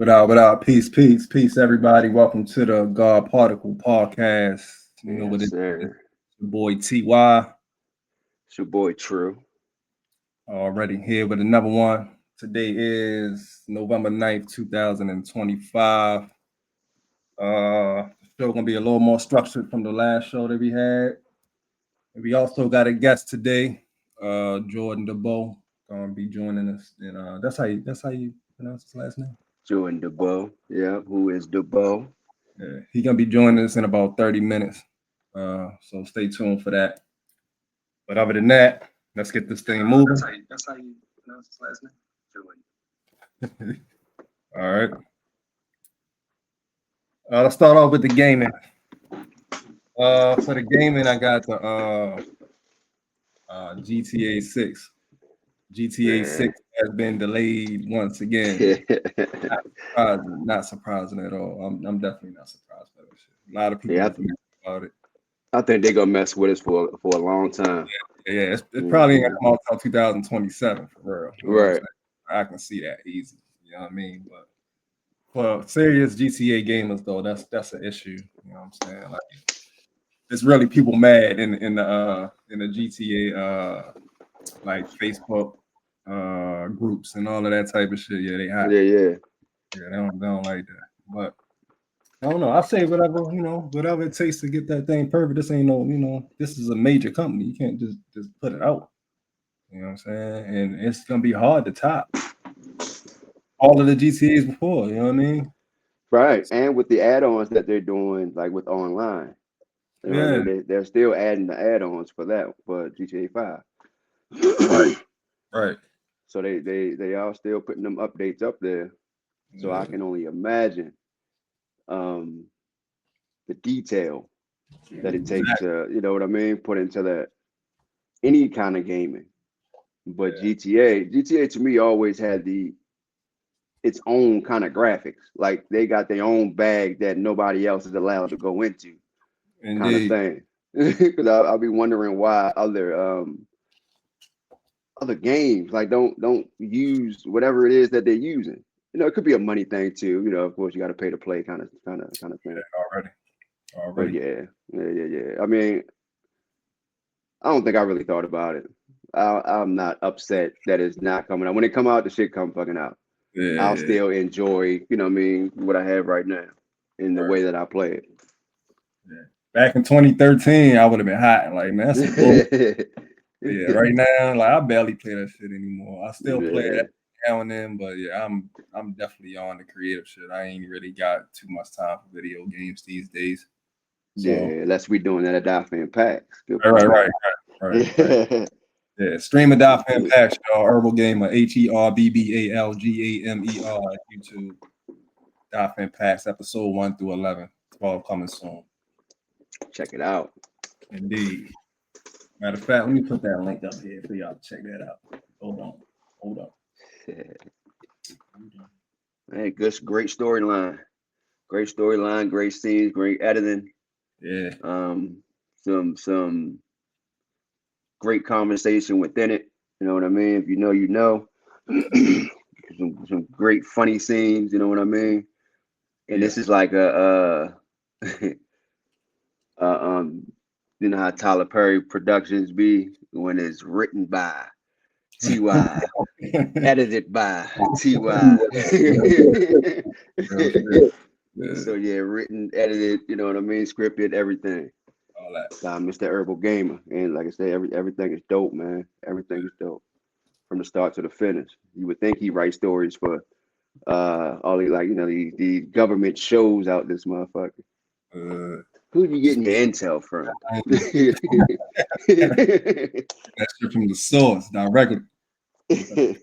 What up? Peace, everybody. Welcome to the God Particle Podcast. You know what Yes, it is. sir. Your boy TY It's your boy True. already here with another one. Today is November 9th, 2025. The show gonna be a little more structured from the last show that we had. And we also got a guest today, Jordan DeBow, gonna be joining us. And that's how you pronounce his last name. Join DeBo. Yeah, who is DeBo? Yeah, he gonna be joining us in about 30 minutes. So stay tuned for that. But other than that, let's get this thing moving. That's how you pronounce his last name. All right. Let's start off with the gaming. For the gaming, I got the GTA 6. GTA Man. 6 has been delayed once again. Not surprising at all. I'm definitely not surprised by that shit. A lot of people yeah, was mad about it. I think they're gonna mess with us for a long time. Yeah, it probably ain't Mhm. gonna come out until 2027 for real. You know what I'm Right. saying? I can see that easy. You know what I mean? But for serious GTA gamers though, that's an issue. You know what I'm saying? Like it's really people mad in the GTA like Facebook groups and all of that type of shit. Yeah, they hot. Yeah, yeah. Yeah, they don't like that. But I don't know. I say whatever it takes to get that thing perfect. This ain't this is a major company. You can't just put it out. You know what I'm saying? And it's gonna be hard to top all of the GTAs before. You know what I mean? Right. And with the add-ons that they're doing, like with online, Yeah. they're still adding the add-ons for that for GTA 5. Right. Right. So they are still putting them updates up there. So I Yeah. can only imagine um the detail that it takes Exactly. to, you know what I mean, put into that any kind of gaming. But Yeah. GTA to me always had its own kind of graphics. Like they got their own bag that nobody else is allowed to go into, kind of Indeed. thing. Because I'll be wondering why other games like don't use whatever it is that they're using. You know, it could be a money thing too. You know, of course, you got to pay to play kind of thing. Already. But Already. yeah. I mean, I don't think I really thought about it. I'm not upset that it's not coming out. When it come out, the shit come fucking out. I'll Yeah. still enjoy, you know what I mean, what I have right now in the way that I play Yeah. Back in 2013, I would have been hot. Like, man, that's some bull. it. Yeah, right now, like I barely play that shit anymore. I still play Yeah, it now and then, but yeah, I'm definitely on the creative shit. I ain't really got too much time for video games these days. So yeah. Let's be doing that at Dolphin Packs. Good right, right, point. right, right. Yeah, stream a Dolphin Patch, y'all. Herbal Gamer, HERBBALGAMER at YouTube. Dolphin Packs, episode 1 through 11. 12 coming soon. Check it out. Indeed. Matter of fact, let me put that link up here for y'all to check that out. Hold on. Hold up. Hey, great storyline. Great storyline, great scenes, great editing. Yeah. Some great conversation within it. You know what I mean? If you know, you know. Some great funny scenes. You know what I mean? And this Yeah. is like um, you know how Tyler Perry Productions be when it's written by Ty, edited by Ty. Real shit. Yeah. So yeah, written, edited. You know what I mean? Scripted, everything. All that. Mr. Herbal Gamer, and like I say, everything is dope, man. Everything is dope from the start to the finish. You would think he writes stories for all the like the government shows out this motherfucker. Uh, Who you getting your intel from? that shit from the source directly. You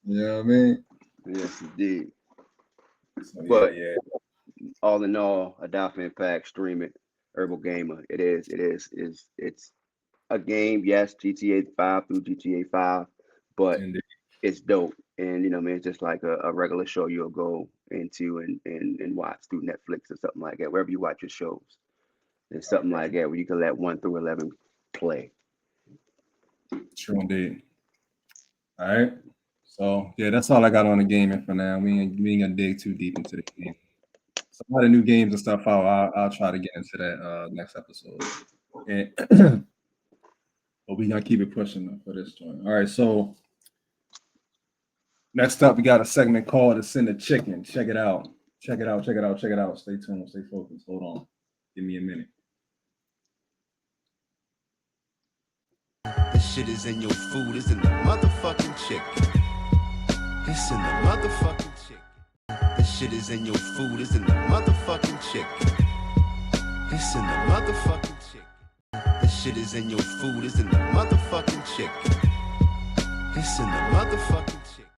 know what I mean? Yes, indeed. So But yeah. all in all, a Dolphin Impact stream it, Herbal Gamer. It's a game. Yes, GTA 5 through GTA 5, but And it's dope. And you know, man, it's just like a regular show you'll go into and watch through Netflix or something like that. Wherever you watch your shows, it's something already. like that where you can let 1 through 11 play. True indeed. All right. So yeah, that's all I got on the gaming for now. We ain't gonna dig too deep into the game. So a lot of new games and stuff I'll try to get into that next episode. And but we gonna keep it pushing for this joint. All right, so next up we got a segment called "To Send a Chicken." Check it out. Check it out. Check it out. Check it out. Stay tuned. Stay focused. Hold on. Give me a minute. The shit is in your food, it's in the motherfucking chicken. It's in the motherfucking chicken. The shit is in your food, it's in the motherfucking chicken. It's in the motherfucking chicken. The shit is in your food, it's in the motherfucking chicken. It's in the motherfucking chicken.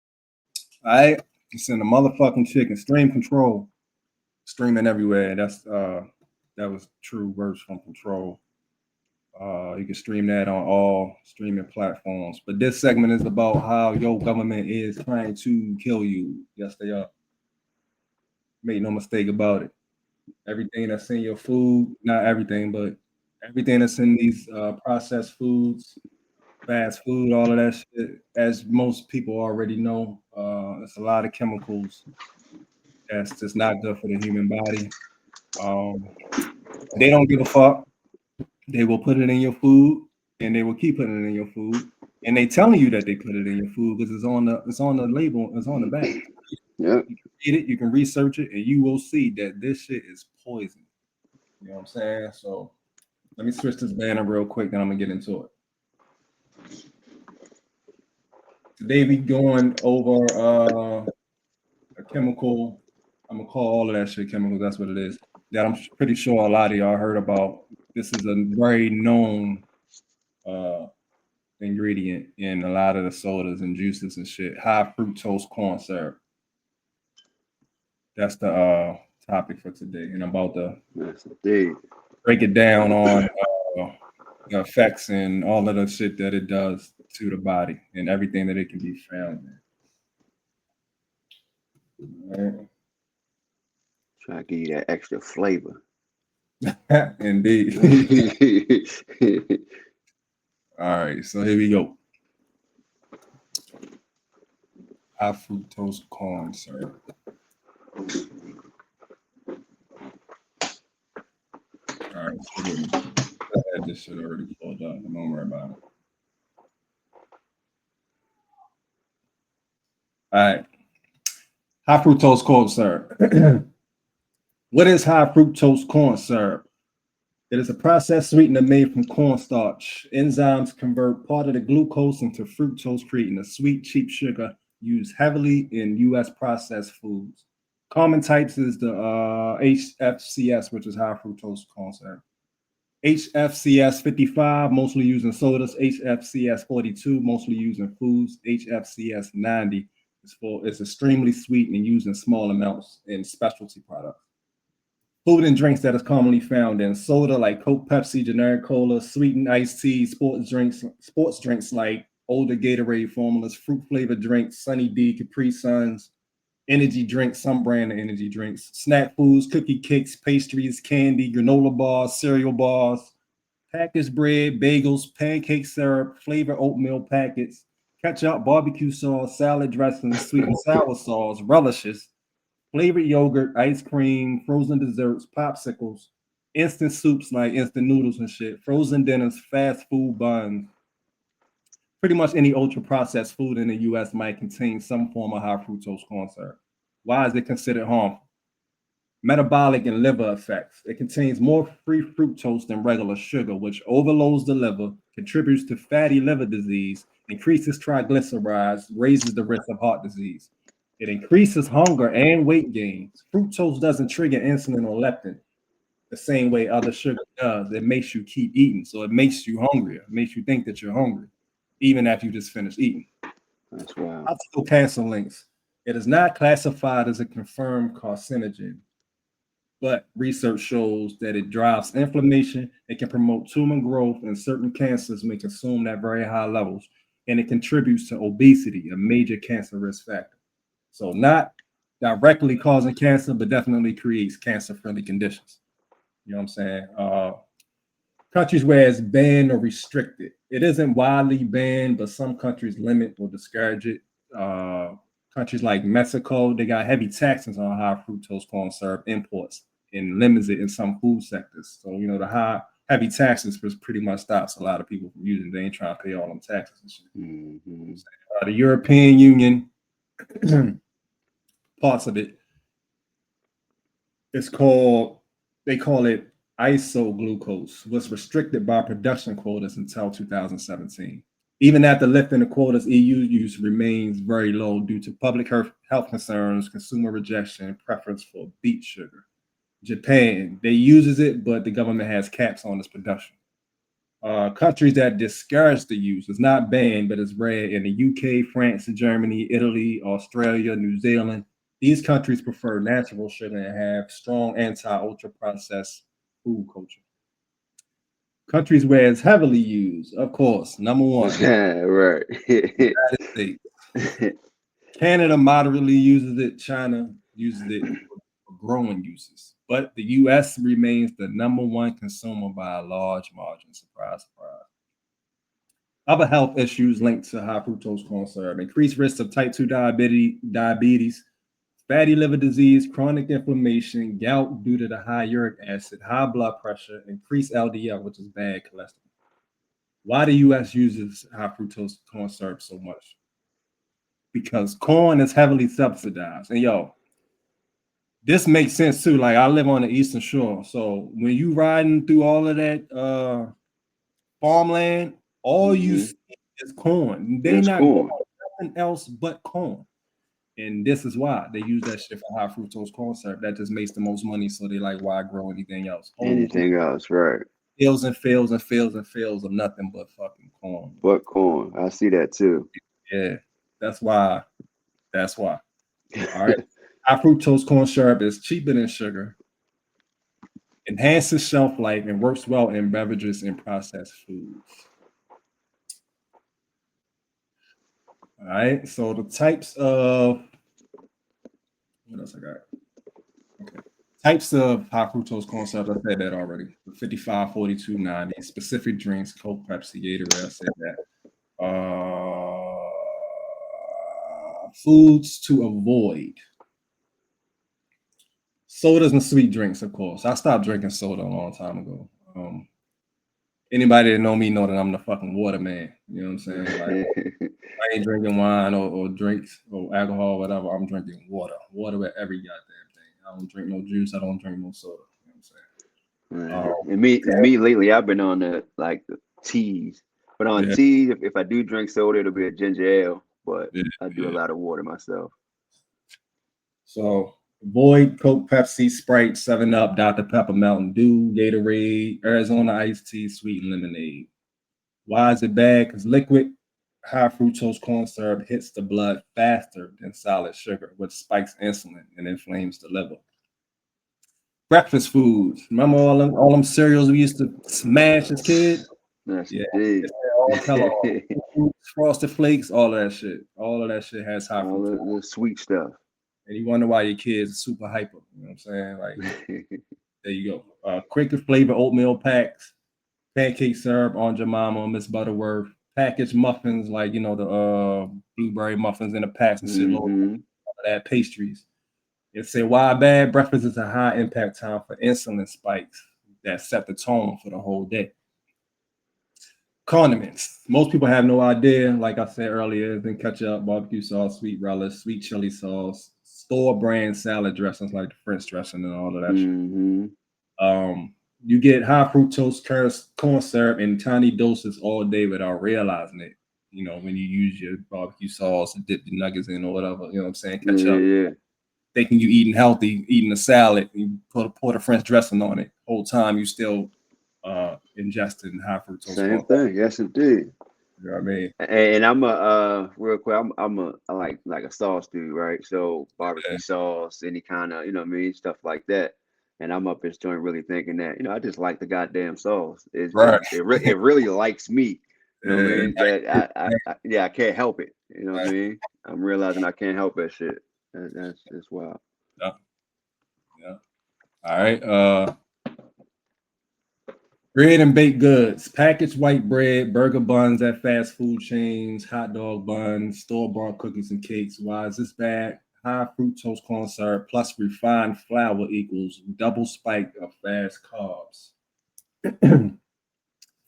All right, it's in the motherfucking chicken. Stream Control, streaming everywhere. That was true words from Control. You can stream that on all streaming platforms. But this segment is about how your government is trying to kill you. Yes, they are. Make no mistake about it. Everything that's in your food, not everything, but everything that's in these processed foods, fast food, all of that shit, as most people already know, it's a lot of chemicals that's just not good for the human body. Um, they don't give a fuck. They will put it in your food, and they will keep putting it in your food, and they telling you that they put it in your food because it's on the label, it's on the back. Yeah. You can read it, you can research it, and you will see that this shit is poison. You know what I'm saying? So let me switch this banner real quick, then I'm gonna get into it. Today we going over a chemical. I'm gonna call all of that shit chemicals. That's what it is. That I'm pretty sure a lot of y'all heard about. This is a very known uh, ingredient in a lot of the sodas and juices and shit. High fructose corn syrup. That's the topic for today, and I'm about to That's indeed. break it down on the effects and all of the shit that it does to the body and everything that it can be found in. All right. Try to give you that extra flavor. Indeed. All right, so here we go. High fructose corn syrup. All right, so I had this shit already pulled up. Don't worry about it. All right. High fructose corn syrup. What is high fructose corn syrup? It is a processed sweetener made from cornstarch. Enzymes convert part of the glucose into fructose, creating a sweet, cheap sugar used heavily in U.S. processed foods. Common types is the HFCS, which is high fructose corn syrup. HFCS 55, mostly used in sodas. HFCS 42, mostly used in foods. HFCS 90 is extremely sweet and used in small amounts in specialty products. Food and drinks that is commonly found in soda like Coke, Pepsi, generic cola, sweetened iced tea, sports drinks like older Gatorade formulas, fruit flavored drinks, Sunny D, Capri Suns, energy drinks, some brand of energy drinks, snack foods, cookie cakes, pastries, candy, granola bars, cereal bars, packaged bread, bagels, pancake syrup, flavored oatmeal packets, ketchup, barbecue sauce, salad dressings, sweet and sour sauce, relishes, flavored yogurt, ice cream, frozen desserts, popsicles, instant soups like instant noodles and shit, frozen dinners, fast food buns. Pretty much any ultra processed food in the US might contain some form of high fructose corn syrup. Why is it considered harmful? Metabolic and liver effects. It contains more free fructose than regular sugar, which overloads the liver, contributes to fatty liver disease, increases triglycerides, raises the risk of heart disease. It increases hunger and weight gains. Fructose doesn't trigger insulin or leptin the same way other sugar does. It makes you keep eating. So it makes you hungrier. It makes you think that you're hungry, even after you just finished eating. That's wild. Optical cancer links. It is not classified as a confirmed carcinogen, but research shows that it drives inflammation. It can promote tumor growth, and certain cancers may consume at very high levels. And it contributes to obesity, a major cancer risk factor. So not directly causing cancer, but definitely creates cancer-friendly conditions. You know what I'm saying? Countries where it's banned or restricted. It isn't widely banned, but some countries limit or discourage it. Countries like Mexico, they got heavy taxes on high fructose corn syrup imports and limits it in some food sectors. So, you know, the heavy taxes pretty much stops a lot of people from using it. They ain't trying to pay all them taxes and shit. Mm-hmm. The European Union, parts of it, they call it isoglucose, was restricted by production quotas until 2017. Even after lifting the quotas, EU use remains very low due to public health concerns, consumer rejection, and preference for beet sugar. Japan, they uses it, but the government has caps on its production. Countries that discourage the use, it's not banned, but it's rare in the UK, France, Germany, Italy, Australia, New Zealand. These countries prefer natural sugar and have strong anti-ultra processed food culture. Countries where it's heavily used, of course, number one, Right. United States. Canada moderately uses it. China uses it for growing uses. But the US remains the number one consumer by a large margin. Surprise, surprise. Other health issues linked to high fructose corn syrup: increased risk of type 2 diabetes, fatty liver disease, chronic inflammation, gout due to the high uric acid, high blood pressure, increased LDL, which is bad cholesterol. Why the US uses high fructose corn syrup so much? Because corn is heavily subsidized. And yo, this makes sense too. Like I live on the Eastern Shore. So when you riding through all of that farmland, all you see is corn. They It's not corn. growing nothing else but corn. And this is why they use that shit for high fructose corn syrup. That just makes the most money. So they like, why grow anything else? Anything else, right? Fields and fields and fields and fields of nothing but fucking corn. But corn. I see that too. Yeah. That's why. That's why. All right. High fructose corn syrup is cheaper than sugar, enhances shelf life, and works well in beverages and processed foods. All right. So the types of what else I got? Okay. Types of high fructose corn syrup, I said that already. 55, 42, 90. Specific drinks, Coke, Pepsi, Gatorade, I said that. Foods to avoid. Sodas and sweet drinks, of course. I stopped drinking soda a long time ago. Anybody that know me know that I'm the fucking water man. You know what I'm saying? Like I ain't drinking wine or drinks or alcohol, whatever. I'm drinking water. Water with every goddamn thing. I don't drink no juice. I don't drink no soda. You know what I'm saying? And me lately, I've been on the teas. But on tea, if I do drink soda, it'll be a ginger ale. But I do a lot of water myself. So avoid Coke, Pepsi, Sprite, 7-Up, Dr. Pepper, Mountain Dew, Gatorade, Arizona iced tea, sweet lemonade. Why is it bad? Because liquid high fructose corn syrup hits the blood faster than solid sugar, which spikes insulin and inflames the liver. Breakfast foods. Remember all them cereals we used to smash as kids? Yes, Yeah. indeed. All Kellogg, Frosted Flakes, all of that shit. All of that shit has high fructose. All the sweet stuff. And you wonder why your kids are super hyper. You know what I'm saying? Like, there you go. Quaker flavor oatmeal packs, pancake syrup, Aunt Jemima, Miss Butterworth, packaged muffins like the blueberry muffins in the packs and shit. All of that pastries. It say why bad? Breakfast is a high impact time for insulin spikes that set the tone for the whole day. Condiments. Most people have no idea. Like I said earlier, then ketchup, barbecue sauce, sweet relish, sweet chili sauce, store brand salad dressings like the French dressing and all of that shit. You get high fructose corn syrup in tiny doses all day without realizing it. You know, when you use your barbecue sauce and dip your nuggets in or whatever, you know what I'm saying? Ketchup. Thinking you eating healthy, eating a salad, you pour the French dressing on it. Whole time you still ingesting high fructose. Same thing, yes indeed. You know what I mean? And I'm a real quick. I like a sauce dude, right? So barbecue sauce, any kind of stuff like that. And I'm up this joint really thinking that I just like the goddamn sauce. It really likes me. You know what I mean? That I can't help it. You know what I mean? I'm realizing I can't help that shit. That's wild. Yeah. All right. Bread and baked goods, packaged white bread, burger buns at fast food chains, hot dog buns, store-bought cookies and cakes. Why is this bad? High fructose corn syrup plus refined flour equals double spike of fast carbs.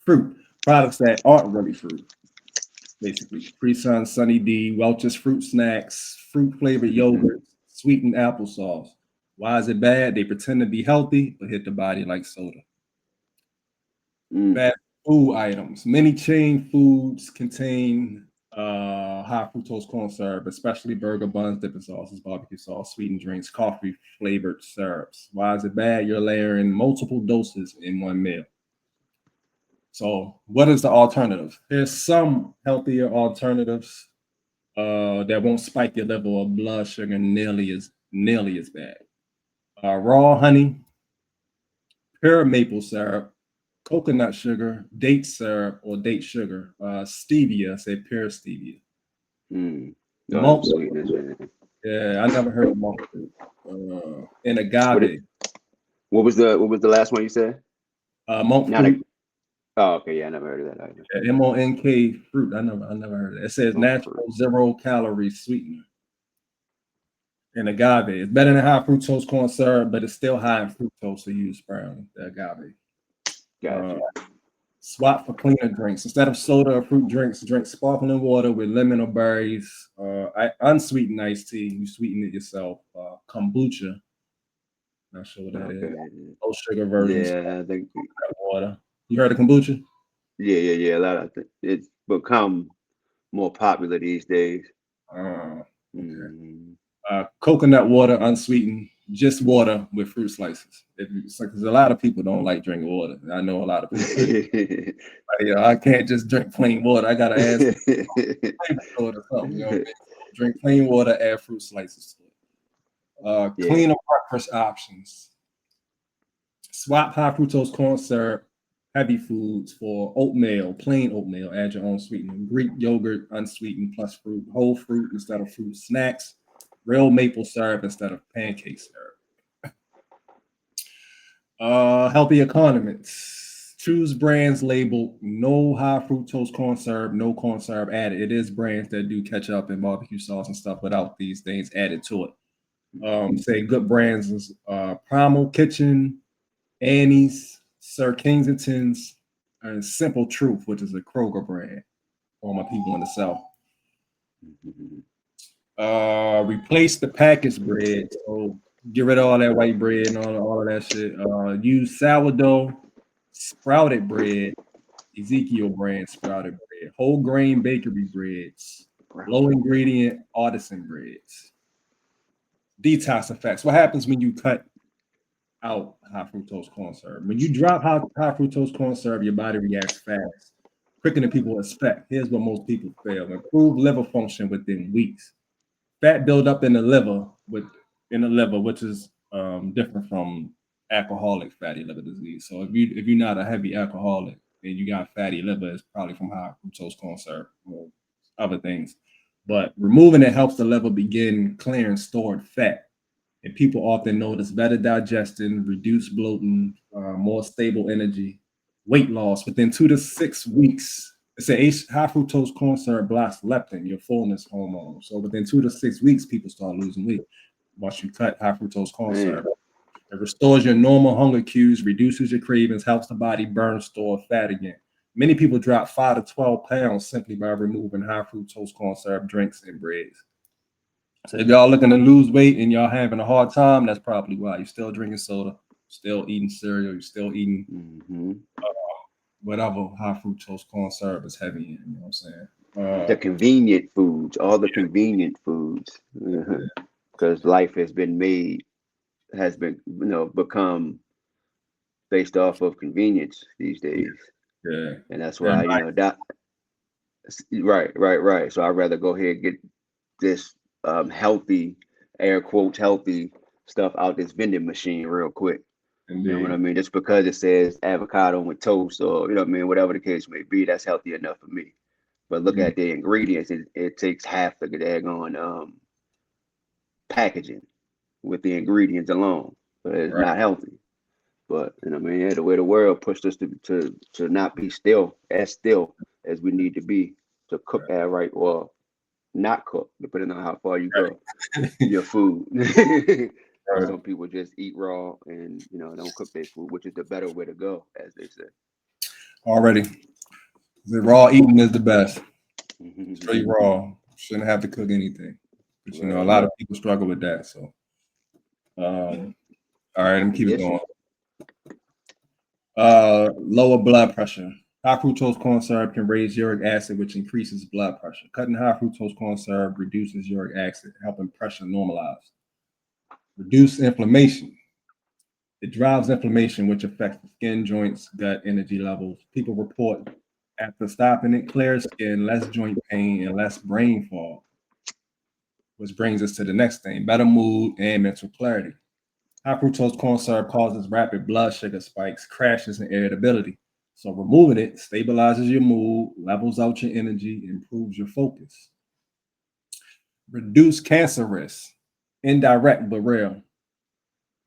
Fruit products that aren't really fruit, basically. Capri Sun, Sunny D, Welch's fruit snacks, fruit flavored yogurt, sweetened applesauce. Why is it bad? They pretend to be healthy, but hit the body like soda. Fast food items. Many chain foods contain high fructose corn syrup, especially burger buns, dipping sauces, barbecue sauce, sweetened drinks, coffee flavored syrups. Why is it bad? You're layering multiple doses in one meal. So, what is the alternative? There's some healthier alternatives that won't spike your level of blood sugar nearly as bad. Raw honey, pure maple syrup, coconut sugar, date syrup or date sugar, stevia, say pure stevia. Monk, Sweetness, man. yeah, I never heard of monk fruit. And agave, What was the last one you said? monk Not fruit, oh, okay, yeah, I never heard of that either. MONK fruit. I never heard of it. It says Monk natural 0-calorie sweetener. And agave, it's better than high fructose corn syrup, but it's still high in fructose, so use sparingly. The agave. Gotcha. Swap for cleaner drinks. Instead of soda or fruit drinks, drink sparkling water with lemon or berries. Unsweetened iced tea, you sweeten it yourself. Kombucha, not sure what that is. Low sugar versions. Yeah, I think. Water. You heard of kombucha? Yeah. A lot of it's become more popular these days. Coconut water, unsweetened, just water with fruit slices. Because a lot of people don't like drinking water. I know a lot of people. I can't just drink plain water. I gotta add or something. You know what I mean? Drink plain water, add fruit slices to it. Cleaner breakfast options. Swap high fructose corn syrup, heavy foods for oatmeal, plain oatmeal. Add your own sweetener. Greek yogurt, unsweetened plus fruit. Whole fruit instead of fruit snacks. Real maple syrup instead of pancake syrup. Healthier condiments. Choose brands labeled no high fructose corn syrup, no corn syrup added. It is brands that do ketchup and barbecue sauce and stuff without these things added to it. Say good brands is Primal Kitchen, Annie's, Sir Kensington's, and Simple Truth, which is a Kroger brand. All my people in the South. Replace the packaged bread. So get rid of all that white bread and all of that shit. Use sourdough, sprouted bread, Ezekiel brand sprouted bread, whole grain bakery breads, low ingredient artisan breads. Detox effects. What happens when you cut out high fructose corn syrup? When you drop high fructose corn syrup, your body reacts fast, quicker than people expect. Here's what most people fail: improve liver function within weeks. Fat buildup in the liver, which is different from alcoholic fatty liver disease. So if you're not a heavy alcoholic and you got fatty liver, it's probably from high fructose corn syrup or other things. But removing it helps the liver begin clearing stored fat. And people often notice better digestion, reduced bloating, more stable energy, weight loss within 2 to 6 weeks. It's high fructose corn syrup blocks leptin, your fullness hormone. So within 2 to 6 weeks, people start losing weight once you cut high fructose corn syrup. It restores your normal hunger cues, reduces your cravings, helps the body burn stored fat again. Many people drop 5 to 12 pounds simply by removing high fructose corn syrup drinks and breads. So if y'all looking to lose weight and y'all having a hard time, that's probably why. You're still drinking soda, still eating cereal, you're still eating whatever high fructose corn syrup is heavy in. You know what I'm saying? The convenient foods, all the convenient foods, because life has been become based off of convenience these days. Yeah, and that's why that. Right. So I'd rather go ahead and get this healthy, air quotes healthy stuff out this vending machine real quick. Indeed. You know what I mean? Just because it says avocado with toast or whatever the case may be, that's healthy enough for me. But look at the ingredients, it takes half the daggone packaging with the ingredients alone. But it's not healthy. But you know, what I mean, yeah, the way the world pushed us to not be still as we need to be to cook that right or not cook, depending on how far you go. Your food. Right. Some people just eat raw and don't cook their food, which is the better way to go, as they say. Already, the raw eating is the best. Straight raw. Shouldn't have to cook anything. But a Right. lot of people struggle with that. So, all right, let me keep it going. Lower blood pressure. High fructose corn syrup can raise uric acid, which increases blood pressure. Cutting high fructose corn syrup reduces uric acid, helping pressure normalize. Reduce inflammation. It drives inflammation, which affects the skin, joints, gut, energy levels. People report after stopping it, clear skin, less joint pain, and less brain fog. Which brings us to the next thing: better mood and mental clarity. High fructose corn syrup causes rapid blood sugar spikes, crashes, and irritability. So removing it stabilizes your mood, levels out your energy, improves your focus. Reduce cancer risk. Indirect but real.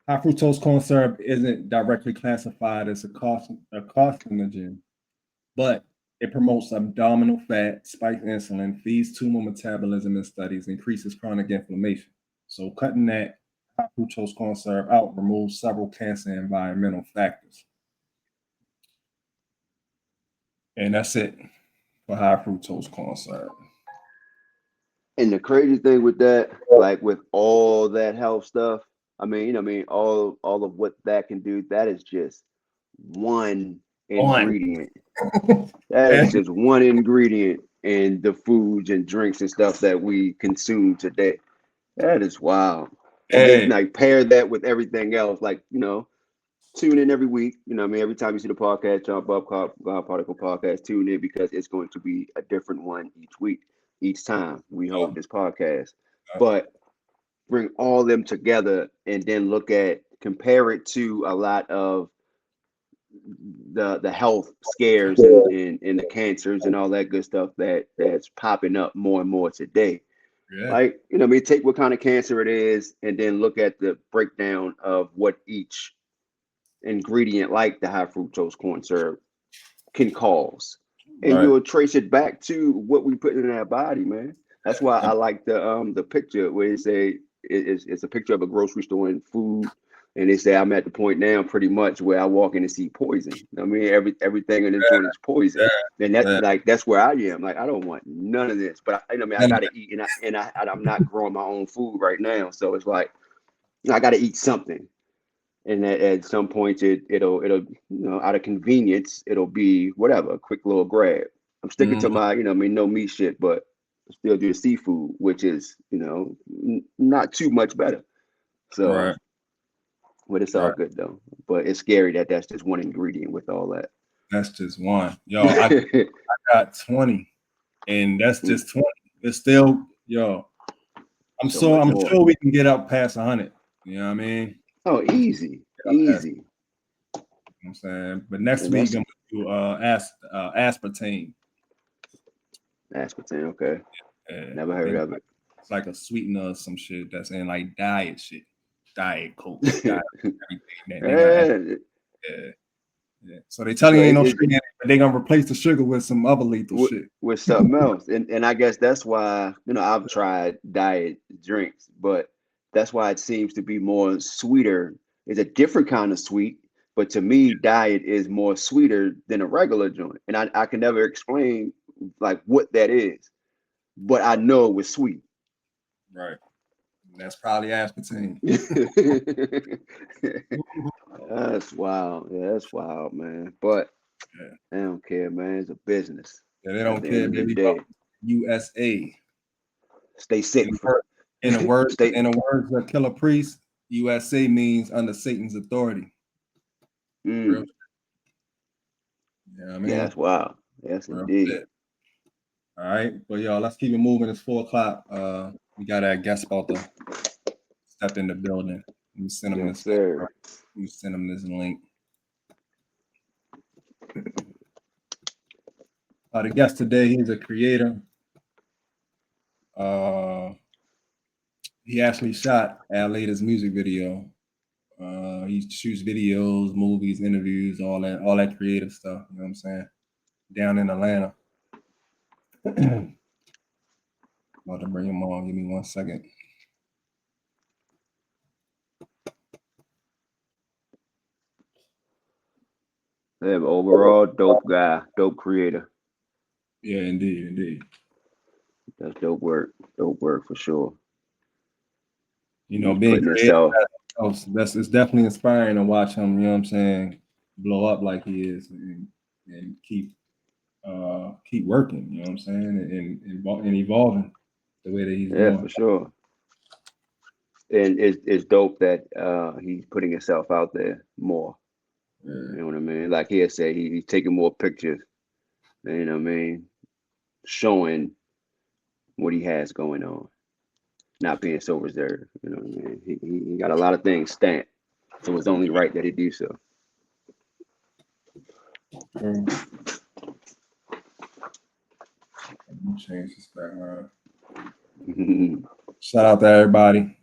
High fructose corn syrup isn't directly classified as a carcinogen, but it promotes abdominal fat, spikes insulin, feeds tumor metabolism in studies, increases chronic inflammation. So cutting that high fructose corn syrup out removes several cancer environmental factors. And that's it for high fructose corn syrup. And the crazy thing with that, like with all that health stuff, I mean, all of what that can do, that is just one ingredient. That is just one ingredient in the foods and drinks and stuff that we consume today. That is wild. And then like pair that with everything else, like tune in every week. Every time you see the podcast, Jump Up God Particle Podcast, tune in because it's going to be a different one each week, each time we hold this podcast. But bring all them together and then compare it to a lot of the health scares and the cancers and all that good stuff that's popping up more and more today. Yeah. Like, take what kind of cancer it is and then look at the breakdown of what each ingredient, like the high fructose corn syrup, can cause. And you'll trace it back to what we put in our body, man. That's why I like the picture where they say it's a picture of a grocery store and food. And they say I'm at the point now pretty much where I walk in and see poison. I mean, everything in this joint is poison. And that's where I am. Like, I don't want none of this. But I gotta eat, and I'm not growing my own food right now. So it's like I gotta eat something. And at some point it'll out of convenience, it'll be whatever, a quick little grab. I'm sticking to my, no meat shit, but still do the seafood, which is, not too much better. So but it's all good though. But it's scary that that's just one ingredient with all that. That's just one. Yo, I got 20, and that's just 20. It's still, I'm sure we can get up past 100. You know what I mean? Oh, easy. You know what I'm saying? But next week I'm gonna do aspartame. Aspartame, okay. Never heard of it. It's like a sweetener or some shit that's in like diet shit. Diet Coke, diet everything. Yeah. So they tell you ain't no sugar in it, but they're gonna replace the sugar with some other lethal shit. With something else. And I guess that's why, I've tried diet drinks, but that's why it seems to be more sweeter. It's a different kind of sweet, but to me, diet is more sweeter than a regular joint. And I can never explain like what that is, but I know it was sweet. Right. That's probably aspartame. That's wild. Yeah, that's wild, man. But they don't care, man. It's a business. Yeah, they don't care, baby. USA. Stay safe. In the words of Killer Priest, USA means under Satan's authority. Yeah, I mean? Yeah, that's wild. Yes, indeed. All right, but y'all, let's keep it moving. It's 4:00. We got our guest about to step in the building. Let me send him this link. Let me send him this link. The guest today, he's a creator. He actually shot our latest music video. he shoots videos, movies, interviews, all that creative stuff. You know what I'm saying? Down in Atlanta. About to bring him on. Give me 1 second. Yeah, but overall, dope guy, dope creator. Yeah, indeed. That's dope work for sure. You know, He's being putting creative, himself. that's it's definitely inspiring to watch him. You know what I'm saying? Blow up like he is, and keep working. You know what I'm saying? And evolving the way that he's Yeah, doing. for sure. And it's dope that he's putting himself out there more. Yeah. You know what I mean? Like he had said, he's taking more pictures. You know what I mean? Showing what he has going on, not being so reserved. You know what I mean? He got a lot of things stamped, so it's only right that he do so. Change this background. Shout out to everybody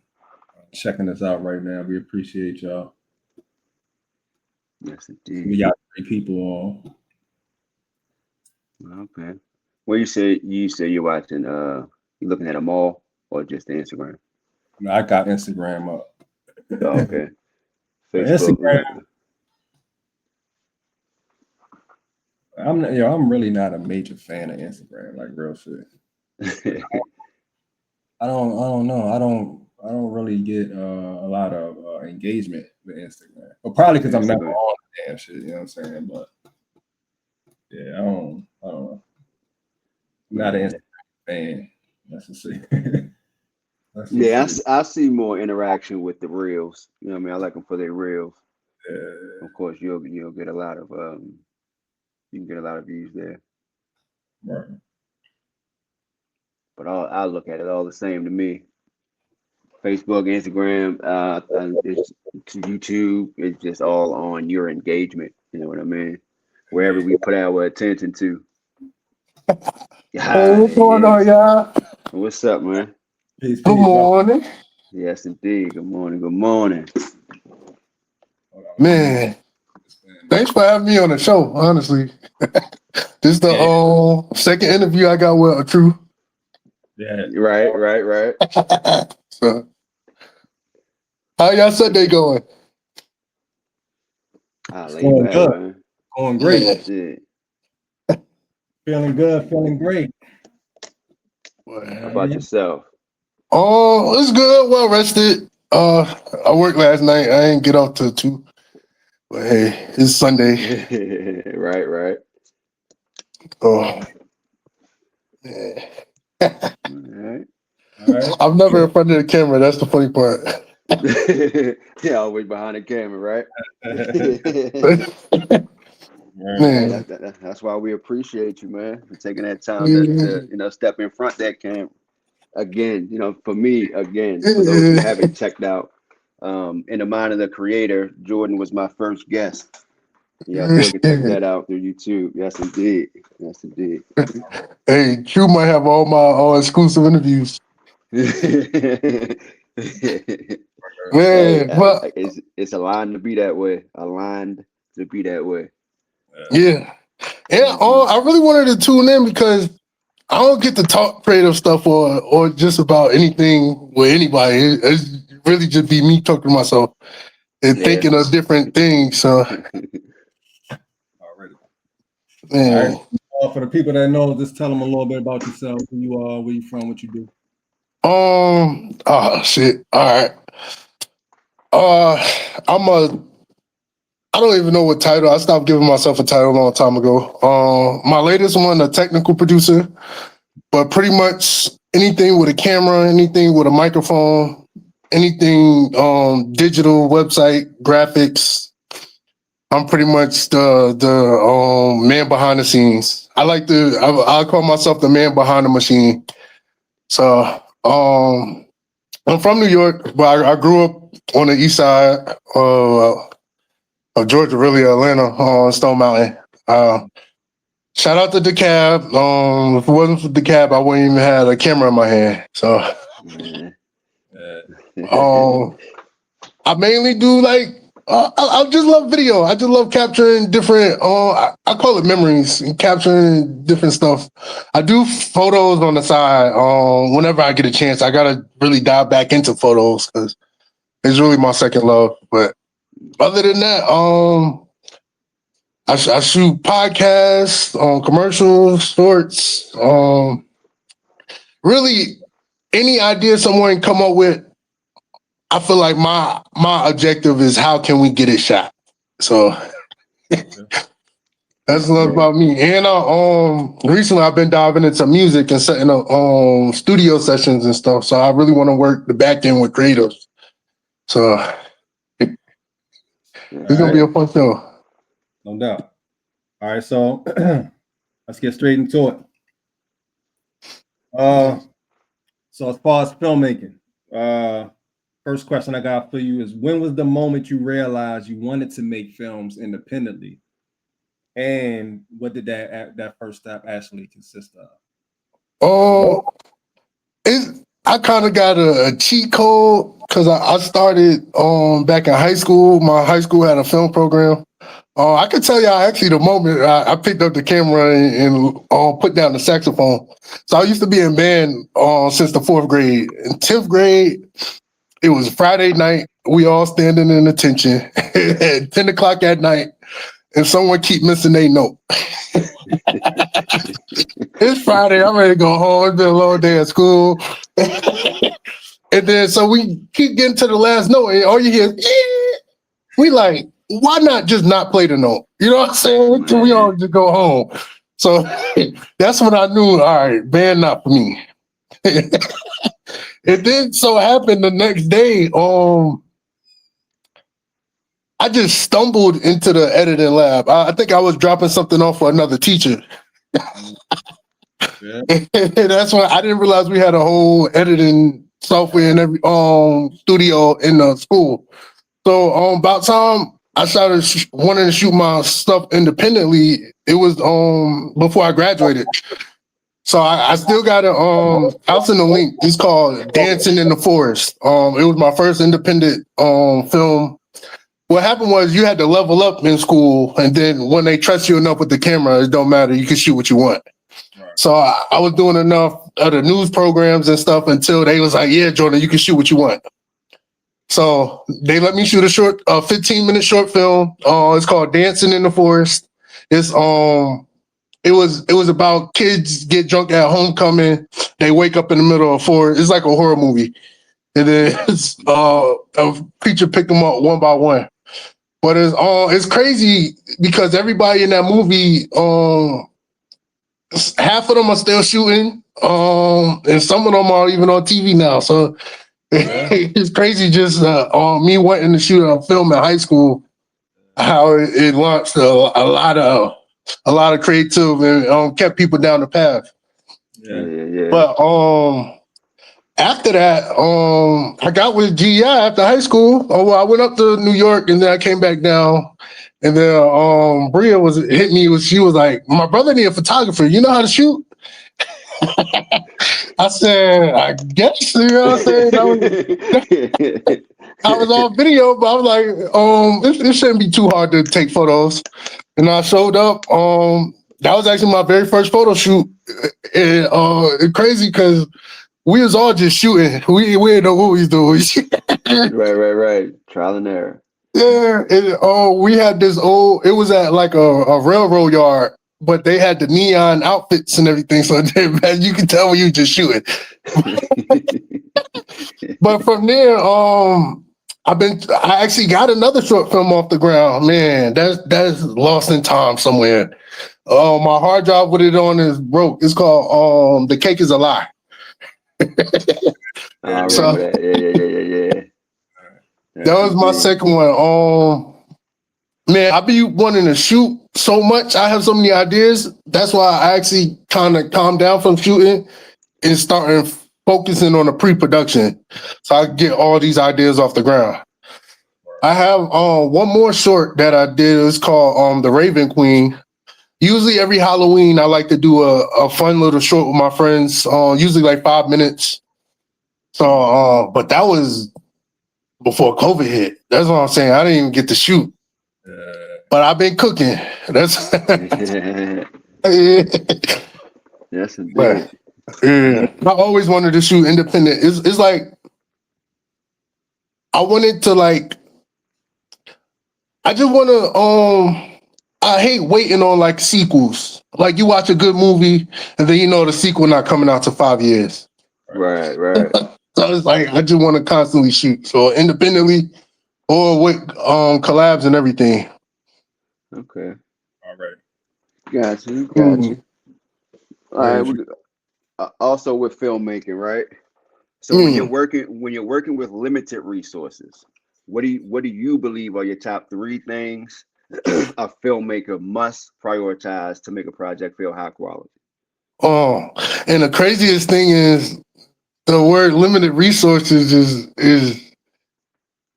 checking us out right now. We appreciate y'all. Yes, indeed. We got 3 people on. Okay. Well, you say you're watching. You looking at them all or just the Instagram? No, I got Instagram up. Oh, okay. Facebook. Instagram. I'm really not a major fan of Instagram, like real shit. I don't know. I don't really get a lot of engagement with Instagram. But probably because I'm never on the damn shit, you know what I'm saying? But yeah, I don't know. I'm not an Instagram fan. That's the shit. Yeah, I see more interaction with the reels. You know what I mean? I like them for their reels. Of course, you'll get a lot of you can get a lot of views there. Right. But I look at it all the same to me. Facebook, Instagram, it's YouTube. It's just all on your engagement. You know what I mean? Wherever we put our attention to. Hey, what's going on, y'all? What's up, man? Peace, Good morning. Yes, indeed. Good morning. Good morning. Man, thanks for having me on the show, honestly. This is the second interview I got with True. Yeah. Right. So, how y'all Sunday going? Going good. Man. Going great. Yeah. Feeling good, feeling great. How about yourself? Oh, it's good. Well rested. I worked last night. I didn't get off till 2. But hey, it's Sunday. Right. Oh, yeah. All right. I'm never in front of the camera. That's the funny part. Yeah, always behind the camera, right? Man. That's why we appreciate you, man, for taking that time to step in front of that camera. Again, for me, for those who haven't checked out, in the mind of the creator, Jordan was my first guest. Yeah, so you can check that out through YouTube. Yes, indeed. Hey, Q might have all my exclusive interviews. Man, but it's aligned to be that way. Yeah. I really wanted to tune in because I don't get to talk creative stuff or just about anything with anybody. It's really just be me talking to myself and thinking of different things. So, man. All right. For the people that know, just tell them a little bit about yourself, who you are, where you from, what you do. Oh shit. All right. I don't even know what title. I stopped giving myself a title a long time ago. My latest one, a technical producer, but pretty much anything with a camera, anything with a microphone, anything digital, website, graphics. I'm pretty much the man behind the scenes. I call myself the man behind the machine. So I'm from New York, but I grew up on the east side of Georgia, really, Atlanta, on Stone Mountain. Shout out to DeKalb. If it wasn't for DeKalb, I wouldn't even have a camera in my hand. So, I mainly do like I just love video. I just love capturing different. I call it memories and capturing different stuff. I do photos on the side. Whenever I get a chance, I gotta really dive back into photos because it's really my second love. But other than that, I shoot podcasts, commercials, shorts. Really, any idea someone come up with, I feel like my objective is how can we get it shot. So that's love about me. And recently I've been diving into music and setting up studio sessions and stuff. So I really want to work the back end with creatives. So it's gonna be a fun show. No doubt. All right, so let's get straight into it. So as far as filmmaking, first question I got for you is, when was the moment you realized you wanted to make films independently? And what did that first step actually consist of? I kind of got a cheat code because I started back in high school. My high school had a film program. I could tell you actually the moment I picked up the camera and put down the saxophone. So I used to be in band since the 4th grade. In 10th grade, it was Friday night. We all standing in attention at 10 o'clock at night, and someone keep missing their note. It's Friday. I'm ready to go home. It's been a long day at school. And then so we keep getting to the last note, and all you hear is, we like, why not just not play the note? You know what I'm saying? Until we all just go home. So that's when I knew, all right, band not for me. It then so happened the next day, I just stumbled into the editing lab. I think I was dropping something off for another teacher. Yeah. That's why I didn't realize we had a whole editing software in every studio in the school. So about time I started wanting to shoot my stuff independently, it was before I graduated. So I still got a I'll send a link. It's called Dancing in the Forest. It was my first independent film. What happened was you had to level up in school, and then when they trust you enough with the camera, it don't matter. You can shoot what you want. Right. So I was doing enough of the news programs and stuff until they was like, yeah, Jordan, you can shoot what you want. So they let me shoot a 15-minute short film. It's called Dancing in the Forest. It's it was about kids get drunk at homecoming. They wake up in the middle of a forest. It's like a horror movie. And then it's a creature pick them up one by one. But it's crazy because everybody in that movie, half of them are still shooting, and some of them are even on TV now. So it's crazy just me wanting to shoot a film in high school, how it launched a lot of creative and kept people down the path. Yeah. But after that, I got with GI after high school. Oh, well, I went up to New York and then I came back down. And then Bria hit me. She was like, my brother need a photographer. You know how to shoot? I said, I guess, you know what I'm saying? I was on video, but I was like, it shouldn't be too hard to take photos. And I showed up. That was actually my very first photo shoot. It's crazy because we was all just shooting. We didn't know what we was doing. Right. Trial and error. Yeah. We had this it was at like a railroad yard, but they had the neon outfits and everything. So man, you can tell when you just shooting. But from there, I actually got another short film off the ground. Man, that's lost in time somewhere. My hard drive with it on is broke. It's called The Cake is a Lie. I remember that. Yeah. That was my second one. Man, I be wanting to shoot so much. I have so many ideas. That's why I actually kind of calmed down from shooting and started focusing on the pre-production, so I get all these ideas off the ground. I have one more short that I did. It's called The Raven Queen. Usually every Halloween, I like to do a fun little short with my friends, usually like 5 minutes. So, but that was before COVID hit. That's what I'm saying. I didn't even get to shoot, but I've been cooking. That's Yes, but, indeed. yeah. I always wanted to shoot independent. It's like I wanted to like. I just want to. I hate waiting on like sequels. Like you watch a good movie and then you know the sequel not coming out to 5 years. Right. So it's like I just want to constantly shoot. So independently or with collabs and everything. Okay. All right. Got you. Mhm. All right. Where's Also with filmmaking, right? So when you're working with limited resources, what do you believe are your top 3 things a filmmaker must prioritize to make a project feel high quality? Oh, and the craziest thing is the word limited resources is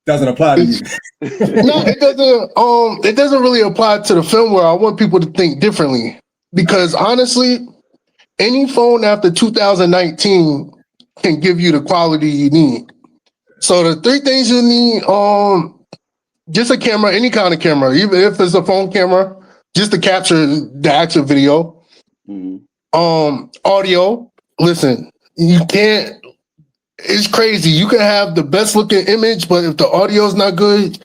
doesn't apply to you. no, it doesn't really apply to the film where I want people to think differently. Because honestly, any phone after 2019 can give you the quality you need. So the 3 things you need, just a camera, any kind of camera, even if it's a phone camera, just to capture the actual video. Mhm. Audio. Listen, you can't. It's crazy. You can have the best looking image, but if the audio's not good,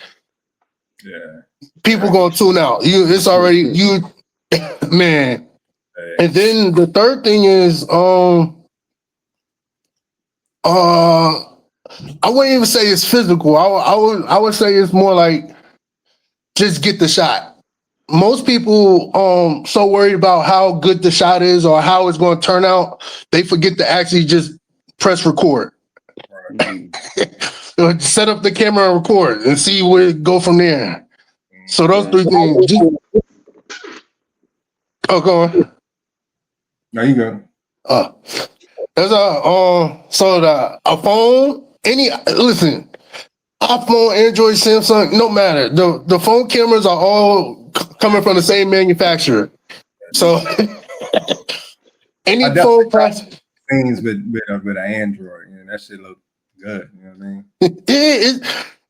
Yeah. people gonna tune out. It's already you, man. And then the third thing is, I wouldn't even say it's physical. I would say it's more like just get the shot. Most people so worried about how good the shot is or how it's going to turn out, they forget to actually just press record. Mhm. Set up the camera and record and see where it go from there. So those Yeah. 3 things. Go on. There you go. There's a phone. Listen, iPhone, Android, Samsung, no matter. The phone cameras are all coming from the same manufacturer. So any phone price, Things with an Android, and that shit look good. You know what I mean?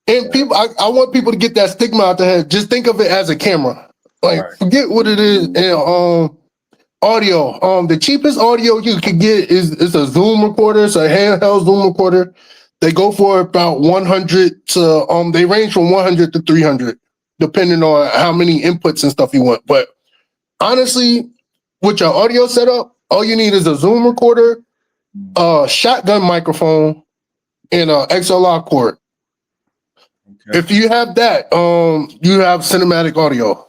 and people, I want people to get that stigma out their head. Just think of it as a camera. Like Right. forget what it is. And audio. The cheapest audio you could get is a Zoom recorder. It's a handheld Zoom recorder. They go for about 100 to they range from 100 to 300, depending on how many inputs and stuff you want. But honestly, with your audio setup, all you need is a Zoom recorder, a shotgun microphone, and an XLR cord. Okay. If you have that, you have cinematic audio.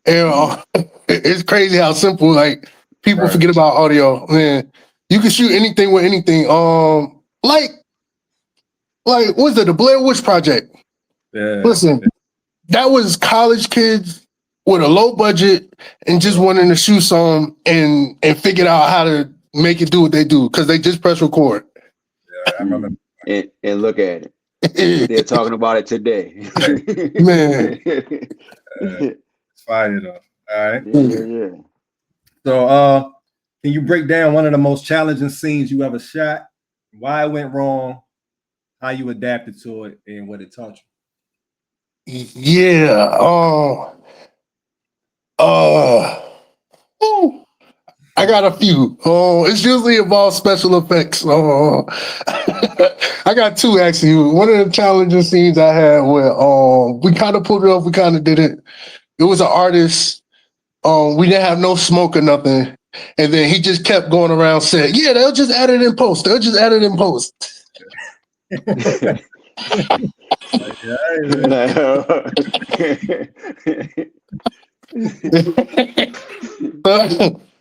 And it's crazy how simple like people Right. forget about audio. Man, you can shoot anything with anything. Like what's it? The Blair Witch Project. Yeah. Listen, that was college kids with a low budget and just wanting to shoot some and figured out how to make it do what they do because they just press record. Yeah, I remember. And look at it. They're talking about it today. Man. It's fire though. All right. Yeah. So, can you break down one of the most challenging scenes you ever shot? Why it went wrong, how you adapted to it, and what it taught you? Yeah. I got a few. It's usually involves special effects. I got 2 actually. One of the challenging scenes I had where we kind of pulled it off, we kind of did it. It was an artist. We didn't have no smoke or nothing. And then he just kept going around saying, yeah, they'll just add it in post. They'll just add it in post.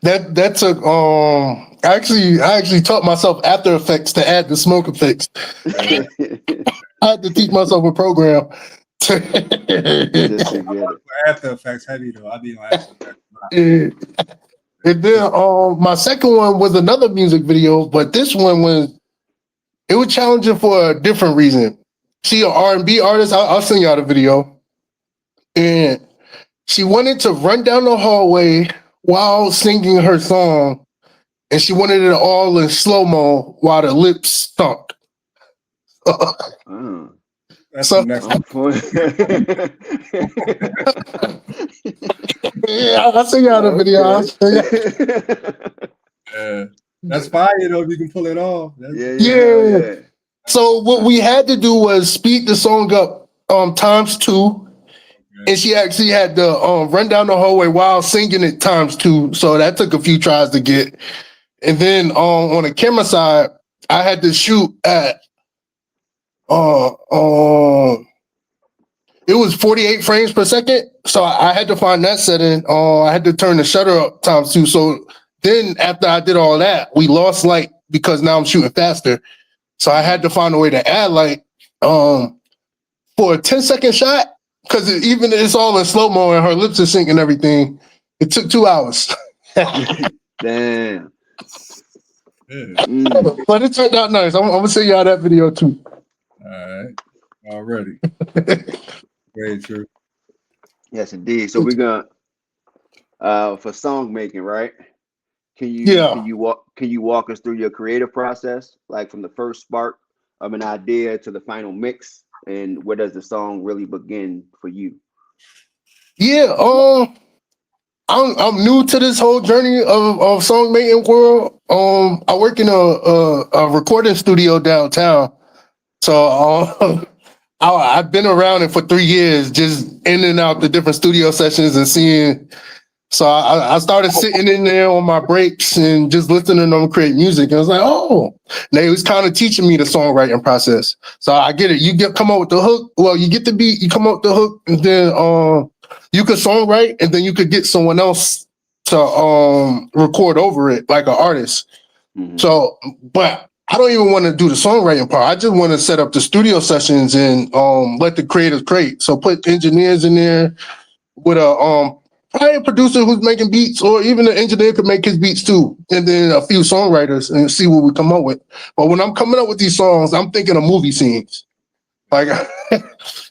that took I actually taught myself After Effects to add the smoke effects. I had to teach myself a program. Just to get it. After Effects heavy though. I be on After Effects. And then my second one was another music video, but this one was challenging for a different reason. She an R&B artist. I'll send y'all the video. And she wanted to run down the hallway while singing her song, and she wanted it all in slow-mo while the lips sunk. That's So- the next I'm one. Yeah, I'll send y'all the video. I'll show you. Yeah. That's fire though if you can pull it off. Yeah. So what we had to do was speed the song up ×2. And she actually had to run down the hallway while singing it ×2. So that took a few tries to get. And then on the camera side, I had to shoot at it was 48 frames per second. So I had to find that setting. I had to turn the shutter up ×2. So then after I did all that, we lost light because now I'm shooting faster. So I had to find a way to add light for a 10-second shot, because even it's all in slow-mo and her lips are syncing and everything. It took 2 hours. Damn. Yeah. But it turned out nice. I'm gonna send y'all that video too. All right. Already. Very true. Yes, indeed. So we're gonna for song making, right? Can you Yeah. can you walk us through your creative process, like from the first spark of an idea to the final mix, and where does the song really begin for you? Yeah, I'm new to this whole journey of song making world. I work in a recording studio downtown, so I've been around it for 3 years, just in and out the different studio sessions and seeing. So I started sitting in there on my breaks and just listening to them create music. And I was like, oh, they was kind of teaching me the songwriting process. So I get it. You come up with the hook. Well, you get the beat, you come up with the hook, and then you could songwrite, and then you could get someone else to record over it, like an artist. Mhm. So, but I don't even want to do the songwriting part. I just want to set up the studio sessions and let the creators create. So put engineers in there with a probably a producer who's making beats, or even an engineer could make his beats too, and then a few songwriters, and see what we come up with. But when I'm coming up with these songs, I'm thinking of movie scenes. Like,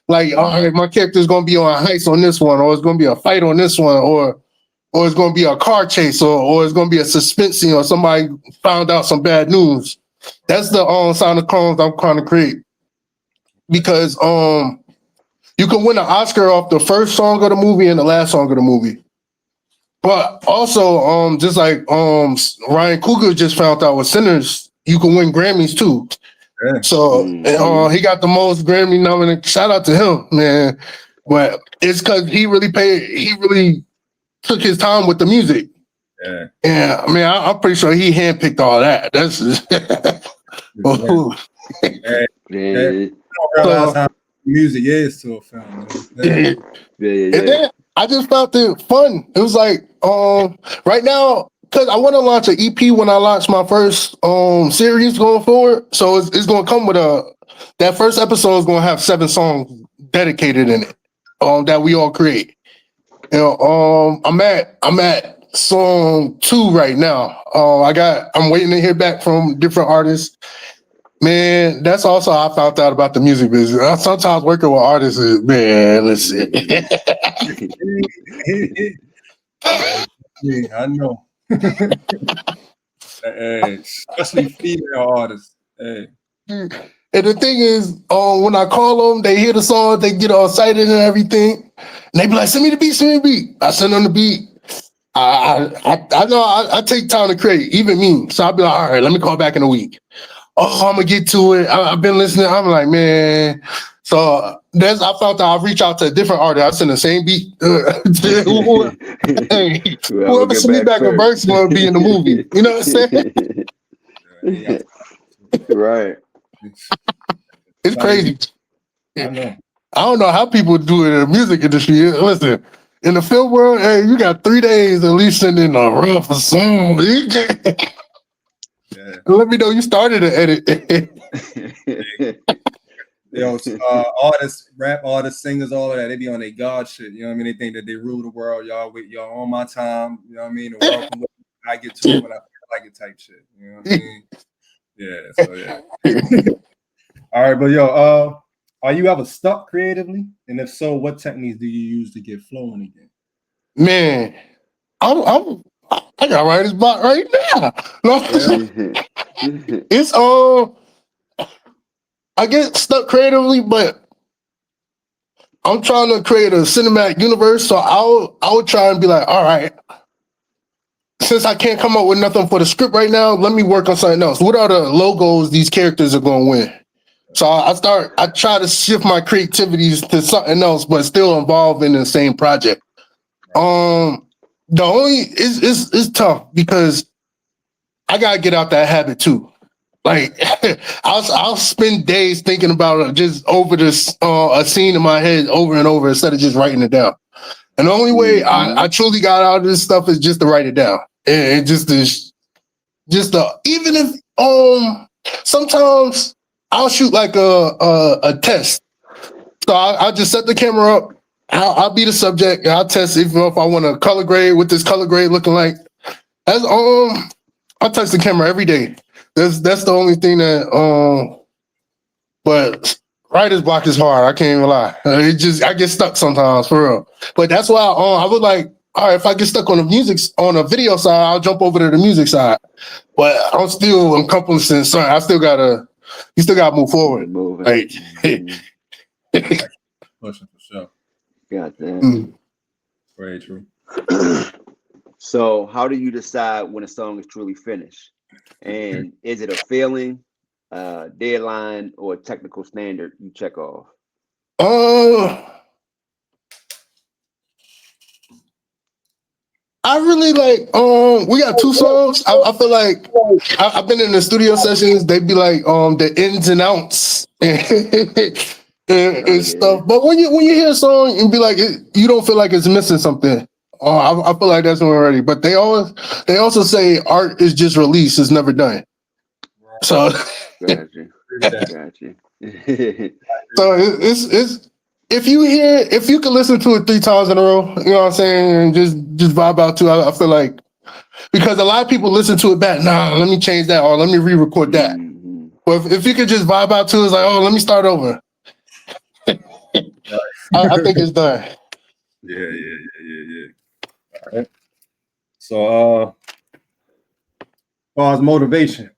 like, all right, my character's gonna be on a heist on this one, or it's gonna be a fight on this one, or it's gonna be a car chase, or it's gonna be a suspense scene, or somebody found out some bad news. That's the sound of songs I'm trying to create. Because you can win an Oscar off the first song of the movie and the last song of the movie. But also, just like Ryan Coogler just found out with Sinners, you can win Grammys too. Yeah. So he got the most Grammy nominated. Shout out to him, man. But it's because he really took his time with the music. Yeah. Yeah, I mean, I'm pretty sure he handpicked all that. That's I don't realize how music is to a film. Man. And then I just felt it fun. It was like right now, because I want to launch an EP when I launch my first series going forward. So it's going to come with that first episode is going to have 7 songs dedicated in it that we all create. You know, I'm at song 2 right now. I'm waiting to hear back from different artists. Man, that's also how I found out about the music business. I sometimes working with artists is, man, let's see. Yeah, I know. Hey, especially female artists. Hey. And the thing is, when I call them, they hear the song, they get all excited and everything. And they be like, send me the beat. I send them the beat. I know I take time to create, even me. So I'll be like, all right, let me call back in a week. Oh, I'm gonna get to it. I've been listening. I'm like, man. So I felt that I reach out to a different artist. I send the same beat. Whoever send me back a verse will be in the movie. You know what I'm saying? Right. It's crazy. I know. I don't know how people do it in the music industry. Listen, in the film world, hey, you got 3 days at least sending a rough song. Yeah. Let me know you started to edit. Artists, rap artists, singers, all of that, they be on their God shit. You know what I mean? They think that they rule the world. Y'all on my time. You know what I mean? The world can wait. I get to it when I feel like it type shit. You know what I mean? Yeah. So yeah. All right, but are you ever stuck creatively? And if so, what techniques do you use to get flowing again? Man, I got writer's block right now. No, it's I get stuck creatively, but I'm trying to create a cinematic universe. So I would try and be like, all right, since I can't come up with nothing for the script right now, let me work on something else. What are the logos these characters are going to win? So I try to shift my creativities to something else, but still involved in the same project. The only it's tough because I gotta get out that habit too. Like I'll spend days thinking about it, just over this a scene in my head over and over instead of just writing it down. And the only way I truly got out of this stuff is just to write it down. And just even if sometimes I'll shoot like a test. So I'll just set the camera up. I'll be the subject. And I'll test if I want to color grade, what this color grade looking like. That's I touch the camera every day. That's the only thing that but writer's block is hard. I can't even lie. I get stuck sometimes for real. But that's why I would like, all right, if I get stuck on the video side, I'll jump over to the music side. But I'm still encompassing something. You still gotta move forward. Like Pushing for sure. Goddamn. Very true. So how do you decide when a song is truly finished? And is it a feeling, deadline, or a technical standard you check off? I really like we got two songs. I feel like I've been in the studio sessions, they'd be like the ins and outs and stuff. But when you hear a song and be like you don't feel like it's missing something. I feel like that's when we're ready. But they also say art is just released, it's never done. So Gotcha. so it's if you can listen to it 3 times in a row, you know what I'm saying, and just vibe out to it, I feel like, because a lot of people listen to it back, let me change that or let me re-record that. Mm-hmm. But if you could just vibe out to it, it's like, let me start over. I think it's done. Yeah. All right. So as far as motivation,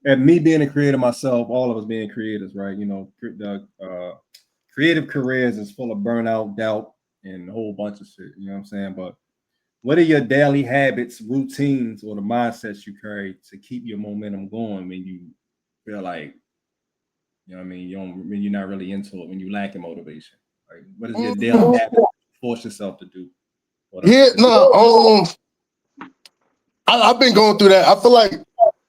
and me being a creator myself, all of us being creators, right? The creative careers is full of burnout, doubt, and a whole bunch of shit. You know what I'm saying? But what are your daily habits, routines, or the mindsets you carry to keep your momentum going when you feel like, you know what I mean, when you're not really into it, when you lack motivation? Like, what is your daily habit you force yourself to do? I've been going through that. I feel like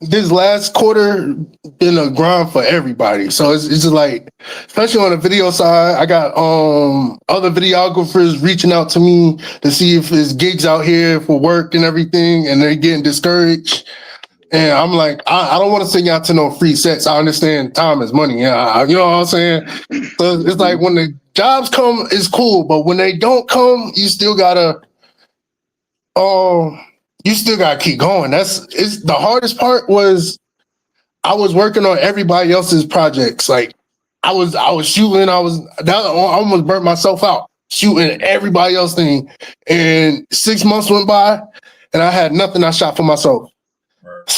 this last quarter been a grind for everybody. So it's just like, especially on the video side, I got other videographers reaching out to me to see if there's gigs out here for work and everything, and they're getting discouraged. And I'm like, I don't want to send out to no free sets. I understand time is money. Yeah, you know what I'm saying? So it's like when the jobs come, it's cool, but when they don't come, you still gotta keep going. It's the hardest part was I was working on everybody else's projects. Like I was shooting, I almost burnt myself out shooting everybody else's thing. And 6 months went by and I had nothing I shot for myself. Right.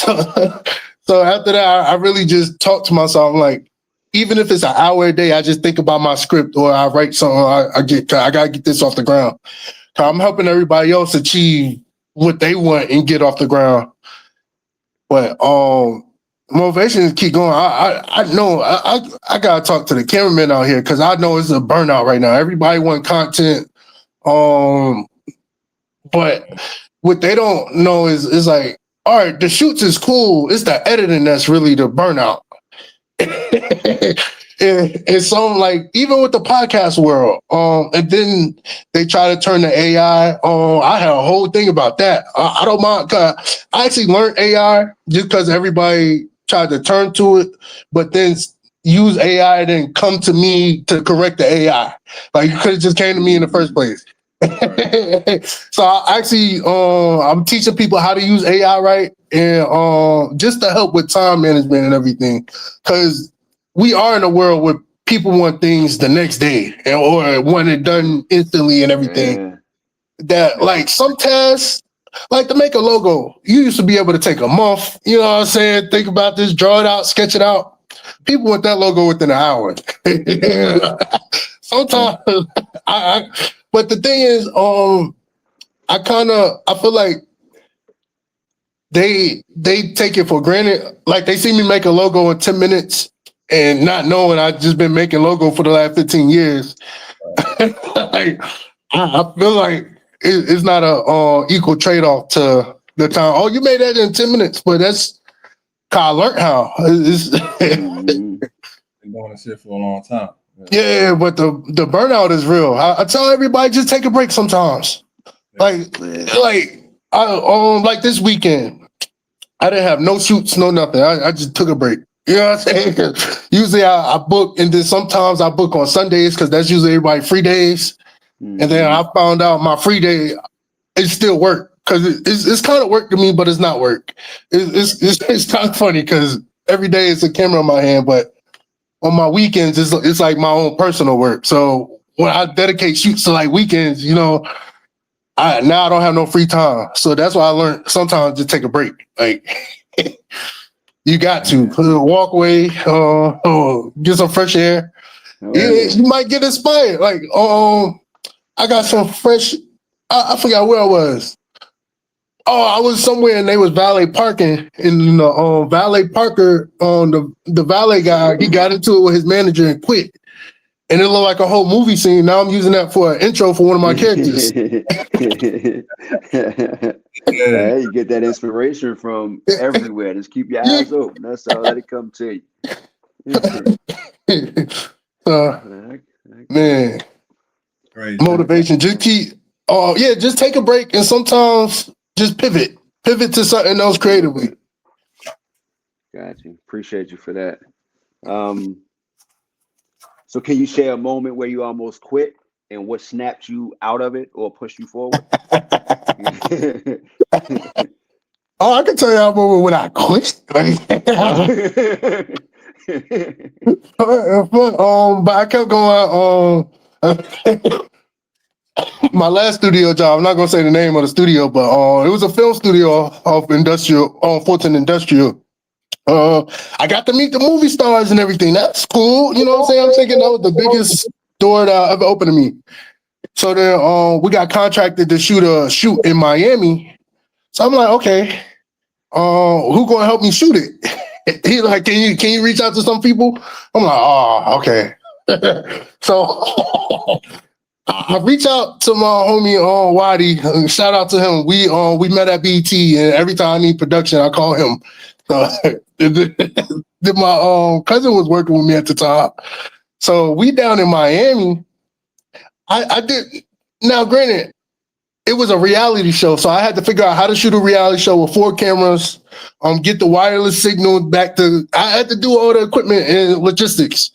So after that, I really just talked to myself. I'm like, even if it's an hour a day, I just think about my script or I write something. I gotta get this off the ground. I'm helping everybody else achieve what they want and get off the ground. But motivation is keep going. I know I gotta talk to the cameraman out here because I know it's a burnout right now. Everybody want content. But what they don't know is like, all right, the shoots is cool. It's the editing that's really the burnout. And so like even with the podcast world, and then they try to turn the AI on. I had a whole thing about that. I don't mind. Cause I actually learned AI just because everybody tried to turn to it, but then use AI and then come to me to correct the AI. Like you could have just came to me in the first place. So I actually I'm teaching people how to use AI right, and just to help with time management and everything, because we are in a world where people want things the next day or want it done instantly and everything. Yeah. That like some tasks, like to make a logo, you used to be able to take a month, you know what I'm saying? Think about this, draw it out, sketch it out. people want that logo within an hour. Sometimes, but the thing is, I feel like they take it for granted. Like they see me make a logo in 10 minutes and not knowing I've just been making logo for the last 15 years. Like, I feel like it's not a equal trade-off to the time. Oh, you made that in 10 minutes, but that's how I learned how. Been doing this shit for a long time. Yeah, but the burnout is real. I tell everybody just take a break sometimes. Like this weekend, I didn't have no shoots, no nothing. I just took a break. You know what I'm saying? Usually I book, and then sometimes I book on Sundays because that's usually everybody free days. And then I found out my free day, it still work because it's kind of work to me, but it's not work. It's kind of funny because every day it's a camera in my hand, but on my weekends it's like my own personal work. So when I dedicate shoots to like weekends, you know, I don't have no free time. So that's why I learned sometimes just take a break. Like you got to walk away, get some fresh air. You might get inspired. Like I got some fresh. I forgot where I was. Oh, I was somewhere and they was valet parking, and the valet parker, the valet guy, he got into it with his manager and quit. And it looked like a whole movie scene. Now I'm using that for an intro for one of my characters. Hey, you get that inspiration from everywhere. Just keep your eyes open. That's all. Let it come to you. Man, Great. motivation. Just just take a break and sometimes just pivot to something else creatively. Got you. Appreciate you for that. So can you share a moment where you almost quit and what snapped you out of it or pushed you forward? Oh, I can tell you a moment when I quit. But I kept going. My last studio job, I'm not gonna say the name of the studio, but it was a film studio off Industrial, on Fulton Industrial. I got to meet the movie stars and everything. That's cool. You know what I'm saying? I'm thinking that was the biggest door that ever opened to me. So then we got contracted to shoot a shoot in Miami. So I'm like, okay, who gonna help me shoot it? He's like, can you reach out to some people? I'm like, oh, okay. So I reach out to my homie Wadi. Shout out to him. We met at BET, and every time I need production, I call him. My cousin was working with me at the time. So we down in Miami. I did. Now, granted, it was a reality show, so I had to figure out how to shoot a reality show with 4 cameras, get the wireless signal back to. I had to do all the equipment and logistics.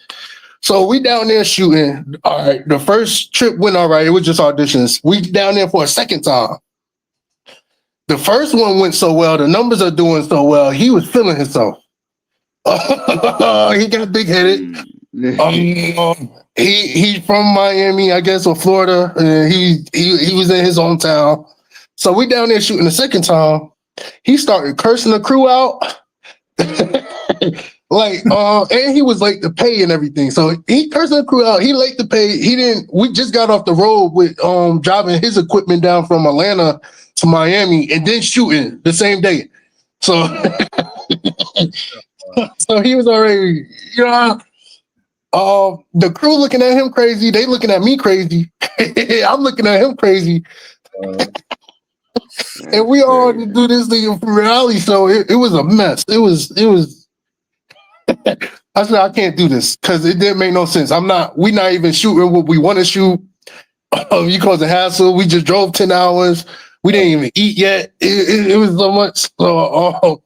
So we down there shooting. All right, the first trip went all right. It was just auditions. We down there for a second time. The first one went so well. The numbers are doing so well. He was feeling himself. He got big headed. He's from Miami, I guess, or Florida. And he was in his hometown. So we down there shooting the second time. He started cursing the crew out. And he was late to pay and everything. So he cursing the crew out. He late to pay. We just got off the road with driving his equipment down from Atlanta to Miami and then shooting the same day. So so he was already, the crew looking at him crazy. They looking at me crazy. I'm looking at him crazy. And we all do this thing for reality. So it was a mess. It was. I said, I can't do this because it didn't make no sense. We're not even shooting what we want to shoot. You causing hassle. We just drove 10 hours. We didn't even eat yet. It was so much. So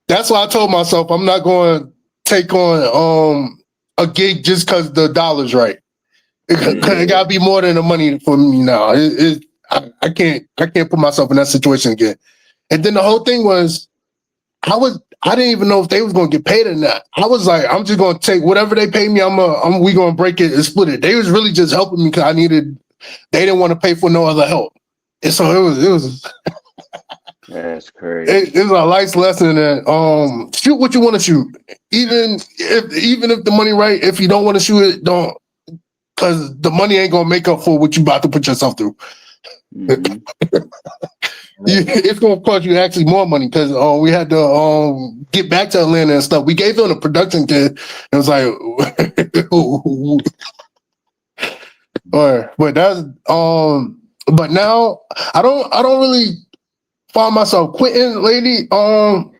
that's why I told myself I'm not going to take on a gig just because the dollar's right. It got to be more than the money for me now. I can't put myself in that situation again. And then the whole thing was, I didn't even know if they was gonna get paid or not. I was like, I'm just gonna take whatever they pay me. We gonna break it and split it. They was really just helping me because they didn't want to pay for no other help. And so it was. That's crazy. It's a life lesson that shoot what you want to shoot, even if the money right. If you don't want to shoot it, don't, because the money ain't gonna make up for what you about to put yourself through. Mhm. It's gonna cost you actually more money because we had to get back to Atlanta and stuff. We gave him a production kit. It was like, but that's but now I don't really find myself quitting lately. I'll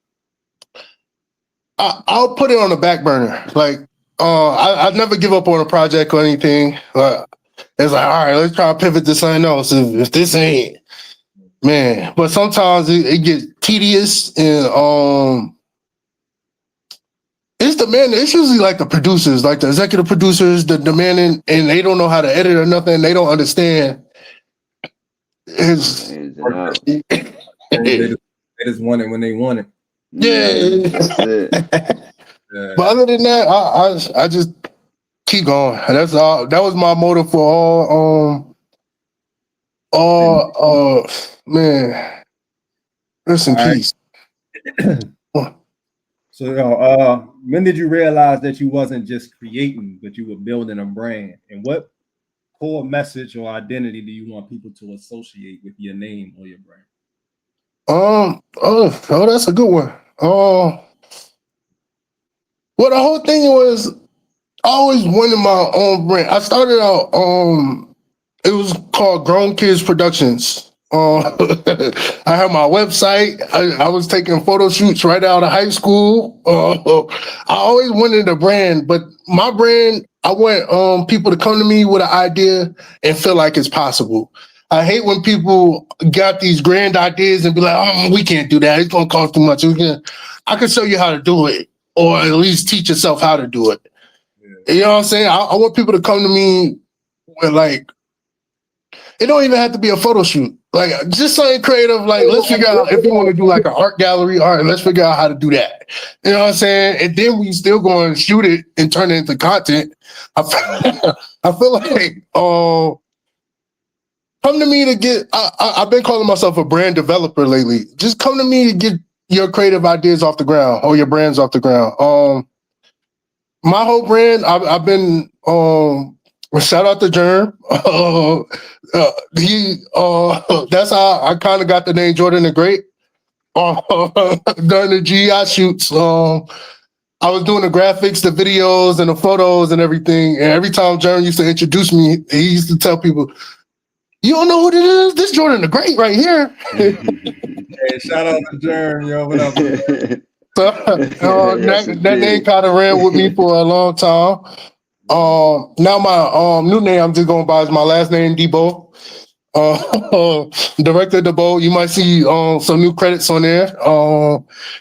put it on the back burner. Like I never give up on a project or anything. It's like, all right, let's try to pivot to something else. If this ain't, man. But sometimes it gets tedious and it's demanding. It's usually like the producers, like the executive producers, the demanding, and they don't know how to edit or nothing. They don't understand. It's Ins and outs. They just want it when they want it. yeah. That's it. Yeah. But other than that, I just keep going. That's all. That was my motive for all man. Rest in All right. peace. So, when did you realize that you wasn't just creating, but you were building a brand? And what core message or identity do you want people to associate with your name or your brand? Oh, that's a good one. Well, the whole thing was I always wanted my own brand. I started out, it was called Grown Kids Productions. I had my website. I was taking photo shoots right out of high school. I always wanted a brand, but my brand, I want people to come to me with an idea and feel like it's possible. I hate when people got these grand ideas and be like, "Oh, we can't do that. It's gonna cost too much." I can show you how to do it, or at least teach yourself how to do it. Yeah. You know what I'm saying? I want people to come to me with like, it don't even have to be a photo shoot. Like just something creative. Like let's figure out if you want to do like an art gallery. All right, let's figure out how to do that. You know what I'm saying? And then we still go and shoot it and turn it into content. I feel like come to me to get. I've been calling myself a brand developer lately. Just come to me to get your creative ideas off the ground or your brands off the ground. My whole brand, I've been shout out to Germ. That's how I kind of got the name Jordan the Great. During the GI shoots, I was doing the graphics, the videos, and the photos and everything. And every time Germ used to introduce me, he used to tell people, "You don't know who this is? This Jordan the Great right here." Hey, shout out to Jerm, yo. What up? So, that name kind of ran with me for a long time. Now my new name I'm just going by is my last name, Debo. Director Debo. You might see some new credits on there.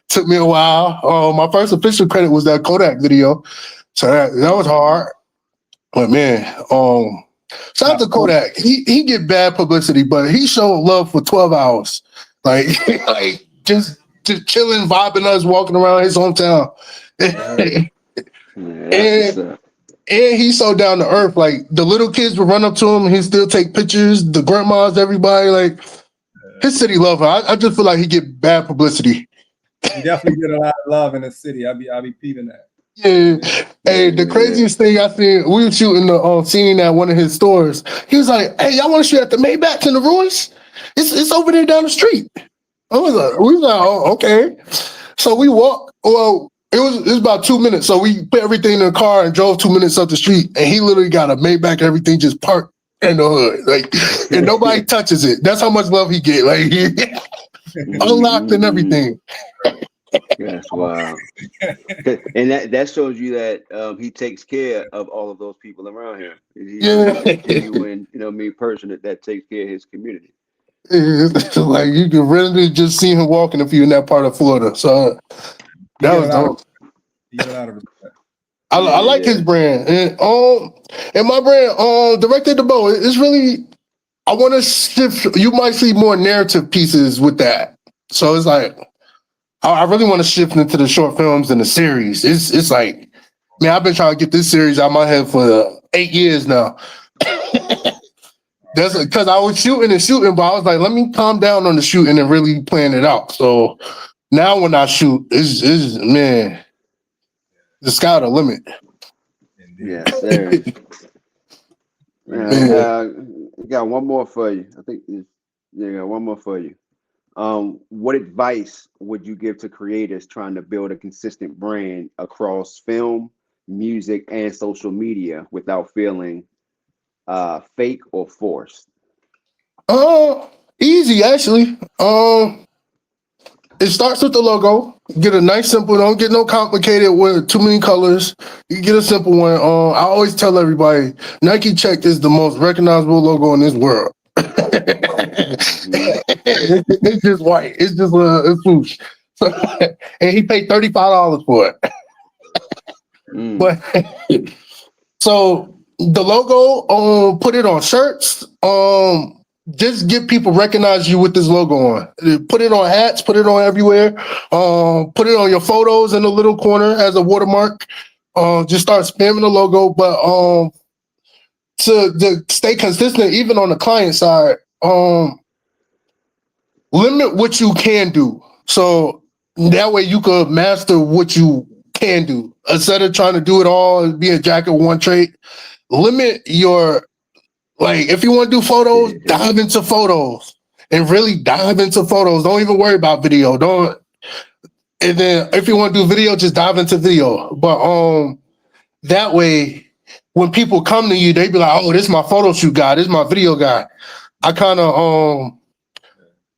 Took me a while. My first official credit was that Kodak video, so that was hard. But man, shout out to Kodak. He get bad publicity, but he showed love for 12 hours. Like just chilling, vibing us, walking around his hometown. And he's so down to earth. Like the little kids would run up to him and he'd still take pictures. The grandmas, everybody, like his city lover. I just feel like he get bad publicity. You definitely get a lot of love in the city. I'll be peeping that. Yeah. Hey, the craziest thing I seen, we were shooting the scene at one of his stores. He was like, "Hey, y'all want to shoot at the Maybach in the Royce? It's over there down the street." We was like, "Oh, okay." So we walked. Well, it was about 2 minutes. So we put everything in the car and drove 2 minutes up the street. And he literally got a Maybach, everything just parked in the hood, like, and nobody touches it. That's how much love he get. Like, unlocked and everything. That's wild. And that shows you that he takes care of all of those people around him. He's a genuine, person that takes care of his community. It's like you can really just see him walking if you're in that part of Florida. So that was dope. You get a lot of respect. I like his brand. And my brand, Director Debo, it's really, I want to shift. You might see more narrative pieces with that. So it's like, I really want to shift into the short films and the series. It's like, man, I've been trying to get this series out of my head for 8 years now. That's because I was shooting, but I was like, let me calm down on the shooting and really plan it out. So now when I shoot, is man, the sky the limit. Yes, sir. I got one more for you. I think got one more for you. What advice would you give to creators trying to build a consistent brand across film, music, and social media without feeling fake or forced? Easy actually. It starts with the logo. Get a nice simple. Don't get no complicated with too many colors. You get a simple one. I always tell everybody, Nike Check is the most recognizable logo in this world. It's just white. It's just a swoosh. So, and he paid $35 for it. But so the logo, put it on shirts. Just get people recognize you with this logo on. Put it on hats, put it on everywhere. Put it on your photos in the little corner as a watermark. Just start spamming the logo. But to stay consistent, even on the client side, limit what you can do. So that way you could master what you can do. Instead of trying to do it all and be a jack of one trade, limit your, like, if you want to do photos, dive into photos and really dive into photos. Don't even worry about video. And then if you want to do video, just dive into video. But that way, when people come to you, they be like, "Oh, this is my photo shoot guy. This is my video guy." I kind of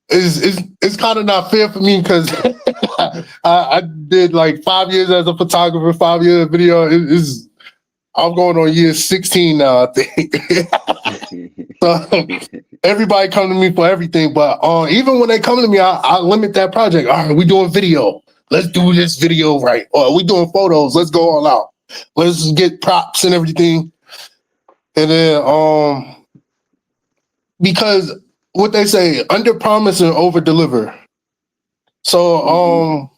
it's kind of not fair for me because I did like 5 years as a photographer, 5 years of video. I'm going on year 16 now, I think. So everybody come to me for everything, but even when they come to me, I limit that project. All right, we doing video. Let's do this video right. Or we doing photos. Let's go all out. Let's get props and everything. And then because what they say, under promise and over deliver. So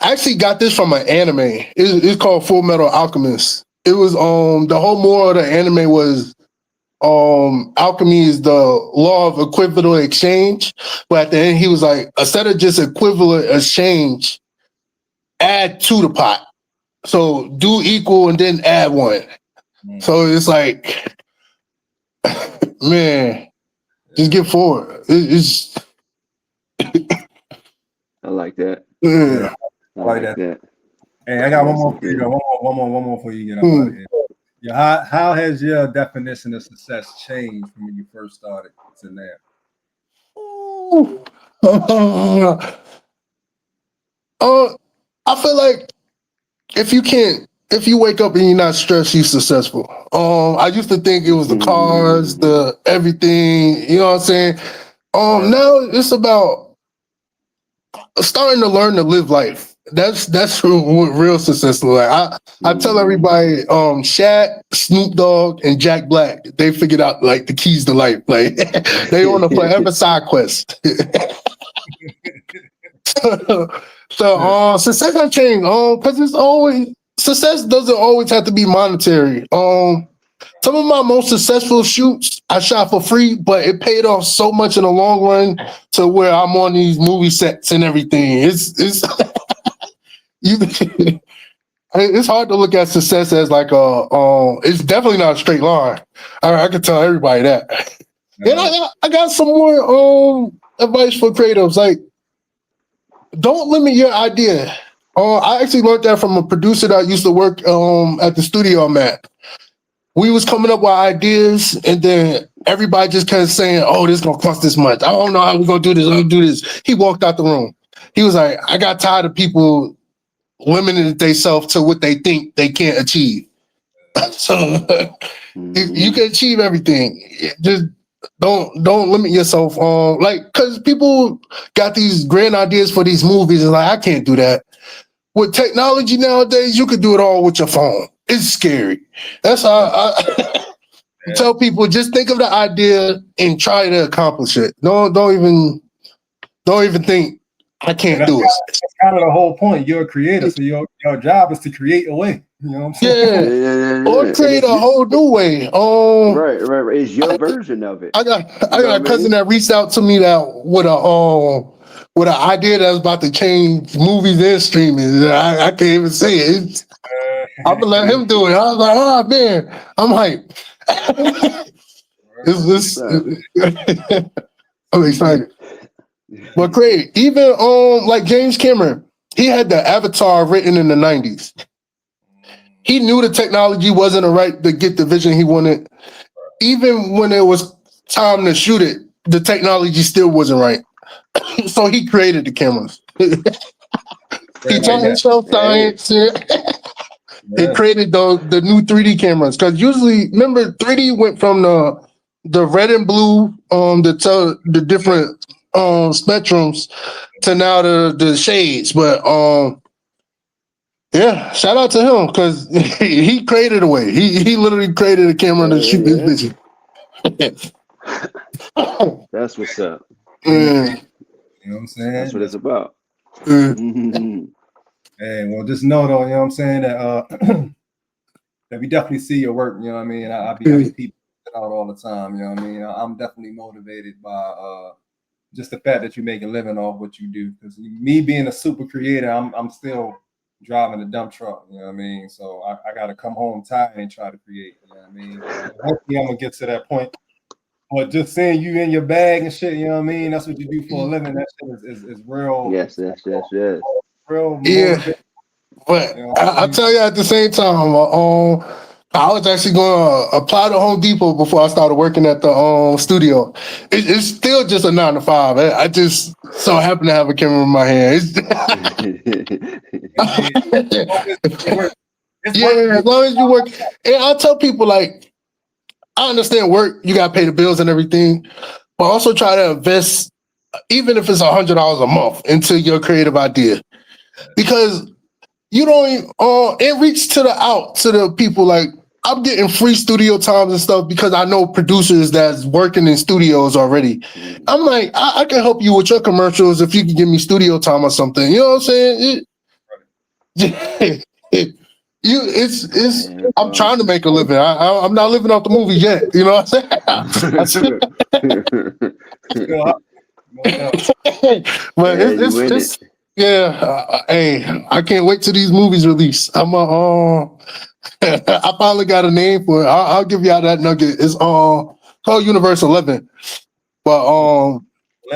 I actually got this from an anime. It's called Full Metal Alchemist. It was the whole moral of the anime was alchemy is the law of equivalent exchange. But at the end, he was like, instead of just equivalent exchange, add to the pot. So do equal and then add one. So it's like, man, just get forward. It's I like that. Yeah. I like that. Hey, I got one more for you. One more before you get out of here. Yeah, how has your definition of success changed from when you first started to now? I feel like if you wake up and you're not stressed, you're successful. I used to think it was the cars, the everything, you know what I'm saying? Now it's about starting to learn to live life. That's what real success looks like. I tell everybody, Shaq, Snoop Dogg, and Jack Black, they figured out like the keys to life. Like they on a forever side quest. So success has changed. Because it's always success doesn't always have to be monetary. Some of my most successful shoots I shot for free, but it paid off so much in the long run to where I'm on these movie sets and everything. It's it's hard to look at success as like it's definitely not a straight line. I can tell everybody that. And I got some more advice for creatives. Like, don't limit your idea. I actually learned that from a producer that used to work at the studio I'm at. We was coming up with ideas, and then everybody just kept saying, "Oh, this is gonna cost this much. I don't know how we're gonna do this. I'm gonna do this." He walked out the room. He was like, "I got tired of people limiting themselves to what they think they can't achieve." So you can achieve everything. Just don't limit yourself on because people got these grand ideas for these movies, and like, I can't do that. With technology nowadays, you could do it all with your phone. It's scary. That's how I tell people, just think of the idea and try to accomplish it. Don't even think I can't do it. That's kind of the whole point. You're a creator, so your job is to create a way. You know what I'm saying? Yeah. Or create a whole new way. Right. It's your version of it. I got a cousin that reached out to me that with an idea that was about to change movies and streaming. I can't even say it. I'm gonna let him do it. I was like, oh man, I'm hyped. I'm excited. But Craig, even like James Cameron, he had the Avatar written in the 90s. He knew the technology wasn't right to get the vision he wanted. Even when it was time to shoot it, the technology still wasn't right. So he created the cameras. He taught himself science. He created the new 3D cameras. Because usually, remember, 3D went from the red and blue, the different spectrums to now the shades. But yeah, shout out to him because he created a way. He literally created a camera to shoot his vision. That's what's up. You know what I'm saying? That's what it's about. Hey, well, just know though, you know what I'm saying, that that we definitely see your work. You know what I mean? I be people out all the time. You know what I mean? I'm definitely motivated by just the fact that you make a living off what you do. Because me being a super creator, I'm still driving a dump truck. You know what I mean? So I got to come home tired and try to create. You know what I mean? Hopefully, I'm gonna get to that point. But just seeing you in your bag and shit, you know what I mean? That's what you do for a living. That shit is real. Yes. Real. Yeah. But I tell you at the same time, I was actually going to apply to Home Depot before I started working at the studio. It's still just a 9 to 5. I just so happen to have a camera in my hand. Yeah, as long as you work. And I tell people, like, I understand work, you got to pay the bills and everything, but also try to invest, even if it's $100 a month, into your creative idea. Because you don't it reaches to the people. Like, I'm getting free studio times and stuff because I know producers that's working in studios already. I'm like, I can help you with your commercials if you can give me studio time or something. You know what I'm saying? I'm trying to make a living. I'm not living off the movies yet. You know what I'm saying? But it's just. Yeah, hey, I can't wait till these movies release. I finally got a name for it. I'll give y'all that nugget. It's called Universe 11. But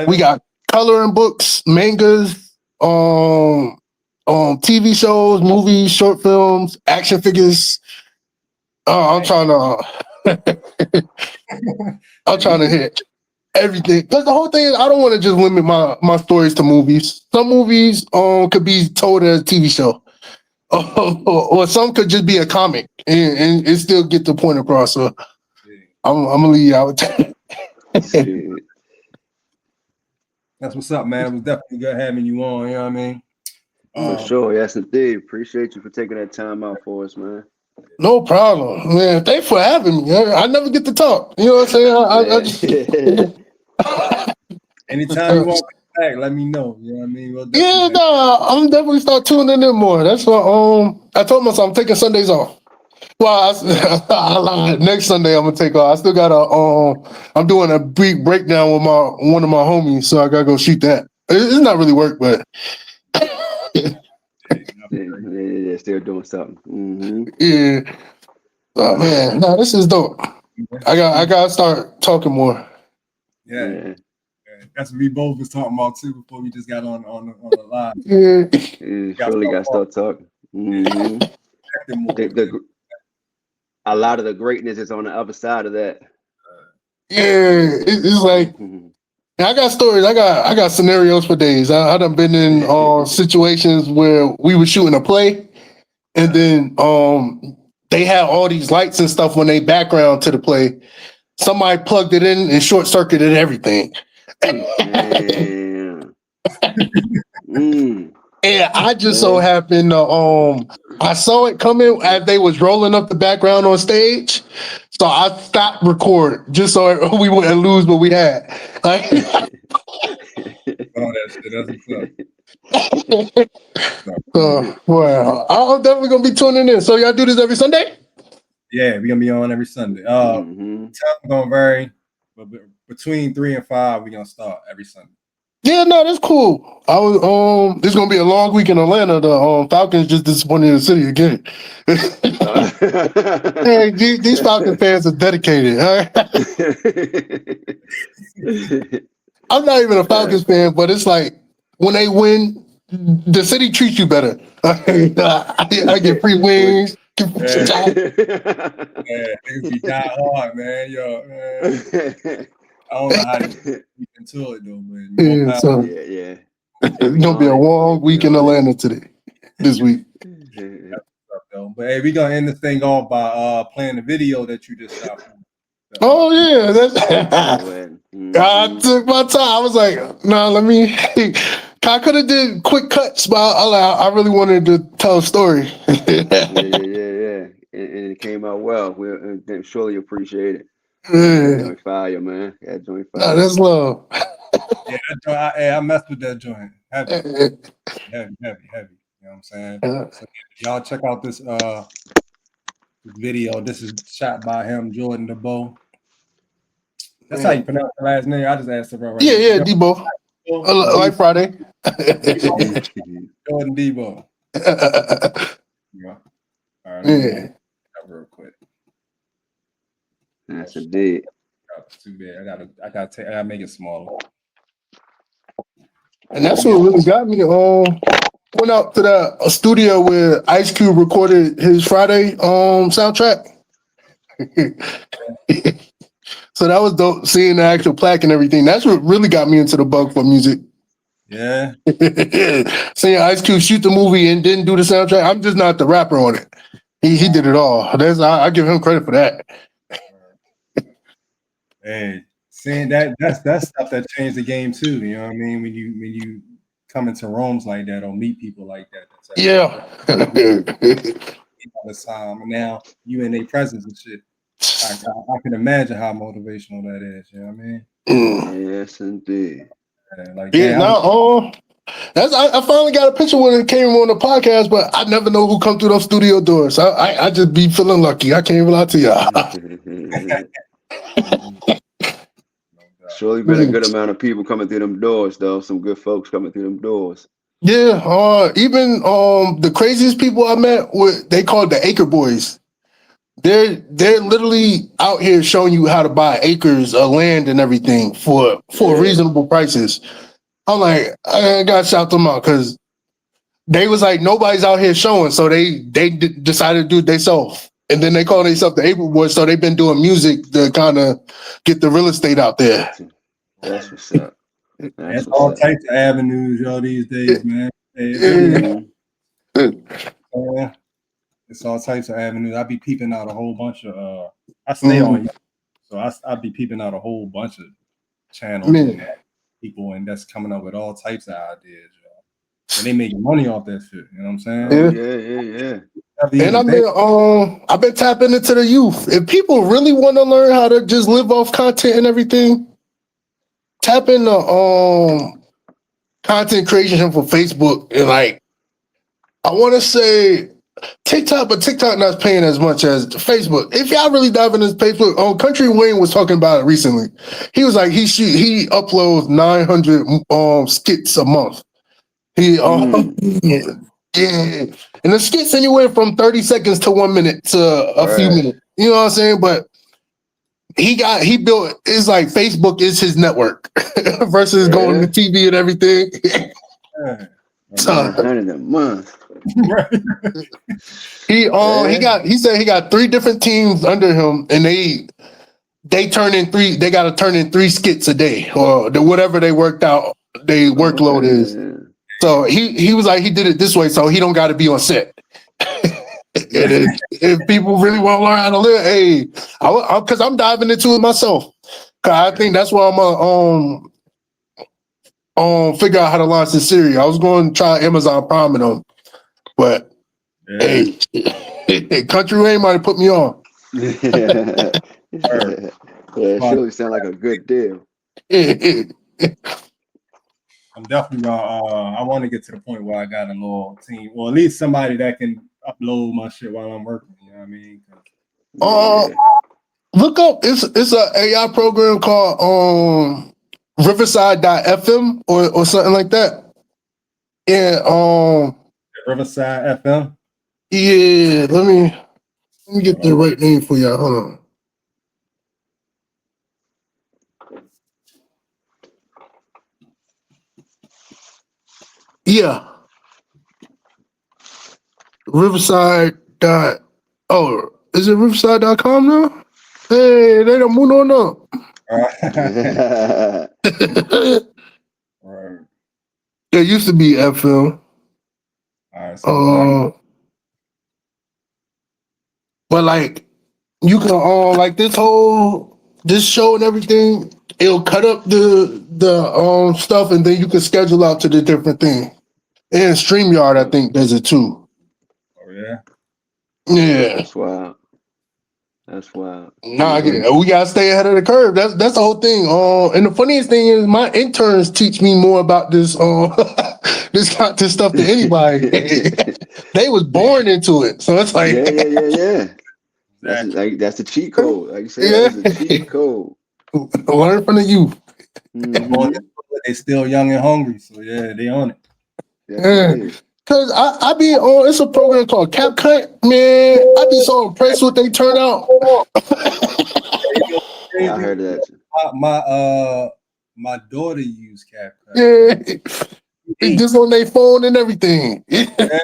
we got coloring books, mangas, TV shows, movies, short films, action figures. I'm trying to hit everything, because the whole thing is I don't want to just limit my stories to movies. Some movies could be told as a TV show, or some could just be a comic and still get the point across. So I'm gonna leave you out with that. That's what's up, man. It was definitely good having you on. You know what I mean? For sure, yes indeed. Appreciate you for taking that time out for us, man. No problem, man. Thanks for having me. I never get to talk. You know what I'm saying? Anytime you want to come back, let me know. You know what I mean? I'm definitely start tuning in more. That's what I told myself I'm taking Sundays off. Well, I lied. Next Sunday I'm gonna take off. I still got I'm doing a big breakdown with one of my homies, so I gotta go shoot that. It's not really work, but yeah, still doing something. Mm-hmm. Yeah. Oh man, no, this is dope. I gotta start talking more. Yeah. That's what we both was talking about too before we just got on the live. Yeah, surely got to start talking. Mm-hmm. A lot of the greatness is on the other side of that. Yeah, it's like I got stories. I got scenarios for days. I done been in situations where we were shooting a play, and then they had all these lights and stuff when they background to the play. Somebody plugged it in and short circuited everything. And I just so happened to I saw it coming as they was rolling up the background on stage, so I stopped recording just so we wouldn't lose what we had. Like, all that shit. That's what's up. Well, I'm definitely gonna be tuning in. So y'all do this every Sunday? Yeah, we're gonna be on every Sunday. Mhm. Time gonna vary, but between 3 and 5, we're gonna start every Sunday. Yeah, no, that's cool. I was this is gonna be a long week in Atlanta. The Falcons just disappointed in the city again. Hey, these Falcon fans are dedicated. I'm not even a Falcons fan, but it's like when they win, the city treats you better. I get free wings. Yeah, niggas be die hard, man. Yo, man. I don't know how they get into it though, man. Yeah, so yeah. it's gonna be a long week in Atlanta today, this week. Though. But hey, we gonna end this thing off by playing the video that you just shot. Oh yeah, that's. I Mhm. took my time. I was like, nah, let me. I could have did quick cuts, but I really wanted to tell a story. Yeah. And it came out well. We'll surely appreciate it. Yeah. Joint fire, man. That joint Nah, fire. that's love. Yeah, that joint, I messed with that joint. Heavy. You know what I'm saying? So y'all check out this video. This is shot by him, Jordan DeBow. That's how you pronounce the last name. I just asked him right. Yeah, Debo. Like Friday. Jordan DeBow. Yeah. All right, Yeah. real quick. That's indeed. Too bad. I gotta make it smaller. And that's what really got me. Went out to the studio where Ice Cube recorded his Friday soundtrack. So that was dope, seeing the actual plaque and everything. That's what really got me into the bug for music. Yeah. Seeing Ice Cube shoot the movie and didn't do the soundtrack. I'm just not the rapper on it. He did it all. I give him credit for that. Hey, seeing that's stuff that changed the game too. You know what I mean? When you come into rooms like that or meet people like that. Yeah. All the time. And now you in their presence and shit. I can imagine how motivational that is. You know what I mean? Yes, indeed. I finally got a picture when it came on the podcast, but I never know who come through those studio doors. I just be feeling lucky. I can't even lie to y'all. Surely been a good amount of people coming through them doors, though. Some good folks coming through them doors. Yeah, even the craziest people I met they called the Acre Boys. They're literally out here showing you how to buy acres of land and everything for reasonable prices. I'm like, I gotta shout them out because they was like nobody's out here showing, so they decided to do it themselves. And then they call themselves the Acre Boys, so they've been doing music to kind of get the real estate out there. That's what's up. That's all types of avenues, yo, these days, man. It's all types of avenues. I be peeping out a whole bunch of I stay on, so I be peeping out a whole bunch of channels and people, and that's coming up with all types of ideas, yo. And they make money off that shit. You know what I'm saying? Yeah. And I've been tapping into the youth. If people really want to learn how to just live off content and everything, tap into content creation for Facebook and I want to say TikTok, but TikTok not paying as much as Facebook. If y'all really dive into Facebook, Country Wayne was talking about it recently. He was like he uploads 900 skits a month. Yeah. And the skits anywhere from 30 seconds to 1 minute to a few minutes. You know what I'm saying? But he built, it's like Facebook is his network versus going to TV and everything. 900 a month. He said he got 3 different teams under him and they gotta turn in 3 skits a day or whatever they worked out their workload is. So he was like he did it this way so he don't gotta be on set. If people really want to learn how to live, hey, because I'm diving into it myself. Cause I think that's why I'm figure out how to launch this series. I was going to try Amazon Prime and them, but hey, Country Wayne might have put me on. Yeah, it surely sound like a good deal. I'm definitely gonna. I want to get to the point where I got a little team, or at least somebody that can upload my shit while I'm working. You know what I mean? Uh, Yeah. Look up. It's a AI program called Riverside.fm or something like that. Yeah. Riverside FM. Yeah. Let me get the right name for y'all. Hold on. Yeah. Riverside dot is it Riverside.com now? Hey, they don't move on up. Right. It used to be FM. All right. So But like you can like this show and everything, it'll cut up the stuff and then you can schedule out to the different thing. And StreamYard, I think, does it too. oh yeah. Yeah. That's wild. That's wild. Nah, we gotta stay ahead of the curve. That's the whole thing. And the funniest thing is, my interns teach me more about this this stuff than anybody. They was born into it, so it's like Yeah. That's Exactly. that's the cheat code. Like you said, Yeah. that's a cheat code. Learn from the youth. Mhm. They still young and hungry, so yeah, they on it. Yes, Yeah. indeed. Cause I be on it's a program called CapCut, man. I be so impressed with they turn out. You know, Yeah, I crazy. heard of that. My daughter used CapCut. Yeah. It's just on their phone and everything. Yeah.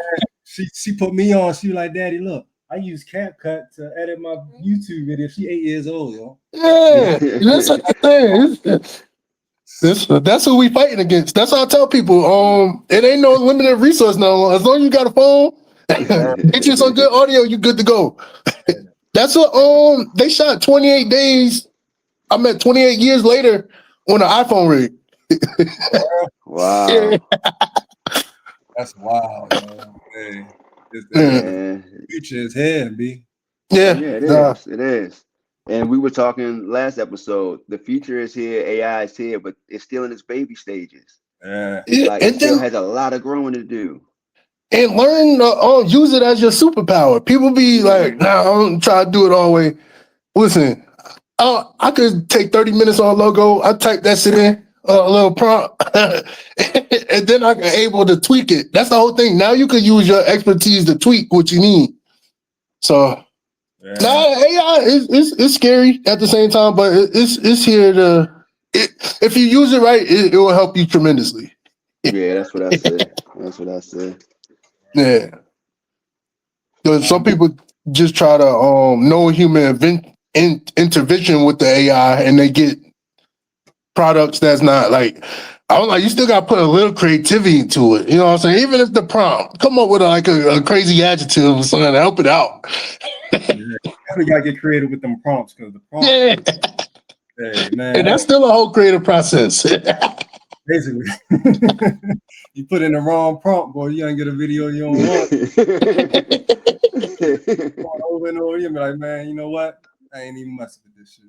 She put me on. She was like, "Daddy, look, I use CapCut to edit my YouTube video." She 8 years old, yo. Yeah, that's what I'm saying. That's who we fighting against. That's how I tell people. It ain't no limited resource now. As long as you got a phone, get you some good audio, you good to go. That's what they shot 28 days. I meant 28 years later on an iPhone rig. Wow. That's wild, yo. Hey, Yeah. Yeah. future is here, B. Yeah. Yeah, it Nah. is. It is. And we were talking last episode. The future is here, AI is here, but it's still in its baby stages. Yeah. Yeah, Like it and still then has a lot of growing to do. and learn use it as your superpower. People be like, "Nah, I'm trying to do it all the way." Listen, I could take 30 minutes on a logo. I type that shit in, a little prompt, and then I can able to tweak it. That's the whole thing. Now you can use your expertise to tweak what you need. So AI is scary at the same time, but it's here to. If you use it right, it will help you tremendously. Yeah, that's what I said. That's what I said. Yeah. Because some people just try to no human intervention with the AI, and they get products that's not like. I was like, you still got to put a little creativity into it. You know what I'm saying? Even if the prompt, come up with a crazy adjective or something to help it out. Definitely gotta get creative with them prompts because the prompts. Yeah. Hey man, And that's still a whole creative process. basically. You put in the wrong prompt, boy, you gonna get a video you don't want. Over and over, you be like, man, you know what? I ain't even messing with this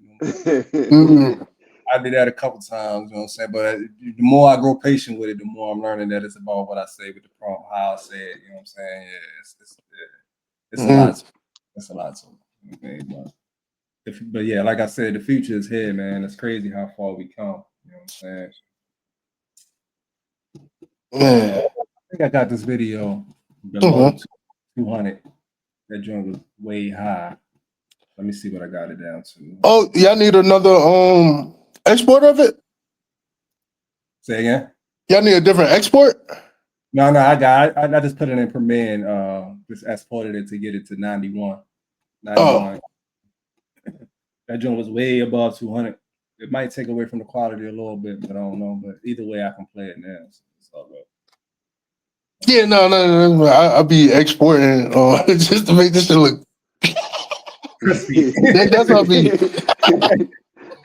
shit. No more. I did that a couple times, you know what I'm saying? But the more I grow patient with it, the more I'm learning that it's about what I say with the prompt, how I say it, you know what I'm saying? Yeah, it's a lot. It's a lot to it. Okay, but yeah, like I said, the future is here, man. It's crazy how far we come. You know what I'm saying? Yeah. I think I got this video below 200. That joint was way high. Let me see what I got it down to. Oh, y'all need another export of it? Say again? Y'all need a different export? No, I just put it in Premiere and just exported it to get it to 91. 91. That joint was way above 200. It might take away from the quality a little bit, but I don't know. But either way, I can play it now. So it's all good. Yeah, no. I'll be exporting just to make this shit look crispy. That's what I mean.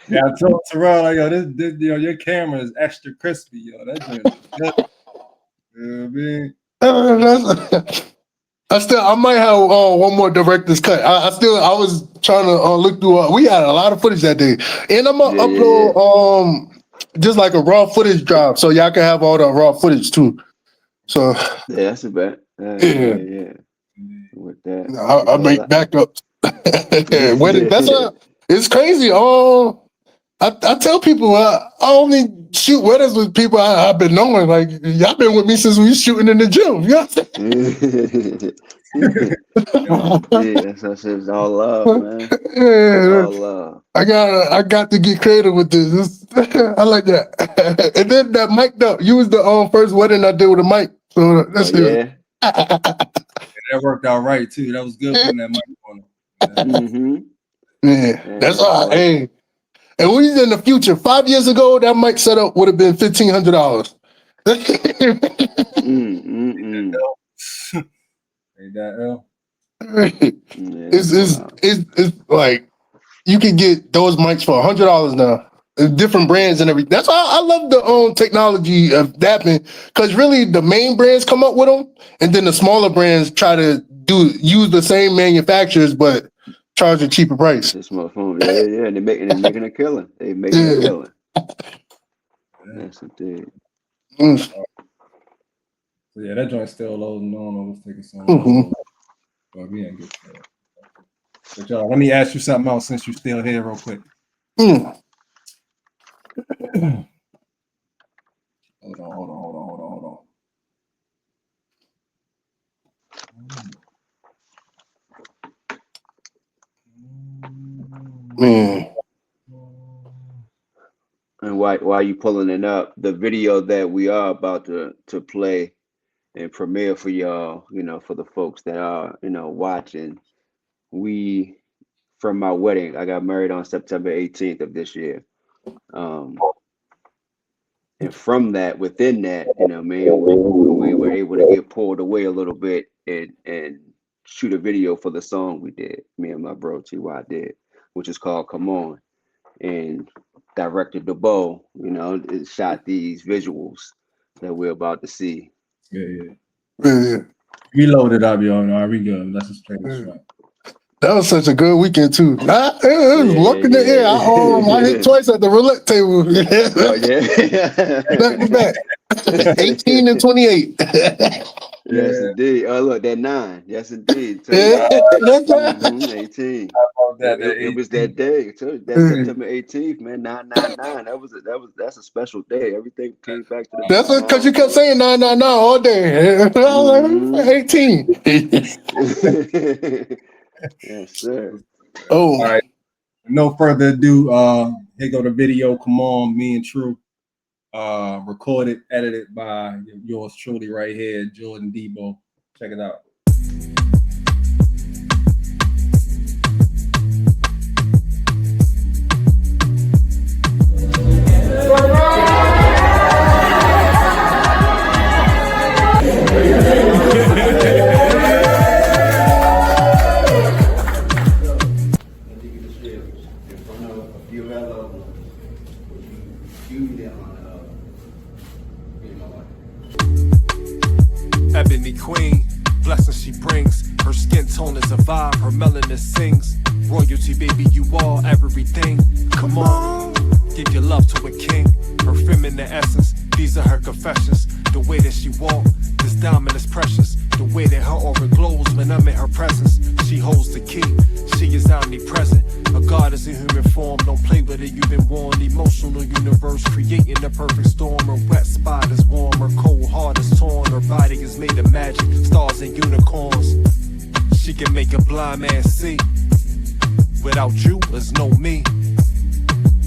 Yeah, I told Terrell, like, yo, this, your camera is extra crispy, yo. That joint is good. You know what I mean? I might have one more director's cut. I was trying to look through. We had a lot of footage that day, and I'm gonna upload just like a raw footage drop, so y'all can have all the raw footage too. So Yeah, that's a bet. Yeah. With that, I make backups. It's crazy. I tell people I only shoot weddings with people I've been knowing. Like y'all been with me since we was shooting in the gym. You know? Yeah, it's all love, man. Yeah, All love. I got to get creative with this. I like that. And then that mic up. You was the first wedding I did with a mic. So that's yeah. That worked out right too. That was good putting that mic on. Yeah, that's all. Hey, and we was in the future. 5 years ago, that mic setup would have been $1,500. Ain't that L? It's like you can get those mics for $100 now. Different brands and everything. That's why I love the technology of dapping, because really the main brands come up with them, and then the smaller brands try to use the same manufacturers but charge a cheaper price. This motherfucker, yeah, and they're making a killing. They making a killing. Yes, indeed. So yeah, that joint's still loading on. I was taking some, but we ain't good for that. But y'all, let me ask you something else since you're still here, real quick. Hold on. And while you pulling it up, the video that we are about to play and premiere for y'all, for the folks that are, watching, from my wedding, I got married on September 18th of this year. And from that, within that, we were able to get pulled away a little bit and shoot a video for the song we did, me and my bro T.Y. did, which is called Come On. And Director DeBow, it shot these visuals that we're about to see. Yeah. Reload it up, y'all. No, we good. Let's just play this shot. That was such a good weekend too. It was luck in the air. I hit twice at the roulette table. Back to back. 18 and 28. Yes, indeed. Oh, look, that 9. Yes, indeed. 18. It was that day. That September 18th, man. 999. That's a special day. Everything came back to the. That's because you kept saying 999 all day. I was like, 18. Yes, sir. Oh, all right. No further ado. Here go the video. Come on, me and True. Recorded, edited by yours truly right here, Jordan Debo. Check it out. Ebony queen, blessings she brings. Her skin tone is a vibe, her melanin sings. Royalty, baby, you are everything. Come on, give your love to a king. Her feminine essence, these are her confessions. The way that she walk, this diamond is precious. The way that her aura glows when I'm in her presence. She holds the key, she is omnipresent. A goddess in human form, don't play with it, you've been warned. Emotional universe, creating the perfect storm. Her wet spot is warm, her cold heart is torn. Her body is made of magic, stars and unicorns. She can make a blind man see. Without you, there's no me.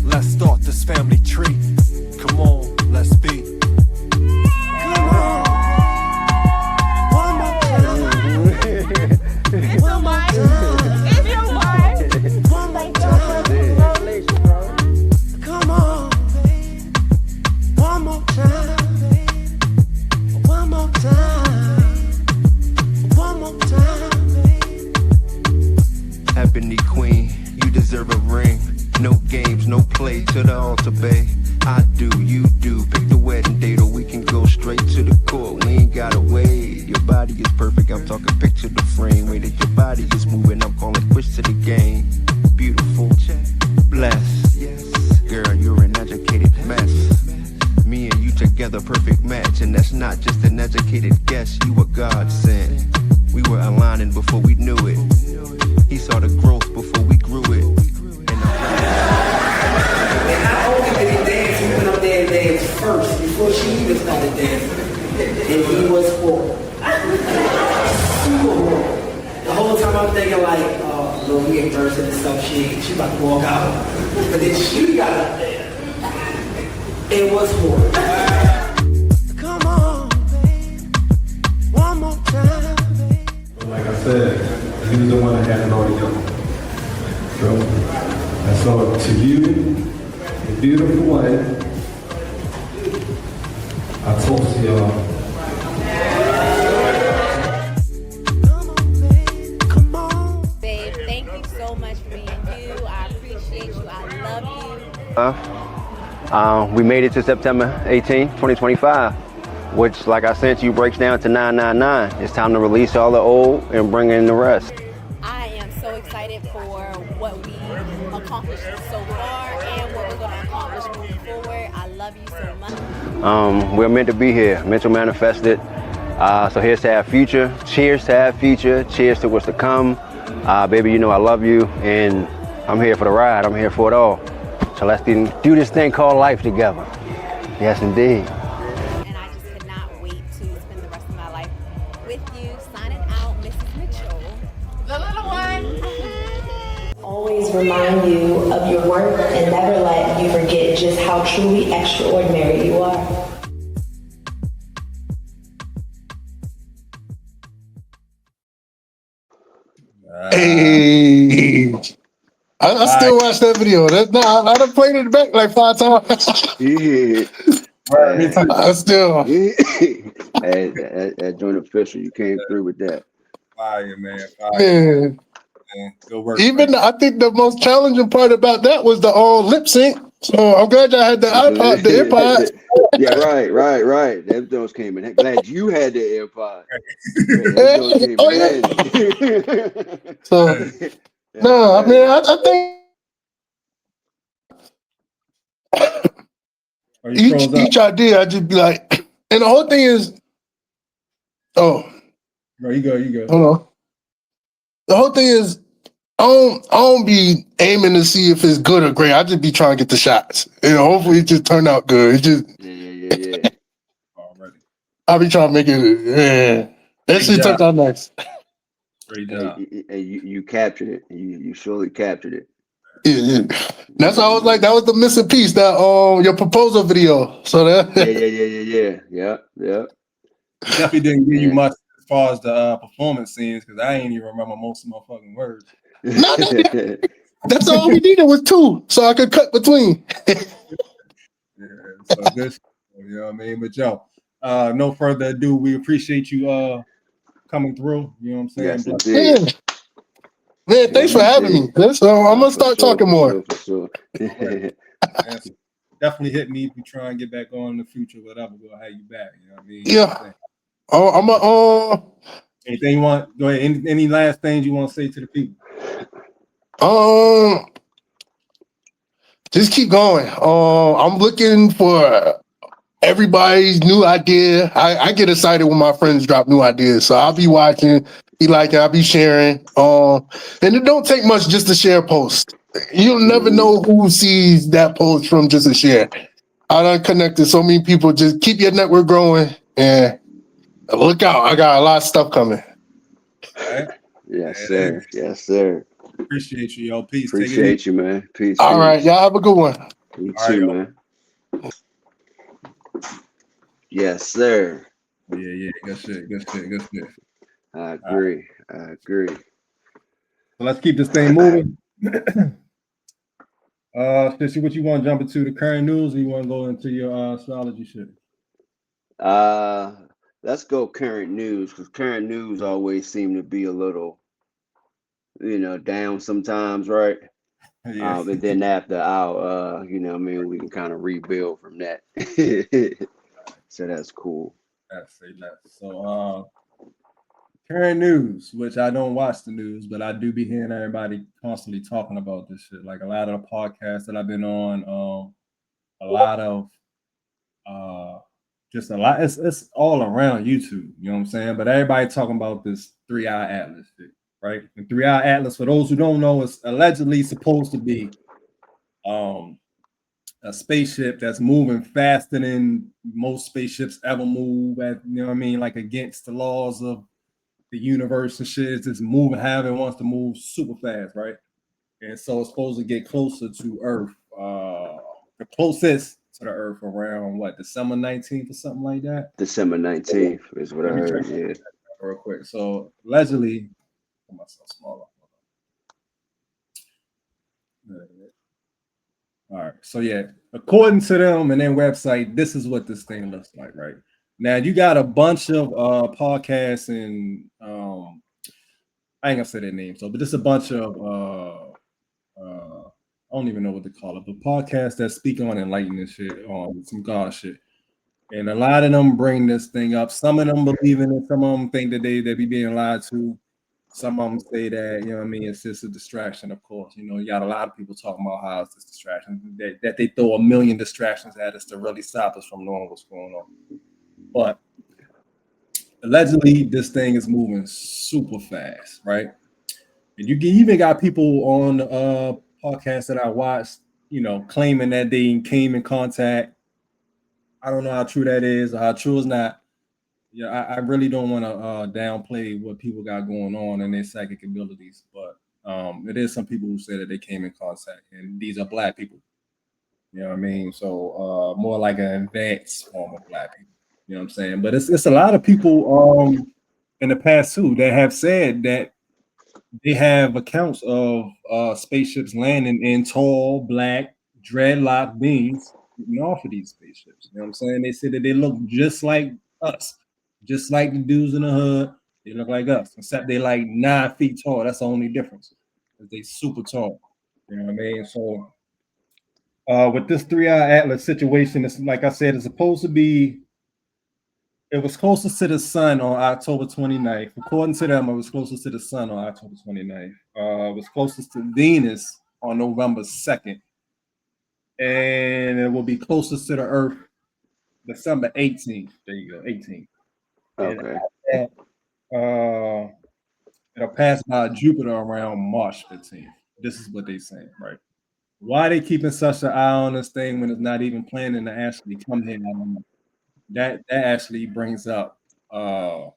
Let's start this family tree. Come on, let's be. Come on. One more time. One more time. It's your wife. One more time. Come on, baby. One more time. One more time. One more time, baby. Ebony queen, you deserve a ring. No games, no play to the altar, babe. I do, you do. Pick the wedding date or we can go straight to the court. We ain't gotta wait. Your body is perfect, I'm talking picture the frame. Way that your body is moving, I'm calling quits to the game. Beautiful, blessed, yes. Girl, you're an educated mess. together, perfect match. And that's not just an educated guess, you were God sent. We were aligning before we knew it. He saw the growth before we grew it. And not only did he dance, he went up there and danced first before she even started dancing. And he was horrible. Super horrible. The whole time I'm thinking like, oh, Lord, we ain't bursting and stuff. She about to walk out. But then she got up there. It was horrible. come on, babe. One more time, babe. Like I said, he was the one that had it all together. And so to you, the beautiful one, I toast y'all. Come on, babe. Come on. Babe, thank you so much for being you. I appreciate you. I love you. We made it to September 18, 2025, which, like I said to you, breaks down to 999. It's time to release all the old and bring in the rest. I am so excited for what we accomplished so far and what we're going to accomplish moving forward. I love you so much. We're meant to be here, meant to manifest it. So here's to our future. Cheers to our future. Cheers to what's to come. Baby, you know I love you, and I'm here for the ride. I'm here for it all. So let's do this thing called life together. Yes, indeed. And I just cannot wait to spend the rest of my life with you. Signing out, Mrs. Mitchell. The little one. Always remind you of your worth and never let you forget just how truly extraordinary you are. Hey, I still watch that video. I done played it back like 5 times. Yeah. I still. That joint official, you came through with that. Fire, man. Fire, Man. man. Good work. Even man. I think the most challenging part about that was the lip sync. So I'm glad y'all had the iPod, the AirPods. Yeah, right. Them joints came in. Glad you had the AirPod. Oh, yeah. So no, I mean I think Are you froze up? each idea I just be like, and the whole thing is, Bro, you go. hold on. The whole thing is, I don't be aiming to see if it's good or great. I just be trying to get the shots. Hopefully it just turn out good. It just Yeah. Already. I be trying to make it. Yeah, that shit turned out nice. Great job. You captured it. You surely captured it. Yeah. That's why I was like, that was the missing piece. That your proposal video. So that. Yeah. Definitely didn't give you much as far as the performance scenes because I ain't even remember most of my fucking words. That's all we needed was 2, so I could cut between. Yeah, so good. You know what I mean? But yo, no further ado, we appreciate you coming through. You know what I'm saying? Yes, Bless- indeed. Man, thanks for having me. So I'm gonna start talking more. For sure. Man, so definitely hit me if we try and get back on in the future, whatever. We'll have you back. You know what I mean? Yeah. Oh, I'm Anything you want? Go ahead. Any last things you want to say to the people? just keep going. I'm looking for everybody's new idea. I get excited when my friends drop new ideas, so I'll be watching, be liking, I'll be sharing. And it don't take much just to share a post. You'll never know who sees that post from just a share. I done connected so many people. Just keep your network growing and look out. I got a lot of stuff coming. All right. Yes, sir. Appreciate you, yo. Peace. Appreciate you, man. Peace. All right, y'all have a good one. You All too, right, man. Yes, sir. Yeah. Good shit. I agree. So let's keep this thing moving. Sissy, what you want to jump into the current news, or you want to go into your astrology shit? Let's go current news, because current news always seem to be a little, down sometimes, right? Yeah. And then after our, we can kind of rebuild from that. So that's cool. Say that. So current news, which I don't watch the news, but I do be hearing everybody constantly talking about this shit. Like a lot of the podcasts that I've been on, a lot of just a lot. It's all around YouTube. You know what I'm saying? But everybody talking about this 3-eye atlas shit, right? The 3-eye atlas, for those who don't know, is allegedly supposed to be a spaceship that's moving faster than most spaceships ever move. At, you know what I mean? Like against the laws of the universe and shit. It's just moving however it wants to move super fast, right? And so it's supposed to get closer to Earth. The closest to the Earth around what, December 19th or something like that. December 19th is what I Let me heard. check Yeah. real quick. So allegedly, put myself smaller. All right. So yeah, according to them and their website, this is what this thing looks like, right? Now you got a bunch of podcasts and I ain't gonna say their names, so but just a bunch of I don't even know what to call it, but podcasts that speak on enlightenment shit, on some God shit. And a lot of them bring this thing up. Some of them believe in it, some of them think that they be being lied to. Some of them say that, you know what I mean, it's just a distraction, of course. You know, you got a lot of people talking about how it's this distraction, that they throw a million distractions at us to really stop us from knowing what's going on. But allegedly, this thing is moving super fast, right? And you even got people on podcasts that I watched, you know, claiming that they came in contact. I don't know how true that is or how true it's not. Yeah, I really don't want to downplay what people got going on and their psychic abilities, but it is some people who say that they came in contact, and these are Black people. You know what I mean? So more like an advanced form of Black people. You know what I'm saying? But it's a lot of people in the past too that have said that they have accounts of spaceships landing in tall, black, dreadlock beings getting off of these spaceships. You know what I'm saying? They said that they look just like us, just like the dudes in the hood. They look like us, except they like 9 feet tall. That's the only difference. They super tall. You know what I mean? So with this 3-eye atlas situation, it's like I said, it's supposed to be. It was closest to the sun on October 29th. According to them, it was closest to the sun on October 29th. It was closest to Venus on November 2nd. And it will be closest to the Earth December 18th. There you go, 18th. Okay. And it'll pass by Jupiter around March 15th. This is what they're saying, right? Why they keeping such an eye on this thing when it's not even planning to actually come here? I don't know. That actually brings up a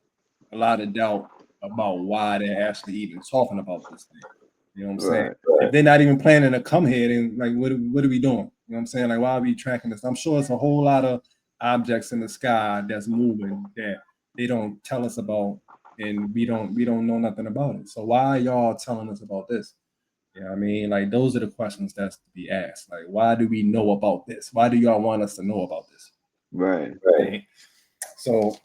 lot of doubt about why they're actually even talking about this thing. You know what I'm saying? Right. If they're not even planning to come here, then like what are we doing? You know what I'm saying? Like, why are we tracking this? I'm sure it's a whole lot of objects in the sky that's moving that they don't tell us about, and we don't know nothing about it. So why are y'all telling us about this? You know what I mean? Like, those are the questions that's to be asked. Like, why do we know about this? Why do y'all want us to know about this? Right. Right. So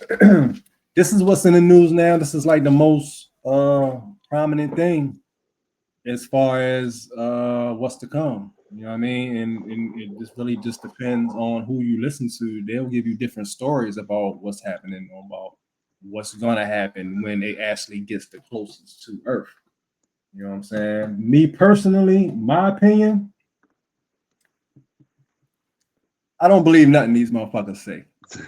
this is what's in the news now. This is like the most prominent thing as far as what's to come. You know what I mean? And it just really just depends on who you listen to. They'll give you different stories about what's happening, about what's gonna happen when it actually gets the closest to Earth. You know what I'm saying? Me personally, my opinion, I don't believe nothing these motherfuckers say.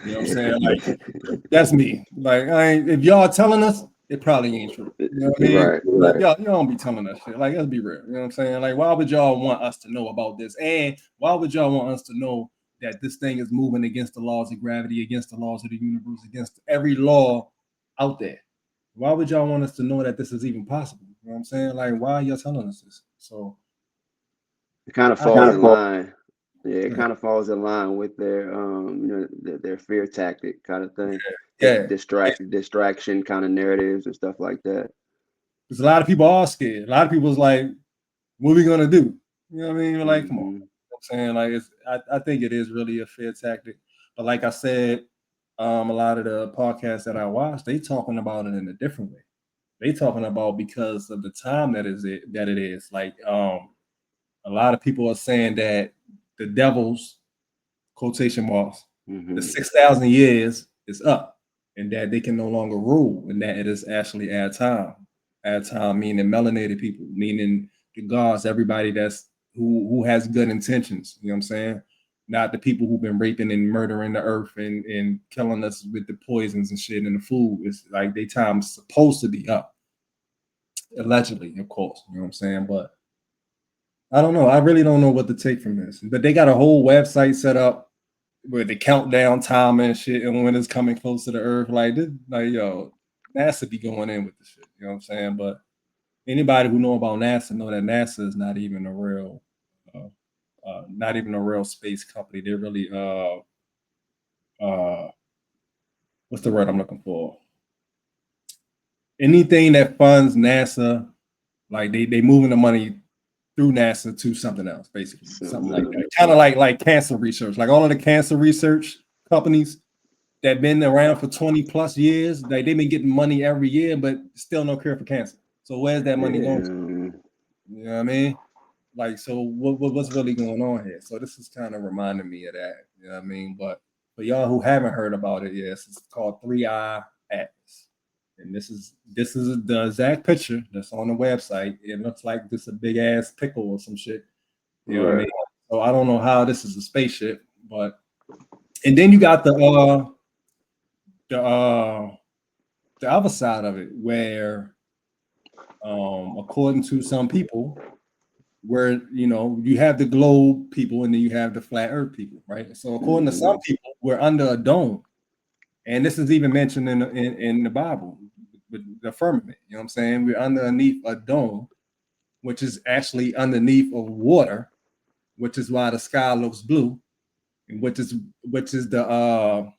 You know what I'm saying? Like, that's me. Like, if y'all telling us, it probably ain't true. You know what I mean? Right. Like, y'all don't be telling us shit. Like, let's be real. You know what I'm saying? Like, why would y'all want us to know about this? And why would y'all want us to know that this thing is moving against the laws of gravity, against the laws of the universe, against every law out there? Why would y'all want us to know that this is even possible? You know what I'm saying? Like, why are y'all telling us this? So It kind of I falls kind in of line. Yeah, it Yeah. kind of falls in line with their their fear tactic kind of thing. Yeah. Distraction kind of narratives and stuff like that. Because a lot of people are scared. A lot of people's like, what are we gonna do? You know what I mean? We're like, come on. You know what I'm saying? Like, I think it is really a fear tactic. But like I said, a lot of the podcasts that I watch, they talking about it in a different way. They talking about because of the time that it is. Like, a lot of people are saying that the devil's quotation marks, the 6,000 years is up, and that they can no longer rule, and that it is actually our time. Our time meaning melanated people, meaning the gods, everybody that's who has good intentions. You know what I'm saying? not the people who've been raping and murdering the earth and killing us with the poisons and shit in the food. It's like they time's supposed to be up. Allegedly, of course. You know what I'm saying? But I don't know. I really don't know what to take from this. But they got a whole website set up where the countdown time and shit, and when it's coming close to the earth, like this, like yo, NASA be going in with the shit. You know what I'm saying? But anybody who know about NASA know that NASA is not even a real, space company. They're really what's the word I'm looking for? Anything that funds NASA, like they moving the money through NASA to something else, basically. Something like that. Kind of like cancer research. Like all of the cancer research companies that been around for 20 plus years, like they've been getting money every year, but still no cure for cancer. So where's that money going to? You know what I mean? Like, so what's really going on here? So this is kind of reminding me of that. You know what I mean? But for y'all who haven't heard about it, yes, it's called 3i Atlas. And this is the exact picture that's on the website. It looks like this a big ass pickle or some shit. You know what I mean? So I don't know how this is a spaceship, but and then you got the other side of it where according to some people, where you have the globe people and then you have the flat earth people, right? So according to some people, we're under a dome. And this is even mentioned in the Bible with the firmament. You know what I'm saying? We're underneath a dome, which is actually underneath of water, which is why the sky looks blue, and which is the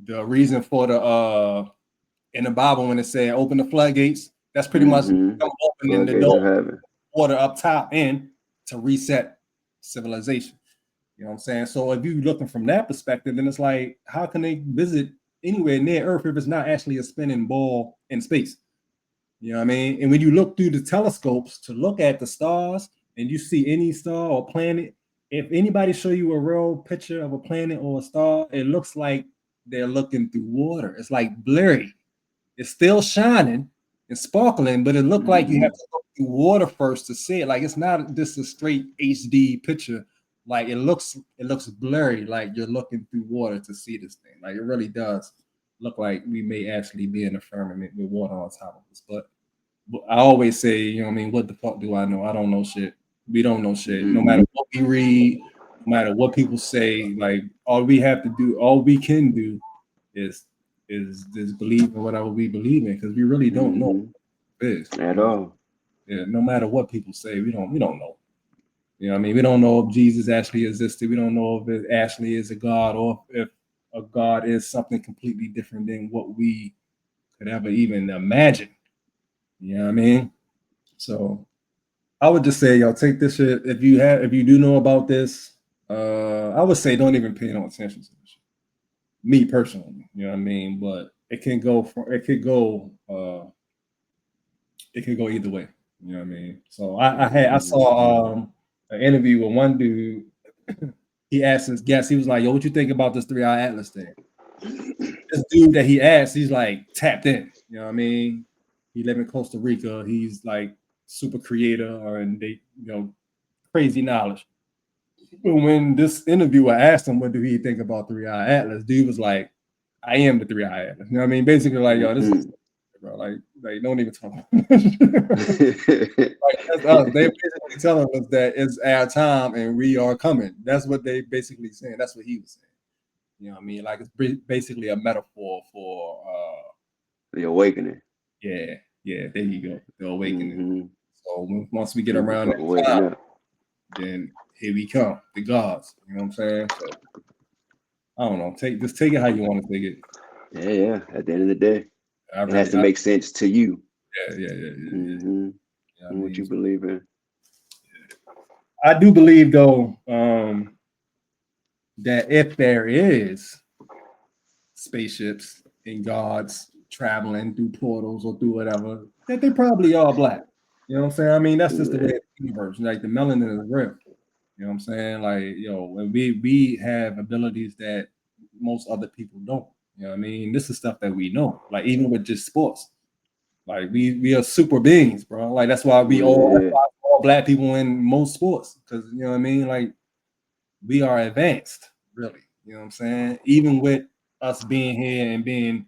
reason for the in the Bible when it said open the floodgates. That's pretty much opening the dome, water up top in to reset civilization. You know what I'm saying? So if you're looking from that perspective, then it's like, how can they visit anywhere near Earth if it's not actually a spinning ball in space? You know what I mean? And when you look through the telescopes to look at the stars and you see any star or planet, if anybody show you a real picture of a planet or a star, it looks like they're looking through water. It's like blurry. It's still shining and sparkling, but it looked like you have to look through water first to see it. Like it's not just a straight HD picture. Like it looks blurry, like you're looking through water to see this thing. Like it really does look like we may actually be in a firmament with water on top of us. But I always say, you know what I mean, what the fuck do I know? I don't know shit. We don't know shit. No matter what we read, no matter what people say, like all we can do is just believe in whatever we believe in, because we really don't know what it is at all. Yeah, no matter what people say, we don't know. You know what I mean? We don't know if Jesus actually existed. We don't know if it actually is a God, or if a God is something completely different than what we could ever even imagine. You know what I mean? So I would just say, y'all take this shit. If you do know about this, I would say don't even pay no attention to this shit. Me personally, you know what I mean? But it could go either way. You know what I mean? So I saw an interview with one dude. He asked his guest, he was like, yo, what you think about this 3i Atlas thing? This dude that he asked, he's like tapped in. You know what I mean? He live in Costa Rica. He's like super creator, and they, crazy knowledge. But when this interviewer asked him, what do he think about 3i Atlas? Dude was like, I am the 3i Atlas. You know what I mean? Basically, like, yo, this is bro. Like don't even talk. Like that's us. They basically telling us that it's our time and we are coming. That's what they basically saying. That's what he was saying. You know what I mean? Like it's basically a metaphor for the awakening. Yeah, there you go. The awakening. So once we get around that time, then here we come, the gods. You know what I'm saying? So I don't know. Take it how you want to take it. Yeah. At the end of the day, it has to make sense to you. Yeah. What you believe in. I do believe though that if there is spaceships and gods traveling through portals or through whatever, that they probably are black. You know what I'm saying? I mean, that's just the way it's the universe. Like the melanin is real. You know what I'm saying? Like, when we have abilities that most other people don't. You know what I mean? This is stuff that we know. Like even with just sports. Like we are super beings, bro. Like that's why all black people in most sports. Because you know what I mean? Like we are advanced, really. You know what I'm saying? Even with us being here and being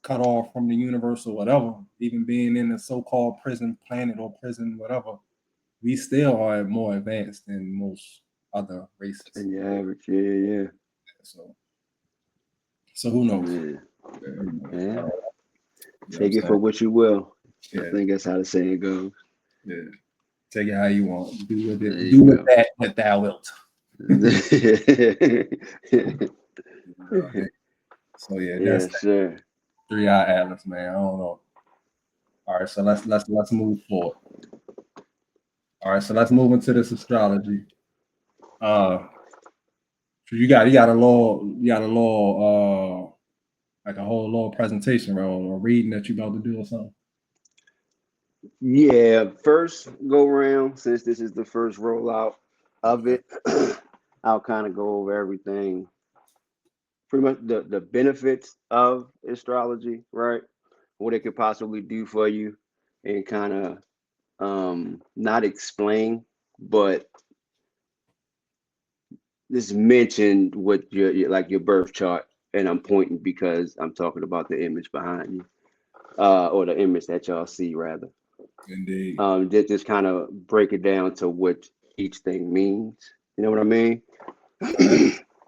cut off from the universe or whatever, even being in the so-called prison planet or prison, whatever, we still are more advanced than most other races. And your average, yeah. So who knows? Yeah. You Take it for what you will. I think that's how the saying goes. Yeah. Take it how you want. Do with it. There Do you with go. that what thou wilt. So yeah, that's Yes, sir. 3-eye atlas, man. I don't know. All right, so let's move forward. All right, so let's move into this astrology. So you got a little like a whole little presentation or reading that you about to do or something. Yeah, first go round, since this is the first rollout of it, I'll kind of go over everything, pretty much the benefits of astrology, right? What it could possibly do for you, and kind of not explain, but just mention what your birth chart, and I'm pointing because I'm talking about the image behind you, or the image that y'all see rather. Indeed. Just kind of break it down to what each thing means. You know what I mean?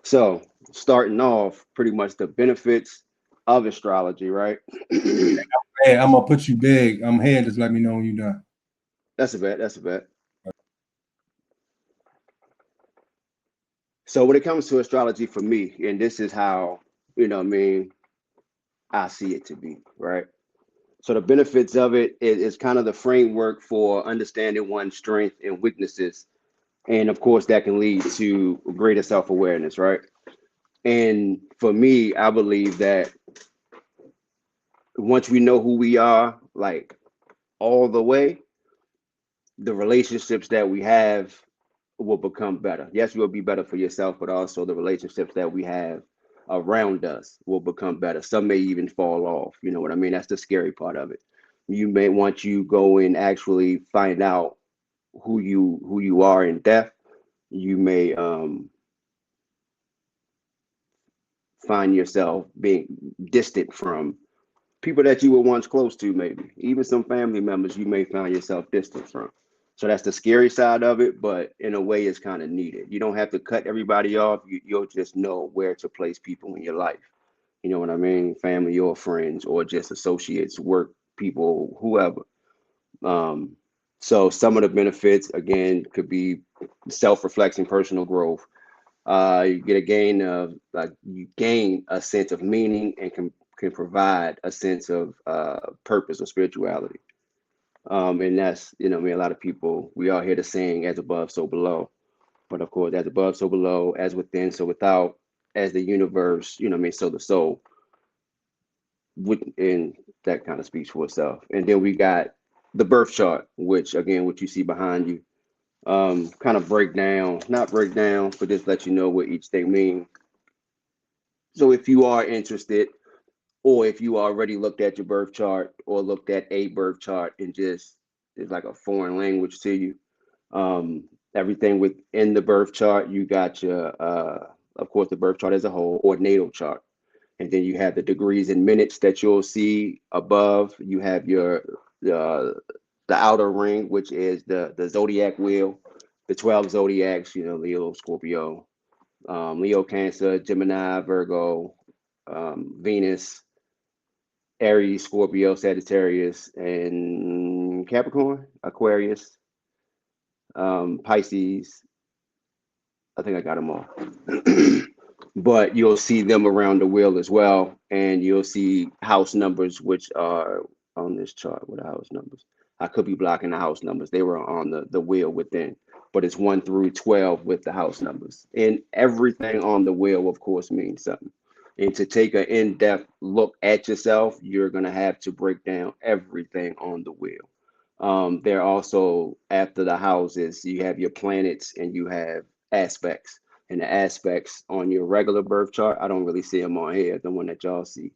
So starting off, pretty much the benefits of astrology, right? Hey, I'm gonna put you big. I'm here. Just let me know when you're done. That's a bet. That's a bet. So when it comes to astrology for me, and this is how, you know what I mean, I see it to be, right? So the benefits of it is kind of the framework for understanding one's strengths and weaknesses. And of course, that can lead to greater self-awareness, right? And for me, I believe that once we know who we are, like all the way, the relationships that we have will become better. Yes, you'll be better for yourself, but also the relationships that we have around us will become better. Some may even fall off. You know what I mean? That's the scary part of it. You may, once you go and actually find out who you are in depth, you may find yourself being distant from people that you were once close to, maybe even some family members you may find yourself distant from. So that's the scary side of it, but in a way it's kind of needed. You don't have to cut everybody off. You'll just know where to place people in your life. You know what I mean? Family or friends or just associates, work people, whoever. So some of the benefits again could be self-reflection, personal growth. You get a gain of you gain a sense of meaning and can provide a sense of purpose or spirituality. And that's, you know, I mean, a lot of people, we all hear the saying, as above, so below. But of course, as above, so below, as within, so without, as the universe, you know what I mean, so the soul. And that kind of speaks for itself. And then we got the birth chart, which again, what you see behind you, kind of not break down, but just let you know what each thing means. So if you are interested, or if you already looked at your birth chart or looked at a birth chart and just it's like a foreign language to you, everything within the birth chart, you got your, of course, the birth chart as a whole or natal chart. And then you have the degrees and minutes that you'll see above. You have your the outer ring, which is the zodiac wheel, the 12 zodiacs, you know, Leo, Scorpio, Leo, Cancer, Gemini, Virgo, Venus, Aries, Scorpio, Sagittarius, and Capricorn, Aquarius, Pisces. I think I got them all. But you'll see them around the wheel as well, and you'll see house numbers, which are on this chart. What are house numbers? I could be blocking the house numbers. They were on the wheel within, but it's 1 through 12 with the house numbers. And everything on the wheel, of course, means something. And to take an in-depth look at yourself, you're going to have to break down everything on the wheel. There also, after the houses, you have your planets and you have aspects. And the aspects on your regular birth chart, I don't really see them on here, the one that y'all see.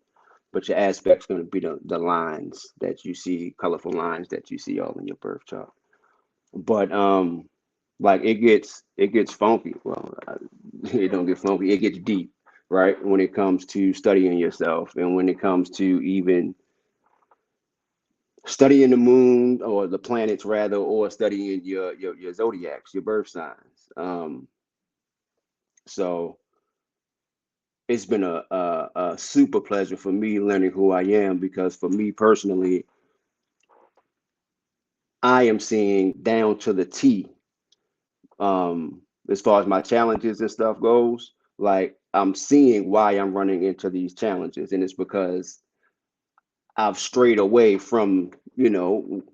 But your aspect's going to be the lines that you see, colorful lines that you see all in your birth chart. But Like it gets funky. Well, it don't get funky. It gets deep, right? When it comes to studying yourself, and when it comes to even studying the moon or the planets rather, or studying your zodiacs, your birth signs. So it's been a super pleasure for me learning who I am, because for me personally, I am seeing down to the T, as far as my challenges and stuff goes. Like, I'm seeing why I'm running into these challenges, and it's because I've strayed away from,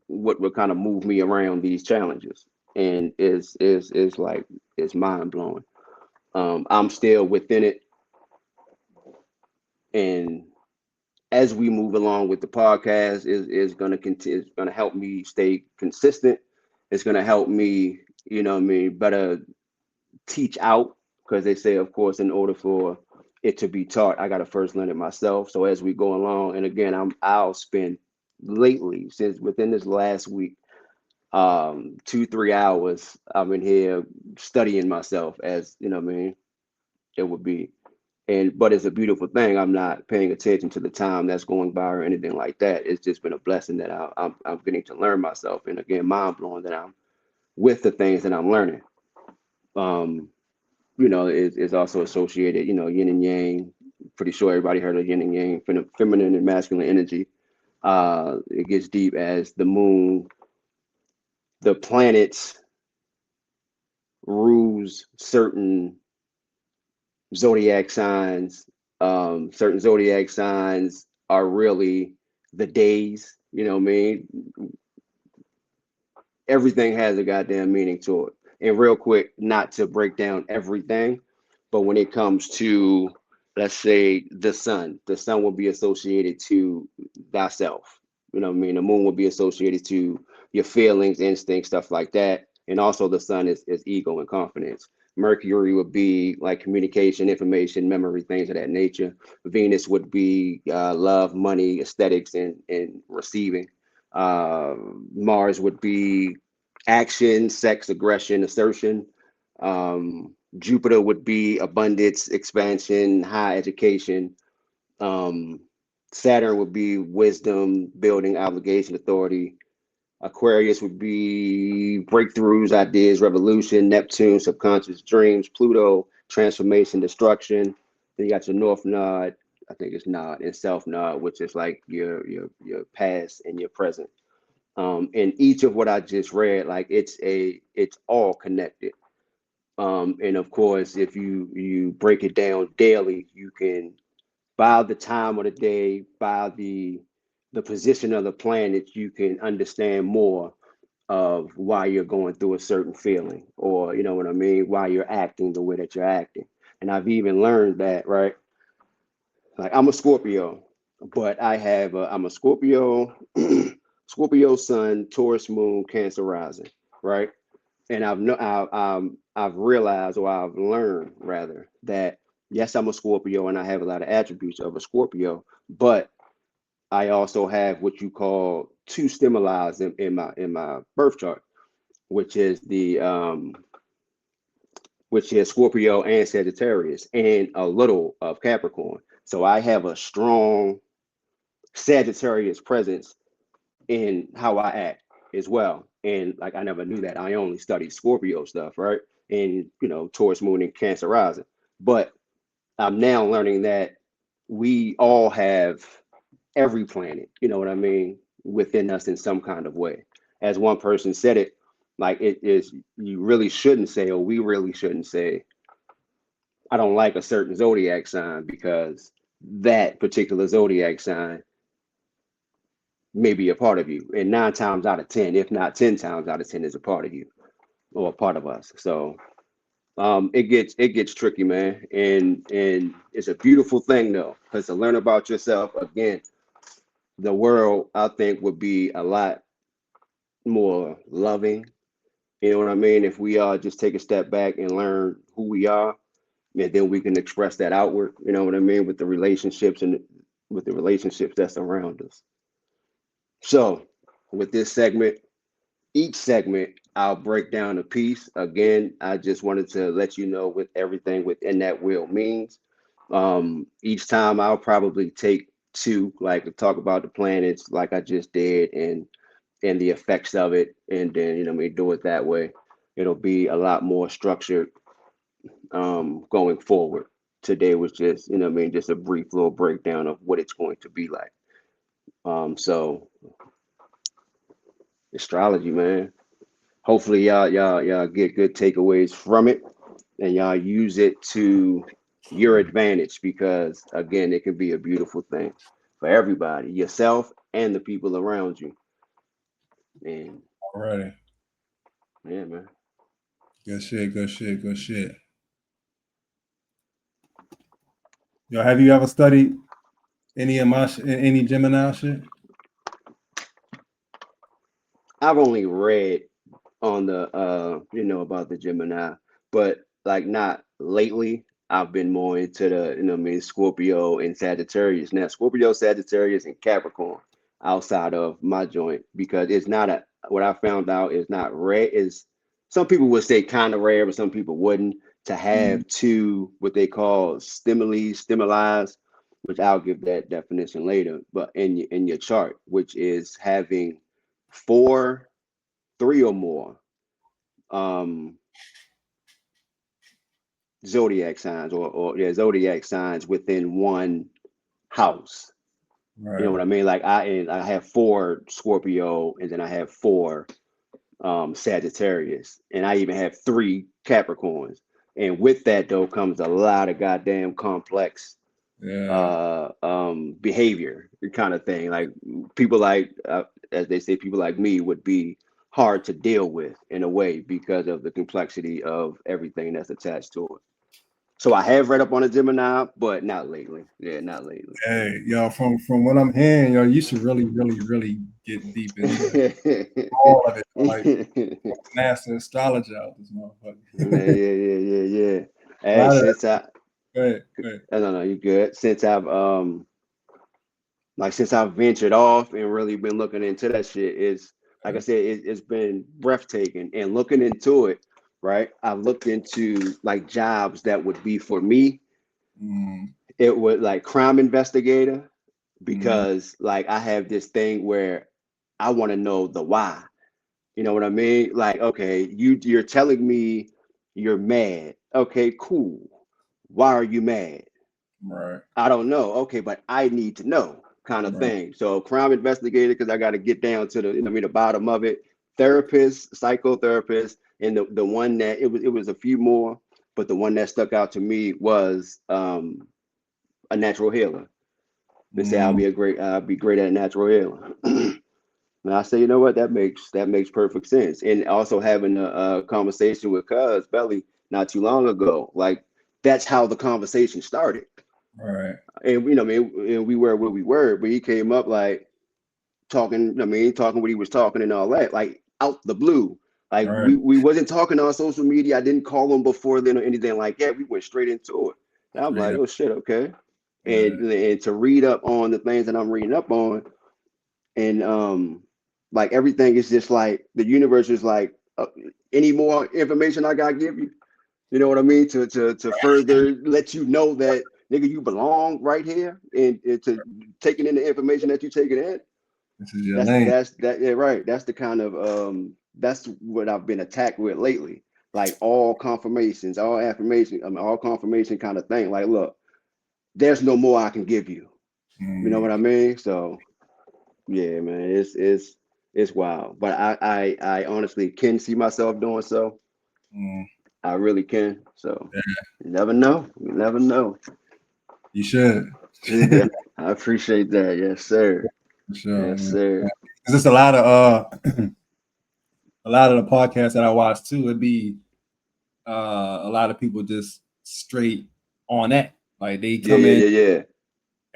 what would kind of move me around these challenges, and is like, it's mind blowing. I'm still within it, and as we move along with the podcast, is going to continue. It's going to help me stay consistent. It's going to help me, what I mean, better teach out, because they say, of course, in order for it to be taught, I got to first learn it myself. So as we go along, and again, I'll spend lately, since within this last week, 2-3 hours I'm in here studying myself, as what I mean, it would be. And but it's a beautiful thing. I'm not paying attention to the time that's going by or anything like that. It's just been a blessing that I'm getting to learn myself, and again, mind blowing that I'm with the things that I'm learning. Um, is also associated, yin and yang. Pretty sure everybody heard of yin and yang, feminine and masculine energy. It gets deep as the moon, the planets rules certain zodiac signs. Certain zodiac signs are really the days, what I mean? Everything has a goddamn meaning to it. And real quick, not to break down everything, but when it comes to, let's say, the sun will be associated to thyself. You know what I mean? The moon will be associated to your feelings, instincts, stuff like that. And also the sun is ego and confidence. Mercury would be like communication, information, memory, things of that nature. Venus would be love, money, aesthetics, and receiving. Uh, Mars would be action, sex, aggression, assertion. Jupiter would be abundance, expansion, high education. Um, Saturn would be wisdom, building, obligation, authority. Aquarius would be breakthroughs, ideas, revolution. Neptune, subconscious dreams. Pluto, transformation, destruction. Then you got your North Node. I think it's Nod and South Node, which is like your past and your present. And each of what I just read, like it's all connected. And of course, if you break it down daily, you can, by the time of the day, by the position of the planet, you can understand more of why you're going through a certain feeling, or you know what I mean, why you're acting the way that you're acting. And I've even learned that, right? Like, I'm a Scorpio, but I'm a Scorpio, Scorpio Sun, Taurus Moon, Cancer Rising, right? And I've realized, or I've learned rather, that yes, I'm a Scorpio and I have a lot of attributes of a Scorpio, but I also have what you call two stimuli in my birth chart, which is which is Scorpio and Sagittarius, and a little of Capricorn. So I have a strong Sagittarius presence in how I act as well. And like, I never knew that. I only studied Scorpio stuff, right? And Taurus Moon and Cancer Rising. But I'm now learning that we all have every planet, you know what I mean, within us in some kind of way. As one person said it, like, it is, you really shouldn't say, or we really shouldn't say, I don't like a certain zodiac sign, because that particular zodiac sign may be a part of you. And 9 times out of 10, if not 10 times out of 10, is a part of you, or a part of us. So it gets tricky, man. And it's a beautiful thing though, because to learn about yourself, again, the world, I think, would be a lot more loving. You know what I mean? If we all just take a step back and learn who we are, and then we can express that outward, you know what I mean, with the relationships and with the relationships that's around us. So with this segment, each segment I'll break down a piece. Again, I just wanted to let you know what everything within that wheel means. Each time I'll probably take two, like to talk about the planets, like I just did, and the effects of it, and then do it that way. It'll be a lot more structured going forward. Today was just just a brief little breakdown of what it's going to be like. So astrology, man. Hopefully y'all get good takeaways from it, and y'all use it to your advantage, because again, it can be a beautiful thing for everybody, yourself and the people around you. And Already. yeah, man. Good shit. Good shit. Good shit. Yo, have you ever studied any of any Gemini shit? I've only read on the about the Gemini, but like not lately. I've been more into the Scorpio and Sagittarius. Now Scorpio, Sagittarius, and Capricorn outside of my joint, because it's not a what I found out is not rare. Is some people would say kind of rare, but some people wouldn't, to have two what they call stimuli, which I'll give that definition later. But in your chart, which is having four, three or more um zodiac signs, or zodiac signs within one house. You know Right. what I mean? Like I have four Scorpio, and then I have four Sagittarius, and I even have three Capricorns. And with that though comes a lot of goddamn complex Yeah. behavior kind of thing. Like people like as they say, people like me would be hard to deal with in a way because of the complexity of everything that's attached to it. So I have read up on a Gemini, but not lately. Yeah, not lately. Hey, yo, from what I'm hearing, yo, you should really, really, really get deep into all of it. Like master astrologer out this Yeah, motherfucker. yeah. A Hey, lot of since I, go ahead, go ahead. no, you good. Since I've ventured off and really been looking into that shit, is like I said, it's been breathtaking. And looking into it, right? I've looked into like jobs that would be for me. Mm, It would like crime investigator, mm, because like I have this thing where I want to know the why. You know what I mean? Like, okay, you're telling me you're mad. Okay, cool. Why are you mad? right, I don't know. Okay, but I need to know, kind of right, thing. So crime investigator, because I got to get down to the bottom of it. Therapist, psychotherapist, and the one that it was a few more, but the one that stuck out to me was a natural healer. They say mm, I'll be great at natural healing. And I say, you know what, that makes perfect sense. And also having a conversation with Cuz Belly not too long ago, like that's how the conversation started. right, And I mean, and we were where we were, but he came up like talking. I mean, talking what he was talking and all that, like out the blue. Like right. we wasn't talking on social media. I didn't call him before then or anything like that. We went straight into it. And I'm Straight like, up. oh shit, okay. Yeah. And to read up on the things that I'm reading up on, and like everything is just like the universe is like, any more information I gotta give you. You know what I mean? To further let you know that nigga, you belong right here, and to taking in the information that you're taking in. This is your That's lane. that's that yeah, right. That's the kind of that's what I've been attacked with lately. Like all confirmations, all affirmation, I mean, all confirmation kind of thing. Like, look, there's no more I can give you. You know Mm, what I mean? So yeah, man, it's wild. But I honestly can see myself doing so. mm. I really can. So Yeah, you never know. You never know. you should. Yeah, I appreciate that. Yes, sir. For sure. Yes, Yeah. sir. 'Cause there's a lot of a lot of the podcasts that I watch too. It'd be a lot of people just straight on that. Like they Yeah, come yeah, in yeah, yeah.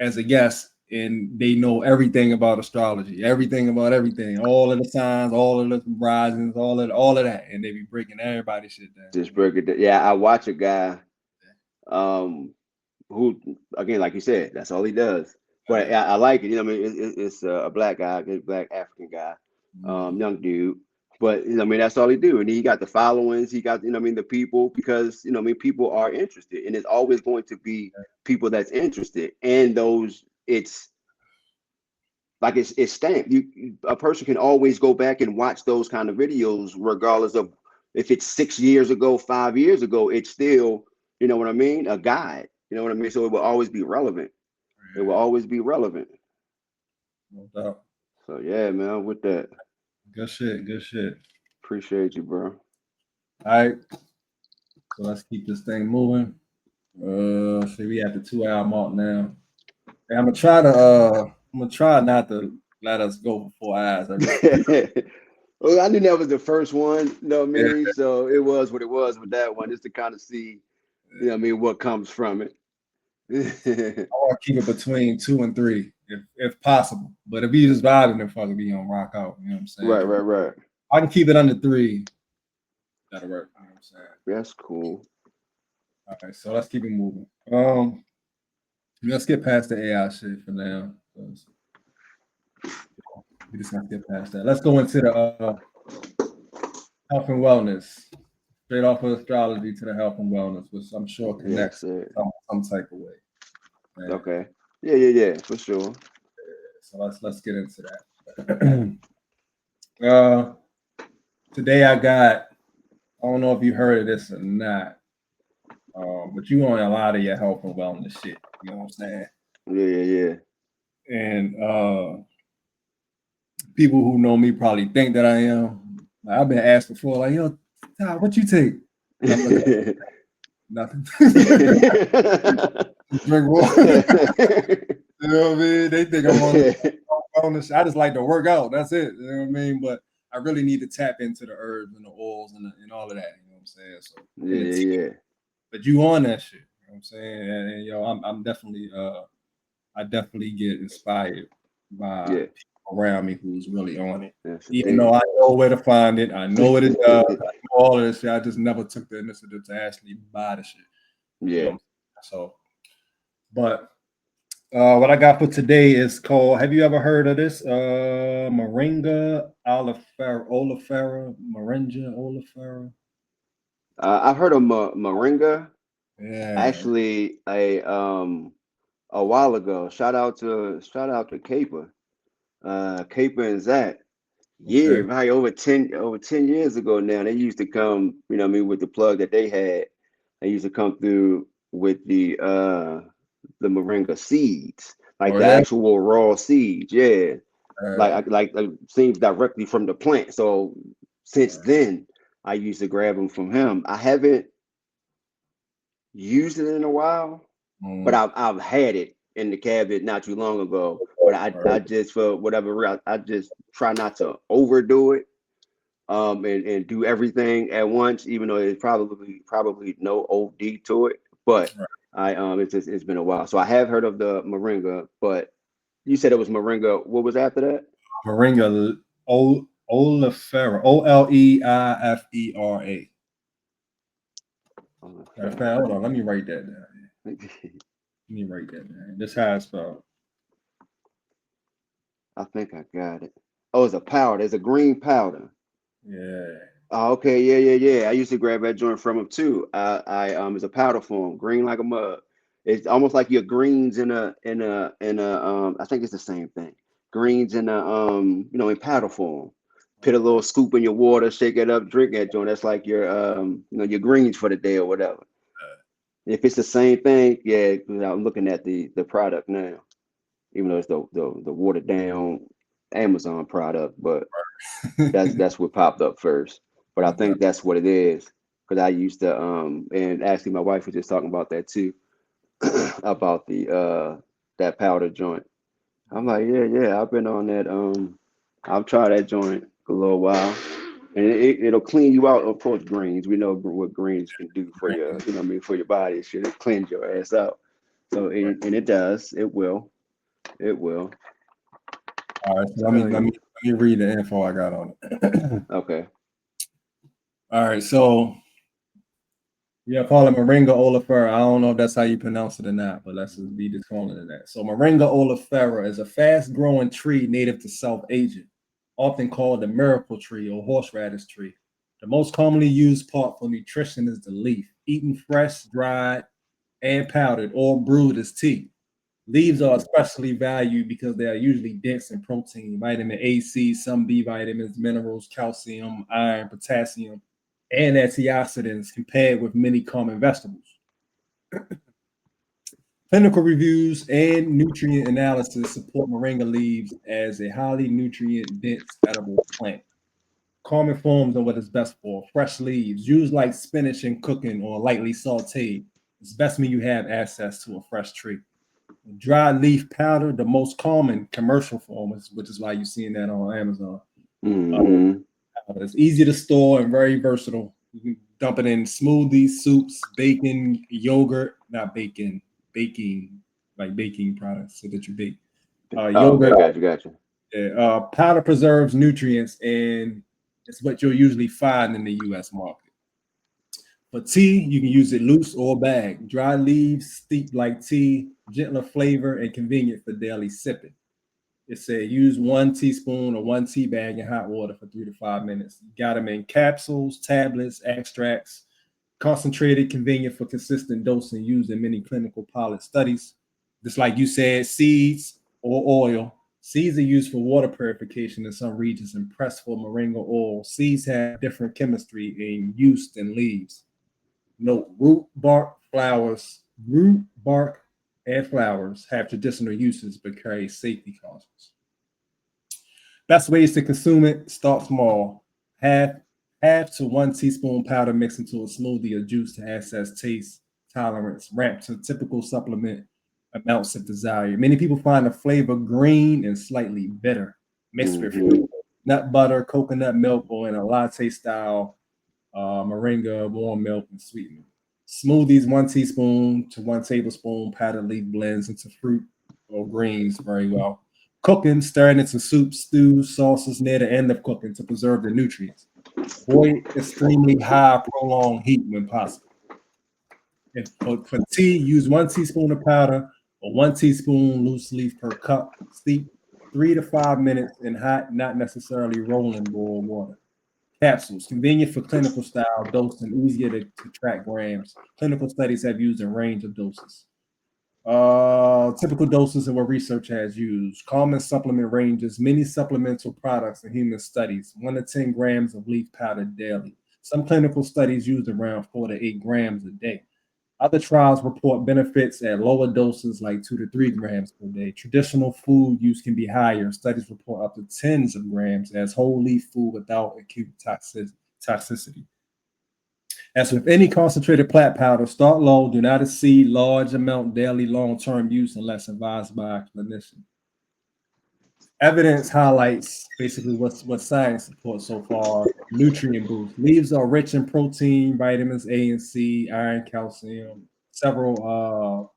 as a guest and they know everything about astrology, everything about everything, all of the signs, all of the risings, all of that, and they be breaking everybody's shit down. Just break it down. Yeah, I watch a guy um who, again, like you said, that's all he does. But I like it. You know, what I mean, it's a black guy, a black African guy, Mm, young dude. But I mean, that's all he do, and he got the followings. He got, I mean, the people, because I mean, people are interested, and it's always going to be people that's interested, and those it's like it's stamped. A person can always go back and watch those kind of videos, regardless of if it's 6 years ago, 5 years ago. It's still, you know what I mean, a guide. You know what I mean. So it will always be relevant. It will always be relevant. No doubt. So yeah, man. With that, Good shit. Good shit. appreciate you, bro. All right. So let's keep this thing moving. See, we at the 2 hour mark now. Hey, I'm gonna try not to let us go for 4 hours. Well, I knew that was the first one, you know what I Yeah. mean? So it was what it was with that one, just to kind of see, you know what I mean, what comes from it. I want to keep it between 2 and 3, if possible. But if you just vibing, then fucking be on rock out. You know what I'm saying? Right. I can keep it under 3. That'll work. You know what I'm saying? That's cool. All right, so let's keep it moving. Let's get past the AI shit for now. We just have to get past that. Let's go into the health and wellness. Straight off of astrology to the health and wellness, which I'm sure connects some type of way. Man. Okay. Yeah, for sure. So let's get into that. Today I don't know if you heard of this or not, but you on a lot of your health and wellness shit. You know what I'm saying? Yeah. And people who know me probably think that I am. I've been asked before, like, yo, Todd, what you take? Nothing. Drink water. You know what I mean? They think I'm on this. I just like to work out. That's it. You know what I mean? But I really need to tap into the herbs and the oils and all of that. You know what I'm saying? So yeah. But you on that shit. You know what I'm saying? And yo, I'm definitely I definitely get inspired by people around me who's really on it. Even though I know where to find it, I know what it does, I know all of this shit. I just never took the initiative to actually buy the shit. Yeah. You know? So, but what I got for today is called, have you ever heard of this? Moringa olifera. I've heard of moringa. Yeah. Actually, a while ago. Shout out to Caper. Caper and Zach. Yeah, Okay. right. Over 10 years ago now, they used to come, you know what I mean, with the plug that they had. They used to come through with the moringa seeds, like the actual raw seeds. Yeah. Like seeds directly from the plant. So since then, I used to grab them from him. I haven't used it in a while, but I've had it in the cabinet not too long ago. But I just, for whatever reason, I just try not to overdo it, and do everything at once, even though it's probably no OD to it. But it's been a while, so I have heard of the moringa. But you said it was moringa. What was after that? Moringa olifera. OLEIFERA. Hold on, let me write that down. This has spelled. I think I got it. Oh, it's a powder. It's a green powder. Yeah. Oh, okay. Yeah. I used to grab that joint from him too. It's a powder form, green like a mug. It's almost like your greens in a I think it's the same thing. Greens in in powder form. Put a little scoop in your water, shake it up, drink that joint. That's like your your greens for the day or whatever. If it's the same thing, yeah, I'm looking at the product now, even though it's the watered down Amazon product, but that's what popped up first. But I think that's what it is, because I used to and actually my wife was just talking about that too, about the that powder joint. I'm like, yeah, I've been on that. I've tried that joint for a little while, and it'll clean you out. Of course, greens. We know what greens can do for your, for your body. It should cleanse your ass out. So and it does. It will. All right. So let me read the info I got on it. Okay. All right. So call it Moringa olifera. I don't know if that's how you pronounce it or not, but let's just calling it that. So Moringa olifera is a fast-growing tree native to South Asia. often called the miracle tree or horseradish tree. The most commonly used part for nutrition is the leaf, eaten fresh, dried, and powdered or brewed as tea. Leaves are especially valued because they are usually dense in protein, vitamin A, C, some B vitamins, minerals, calcium, iron, potassium, and antioxidants compared with many common vegetables. Clinical reviews and nutrient analysis support moringa leaves as a highly nutrient dense edible plant. Common forms of what it's best for fresh leaves, used like spinach in cooking or lightly sauteed. It's best when you have access to a fresh tree. Dry leaf powder, the most common commercial form, which is why you're seeing that on Amazon. Mm-hmm. It's easy to store and very versatile. You can dump it in smoothies, soups, bacon, yogurt, not bacon, baking, like baking products so that you bake. Oh, Yogurt, okay, gotcha. powder preserves nutrients, and it's what you'll usually find in the U.S. market. For tea, you can use it loose or bag. Dry leaves, steep like tea, gentler flavor, and convenient for daily sipping. It said use 1 teaspoon or 1 tea bag in hot water for 3 to 5 minutes. You got them in capsules, tablets, extracts, concentrated, convenient for consistent dosing, used in many clinical pilot studies. Just like you said, seeds or oil. Seeds are used for water purification in some regions and pressed for moringa oil. Seeds have different chemistry in use than leaves. Note root, bark, and flowers have traditional uses but carry safety cautions. Best ways to consume it: start small. Half half to 1 teaspoon powder mixed into a smoothie or juice to access taste tolerance. Ramp to typical supplement amounts if desired. Many people find the flavor green and slightly bitter. Mixed with Mm-hmm. fruit, nut butter, coconut milk, or in a latte style moringa, warm milk, and sweetener. Smoothies: 1 teaspoon to 1 tablespoon powdered leaf blends into fruit or greens very well. Cooking: stirring into soups, stews, sauces near the end of cooking to preserve the nutrients. Avoid extremely high prolonged heat when possible. If for tea, use 1 teaspoon of powder or 1 teaspoon loose leaf per cup. Steep 3 to 5 minutes in hot, not necessarily rolling boiled water. Capsules, convenient for clinical style dosing, easier to track grams. Clinical studies have used a range of doses. Typical doses and what research has used. Common supplement ranges, many supplemental products in human studies, 1 to 10 grams of leaf powder daily. Some clinical studies used around 4 to 8 grams a day. Other trials report benefits at lower doses, like 2 to 3 grams per day. Traditional food use can be higher. Studies report up to tens of grams as whole leaf food without acute toxicity. As with any concentrated plant powder, start low. Do not exceed large amount daily long-term use unless advised by a clinician. Evidence highlights basically what science supports so far. Nutrient boost. Leaves are rich in protein, vitamins A and C, iron, calcium, several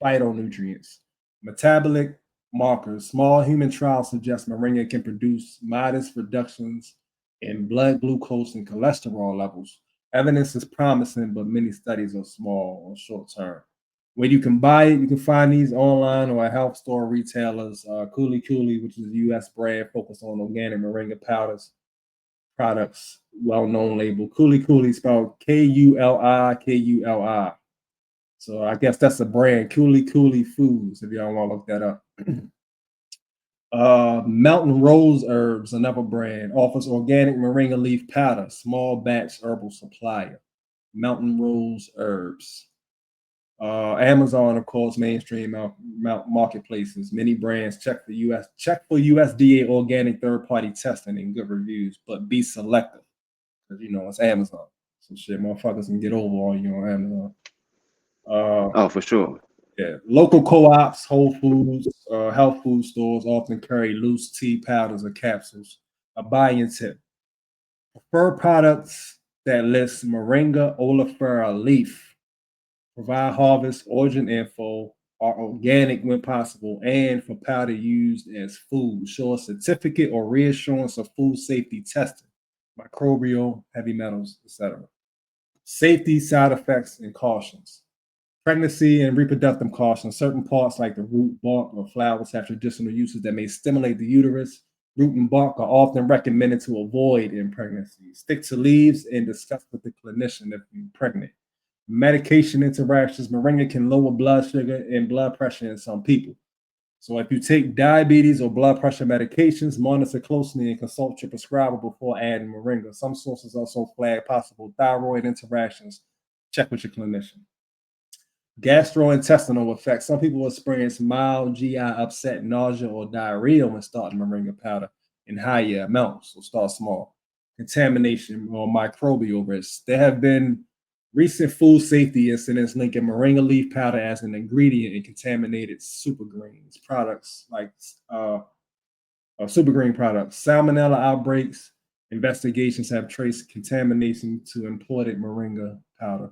phytonutrients. Metabolic markers. Small human trials suggest moringa can produce modest reductions in blood glucose and cholesterol levels. Evidence is promising, but many studies are small or short term. Where you can buy it, you can find these online or at health store retailers. Kuli Kuli, which is a U.S. brand focused on organic moringa powders products, well-known label. Kuli Kuli spelled Kuli So I guess that's a brand, Kuli Kuli Foods, if y'all want to look that up. Mountain Rose Herbs, another brand, offers organic moringa leaf powder, small batch herbal supplier. Mountain Rose Herbs. Amazon, of course, mainstream marketplaces. Many brands check for USDA organic third-party testing and good reviews, but be selective because it's Amazon. So shit, motherfuckers can get over on you on Amazon. Oh, for sure. Yeah, local co-ops, Whole Foods, health food stores often carry loose tea powders or capsules. A buy-in tip: prefer products that list Moringa oleifera leaf. Provide harvest, origin info, are organic when possible, and for powder used as food. Show a certificate or reassurance of food safety testing, microbial, heavy metals, etc. Safety, side effects, and cautions. Pregnancy and reproductive cautions. Certain parts, like the root, bark, or flowers, have traditional uses that may stimulate the uterus, Root and bark are often recommended to avoid in pregnancy. Stick to leaves and discuss with the clinician if you're pregnant. Medication interactions, moringa can lower blood sugar and blood pressure in some people. So if you take diabetes or blood pressure medications, monitor closely and consult your prescriber before adding moringa. Some sources also flag possible thyroid interactions. Check with your clinician. Gastrointestinal effects. Some people experience mild GI upset, nausea, or diarrhea when starting moringa powder in higher amounts. So start small. Contamination or microbial risks. There have been recent food safety incidents linking moringa leaf powder as an ingredient in contaminated super greens products like super green products. Salmonella outbreaks. Investigations have traced contamination to imported moringa powder.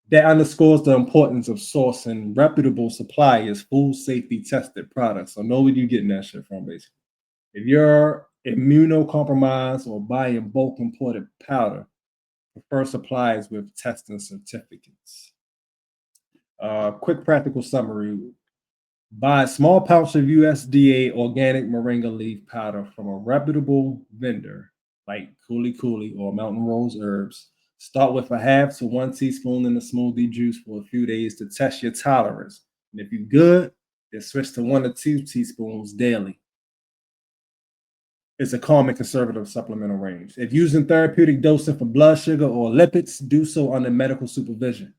That underscores the importance of sourcing reputable suppliers, food safety tested products. So know where you're getting that shit from, basically. If you're immunocompromised or buying bulk imported powder, prefer suppliers with testing certificates. Quick practical summary. Buy a small pouch of USDA organic moringa leaf powder from a reputable vendor like Cooley Cooley or Mountain Rose Herbs. Start with a half to 1 teaspoon in the smoothie juice for a few days to test your tolerance. And if you're good, then switch to 1 to 2 teaspoons daily. It's a calm and conservative supplemental range. If using therapeutic dosing for blood sugar or lipids, do so under medical supervision.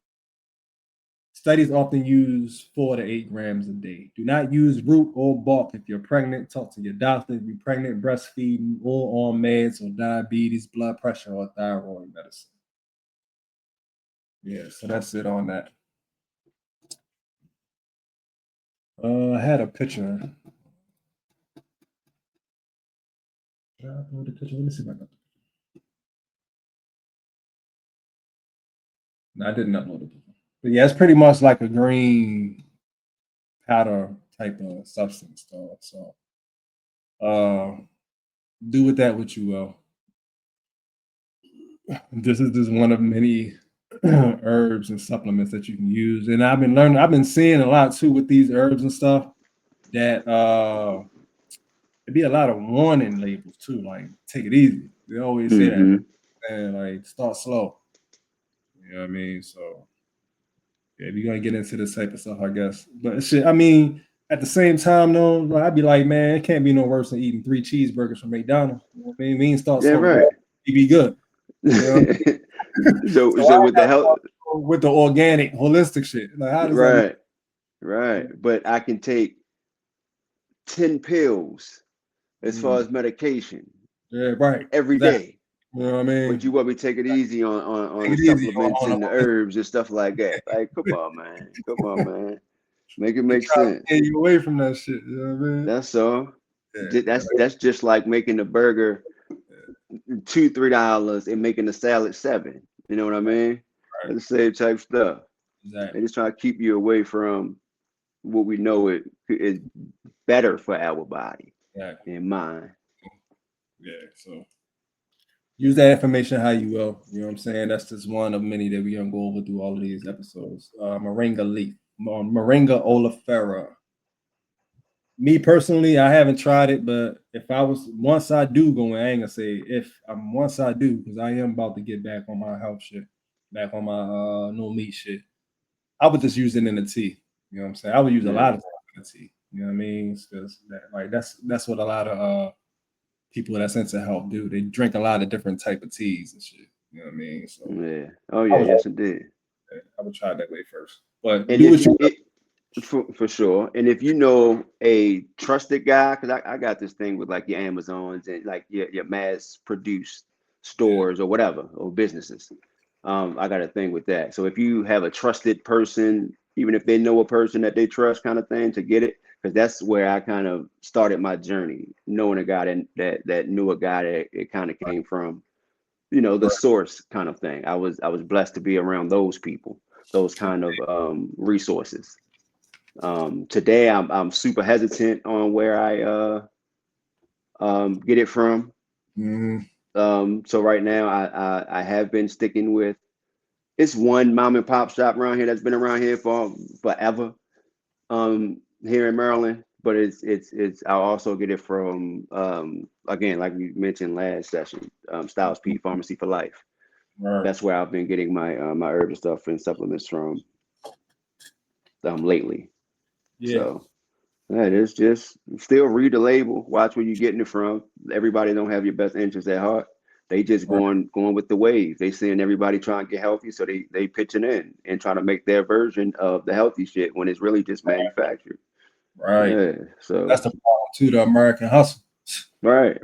Studies often use 4 to 8 grams a day. Do not use root or bark if you're pregnant. Talk to your doctor if you're pregnant, breastfeeding, or on meds or diabetes, blood pressure, or thyroid medicine. Yeah, so that's it on that. I had a picture. Did I upload the picture? Let me see if I got the picture. No, I didn't upload the picture. But yeah, it's pretty much like a green powder type of substance, though. So do with that what you will. This is just one of many herbs and supplements that you can use. And I've been seeing a lot too with these herbs and stuff that it'd be a lot of warning labels too, like take it easy. They always say that. And like start slow. You know what I mean? So yeah, if you're gonna get into this type of stuff, I guess. But shit, I mean, at the same time, though, I'd be like, man, it can't be no worse than eating 3 cheeseburgers from McDonald's. You know what I mean? We ain't start slow. Right. You be good. You know? so with the health, with the organic, holistic shit, like how does that? Right. But I can take 10 pills as far as medication. Yeah, right. Every day. You know what I mean? But you want me to take it easy on the supplements and the herbs and stuff like that. Like, come on, man. Make it make sense. Get you away from that shit. You know what I mean? That's all. Yeah, that's just like making the burger $2-3 and making the salad $7. You know what I mean? Right. That's the same type stuff. Exactly. They just try to keep you away from what we know is better for our body and mind. Yeah, so use that information how you will. You know what I'm saying? That's just one of many that we're gonna go over through all of these episodes. Moringa leaf, Moringa oleifera. Me personally, I haven't tried it, but once I do go in, I ain't gonna say once I do, because I am about to get back on my health shit, back on my no meat shit. I would just use it in the tea. You know what I'm saying? I would use a lot of stuff in the tea. You know what I mean? Because that's what a lot of people that's into health do. They drink a lot of different type of teas and shit. You know what I mean? So yeah. Oh yeah, yes indeed. I would try it that way first. But and do what you for sure. And if you know a trusted guy, because I got this thing with like your Amazons and like your mass produced stores or whatever, or businesses. I got a thing with that. So if you have a trusted person, even if they know a person that they trust kind of thing, to get it, because that's where I kind of started my journey, knowing a guy that knew a guy that it kind of came from, you know, the source kind of thing. I was blessed to be around those people, those kind of resources. Today I'm super hesitant on where I get it from. So right now I have been sticking with, it's one mom and pop shop around here that's been around here for forever, here in Maryland, but it's I'll also get it from again, like we mentioned last session, Styles P Pharmacy for Life. Right. That's where I've been getting my my herbal stuff and supplements from lately. Yeah. So yeah, it's just still read the label, watch where you're getting it from. Everybody don't have your best interests at heart. They just Right. going with the wave. They seeing everybody trying to get healthy, so they pitching in and trying to make their version of the healthy shit when it's really just manufactured. Right. Yeah. So That's the problem too, the American hustle. right.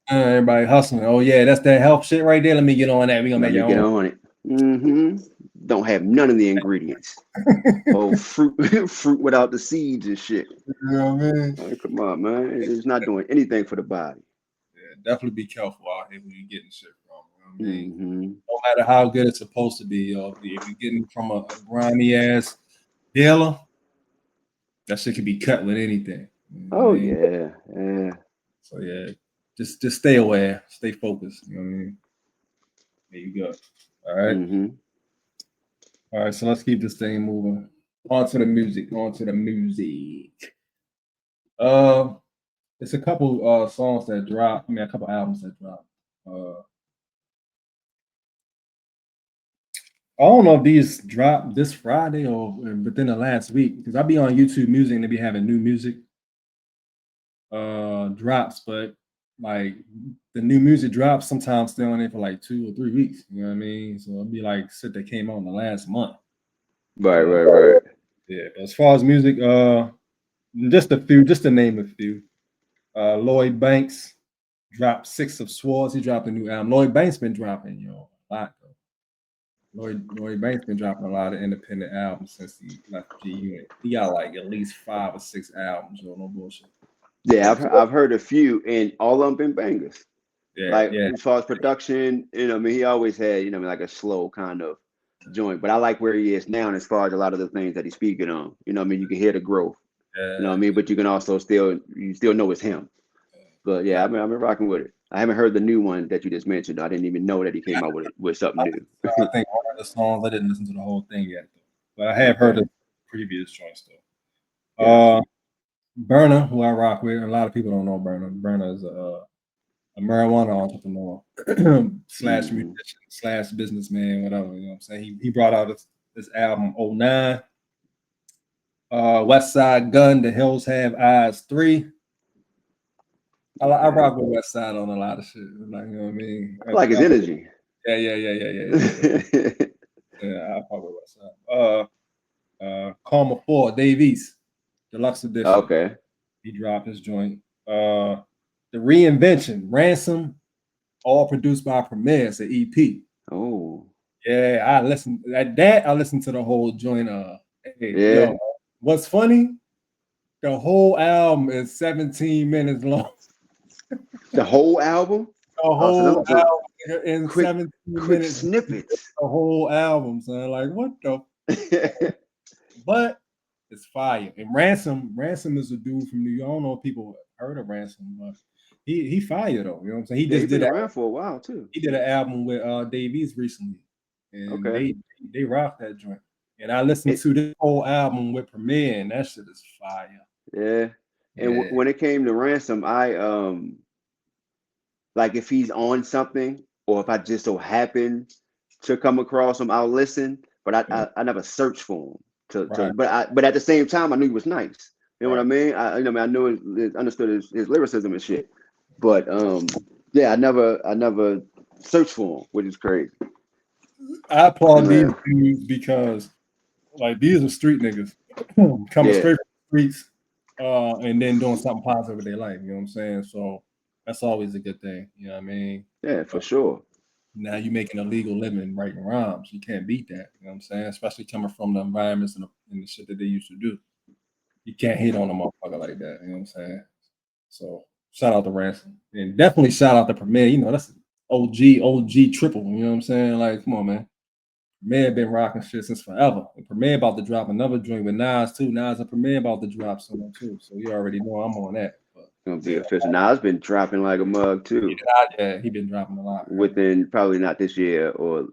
Everybody hustling. Oh yeah, that's that health shit right there. Let me get on that. We gonna Let make me your get own. on it. Don't have none of the ingredients. Oh, fruit without the seeds and shit. You know what I mean? Like, come on, man. It's not doing anything for the body. Yeah, definitely be careful out here when you're getting shit from. You know what I mean? Mm-hmm. No matter how good it's supposed to be, yo, if you're getting from a grimy ass dealer, that shit could be cut with anything. You know what I Oh mean? yeah. So yeah, just stay aware, stay focused. You know what I mean? There you go. All right. Mm-hmm. All right, so let's keep this thing moving. On to the music. On to the music. It's a couple songs that dropped. I mean, a couple albums that dropped. I don't know if these dropped this Friday or within the last week because I be on YouTube Music and they be having new music drops, but like the new music drops sometimes stay on there for like 2 or 3 weeks. You know what I mean? So it'll be like shit that came out in the last month. Right. Yeah, but as far as music, just to name a few. Lloyd Banks dropped Six of Swords. He dropped a new album. Lloyd Banks been dropping, a lot though. Lloyd Banks been dropping a lot of independent albums since he left G Unit. He got like at least 5 or 6 albums, no bullshit. Yeah, I've heard a few, and all of them been bangers. Yeah, Like yeah. as far as production, I mean, he always had, like a slow kind of joint. But I like where he is now, and as far as a lot of the things that he's speaking on, I mean, you can hear the growth. You know what I mean? But you can also still know it's him. But yeah, I've been rocking with it. I haven't heard the new one that you just mentioned. I didn't even know that he came out with something new. I think one of the songs I didn't listen to the whole thing yet, though. But I have heard the previous joints though. Gotcha. Burner, who I rock with, a lot of people don't know Burner. Burner is a marijuana entrepreneur slash musician slash businessman, whatever. You know what I'm saying? He brought out this album 09. West Side Gun, The Hills Have Eyes 3. I rock with West Side on a lot of shit. Like, you know what I mean? I like his energy. Yeah. Yeah, I fuck with West Side. Karma 4, Dave East, Deluxe Edition. Okay. He dropped his joint. The Reinvention, Ransom, all produced by Premier. It's an EP. Oh. Yeah, I listened to the whole joint. Yo, what's funny? The whole album is 17 minutes long. The whole album? The whole album in 17 minutes. Snippets. The whole album, son. Like, what the? But it's fire. And Ransom is a dude from New York. I don't know if people heard of Ransom, but he fire though. You know what I'm saying? He just been around for a while too. He did an album with Dave East recently, and they rocked that joint. And I listened to this whole album with Premier, and that shit is fire. Yeah. And when it came to Ransom, I like if he's on something, or if I just so happen to come across him, I'll listen. But I never searched for him. But at the same time, I knew he was nice. You know what I mean? I knew understood his lyricism and shit. But I never searched for him, which is crazy. I applaud these dudes because like these are street niggas coming straight from the streets and then doing something positive with their life. You know what I'm saying? So that's always a good thing. You know what I mean? Yeah, for sure. Now you're making a legal living writing rhymes. You can't beat that. You know what I'm saying? Especially coming from the environments and the shit that they used to do. You can't hate on a motherfucker like that. You know what I'm saying? So shout out to Ransom. And definitely shout out to Premier. That's OG triple. You know what I'm saying? Like, come on, man. Premier been rocking shit since forever. And Premier about to drop another joint with Nas too. Nas and Premier about to drop someone too. So you already know I'm on that. Gonna be official. Nas been dropping like a mug too. Yeah, he been dropping a lot. Within probably not this year, or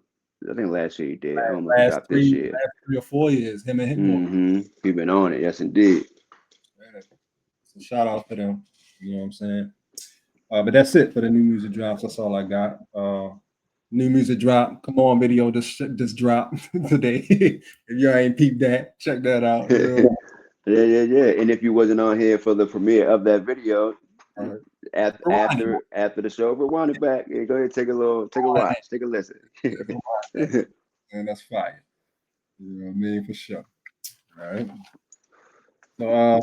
I think last year he did. I don't know if he dropped this year. Last 3 or 4 years, him and him. He been on it, yes indeed. So shout out to them. You know what I'm saying? But that's it for the new music drops. That's all I got. New music drop. Come on, video. This drop today. If you ain't peeped that, check that out. Yeah. And if you wasn't on here for the premiere of that video, Right. after the show, rewind it back and go ahead and take a watch, take a listen. And that's fire. You know what I mean? For sure. All right. So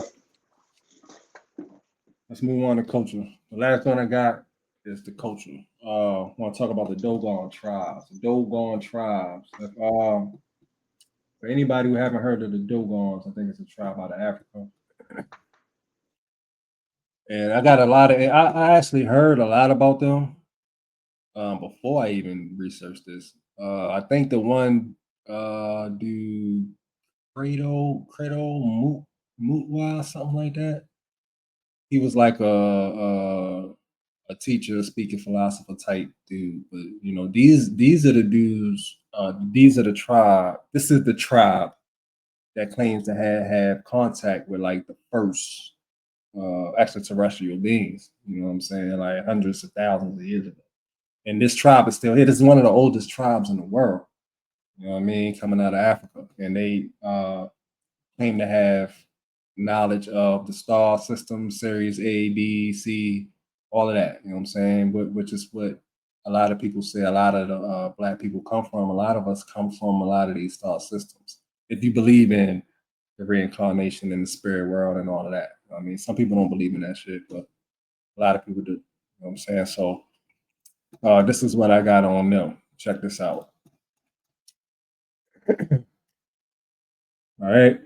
let's move on to culture. The last one I got is the culture. I want to talk about the Dogon tribes. The Dogon tribes. For anybody who haven't heard of the Dogons, I think it's a tribe out of Africa. And I got I actually heard a lot about them before I even researched this. I think the one dude Credo Mutwa, something like that. He was like a teacher, speaking philosopher type dude. But you know, these are the dudes. These are the tribe. This is the tribe that claims to have contact with like the first extraterrestrial beings. You know what I'm saying? Like hundreds of thousands of years ago. And this tribe is still here. This is one of the oldest tribes in the world. You know what I mean? Coming out of Africa, and they claim to have knowledge of the star system, Series A, B, C, all of that. You know what I'm saying? Which is what a lot of people say. A lot of the Black people come from. A lot of us come from a lot of these star systems. If you believe in the reincarnation and the spirit world and all of that, I mean, some people don't believe in that shit, but a lot of people do. You know what I'm saying? So this is what I got on them. Check this out. All right.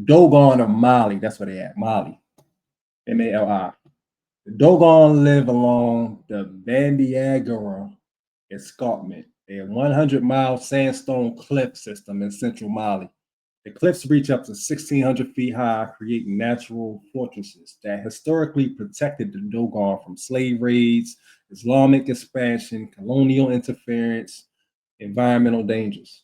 Dogon of Mali. That's where they at. Mali. Mali. The Dogon live along the Bandiagara escarpment, a 100-mile sandstone cliff system in central Mali. The cliffs reach up to 1,600 feet high, creating natural fortresses that historically protected the Dogon from slave raids, Islamic expansion, colonial interference, environmental dangers.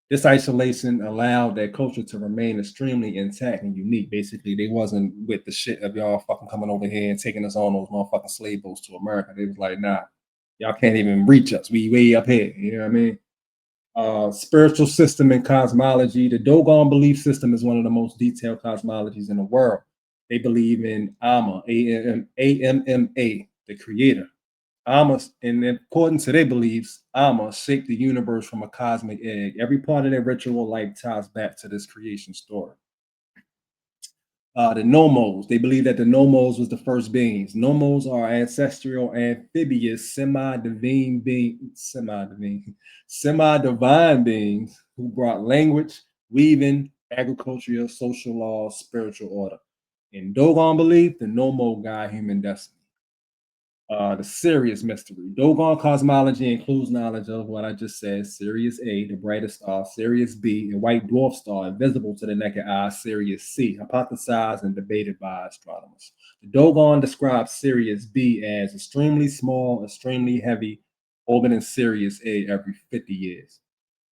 This isolation allowed their culture to remain extremely intact and unique. Basically, they wasn't with the shit of y'all fucking coming over here and taking us on those motherfucking slave boats to America. They was like, nah, y'all can't even reach us. We way up here. You know what I mean? Spiritual system and cosmology. The Dogon belief system is one of the most detailed cosmologies in the world. They believe in Amma, A-M-M-A, the creator. Amma, and according to their beliefs, Amma shaped the universe from a cosmic egg. Every part of their ritual life ties back to this creation story. The Nomos, they believe that the Nomos was the first beings. Nomos are ancestral, amphibious, semi-divine beings who brought language, weaving, agriculture, social law, spiritual order. In Dogon belief, the Nomo guide human destiny. The Sirius mystery. Dogon cosmology includes knowledge of what I just said: Sirius A, the brightest star; Sirius B, a white dwarf star invisible to the naked eye; Sirius C, hypothesized and debated by astronomers. The Dogon describes Sirius B as extremely small, extremely heavy, orbiting Sirius A every 50 years.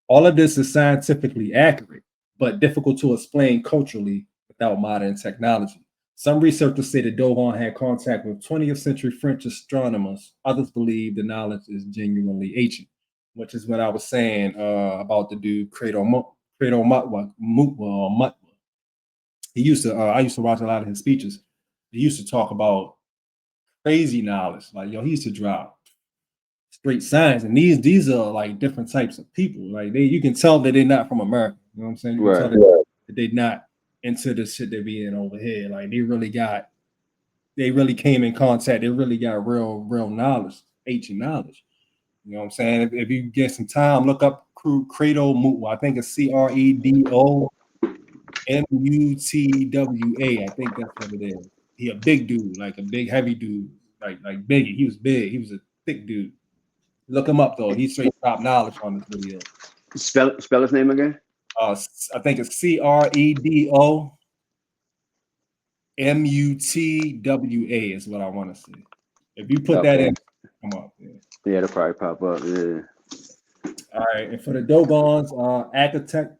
All of this is scientifically accurate, but difficult to explain culturally without modern technology. Some researchers say the Dogon had contact with 20th century French astronomers. Others believe the knowledge is genuinely ancient, which is what I was saying about the dude Credo Mutwa. He used to. I used to watch a lot of his speeches. He used to talk about crazy knowledge. Like, yo, he used to drop straight science, and these are like different types of people. Like, you can tell that they're not from America. You know what I'm saying? You can tell that they're not into the shit they be in over here. Like, they really came in contact. They really got real knowledge, ancient knowledge. You know what I'm saying? If you get some time, look up Credo Mutwa. I think it's CREDO MUTWA. I think that's what it is. He a big dude, like a big heavy dude, like Biggie. He was big. He was a thick dude. Look him up though. He straight top knowledge on this video. Spell his name again. I think it's CREDO MUTWA is what I want to see. If you put that in, come up. Yeah, it'll probably pop up. Yeah. All right, and for the Dogons,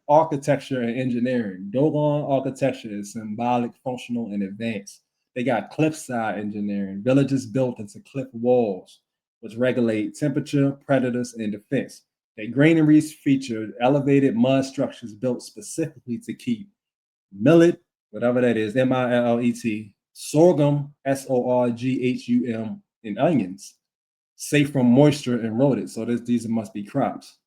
architecture and engineering. Dogon architecture is symbolic, functional, and advanced. They got cliffside engineering, villages built into cliff walls, which regulate temperature, predators, and defense. Their granaries feature elevated mud structures built specifically to keep millet, whatever that is, millet, sorghum, sorghum, and onions safe from moisture and eroded. So these must be crops.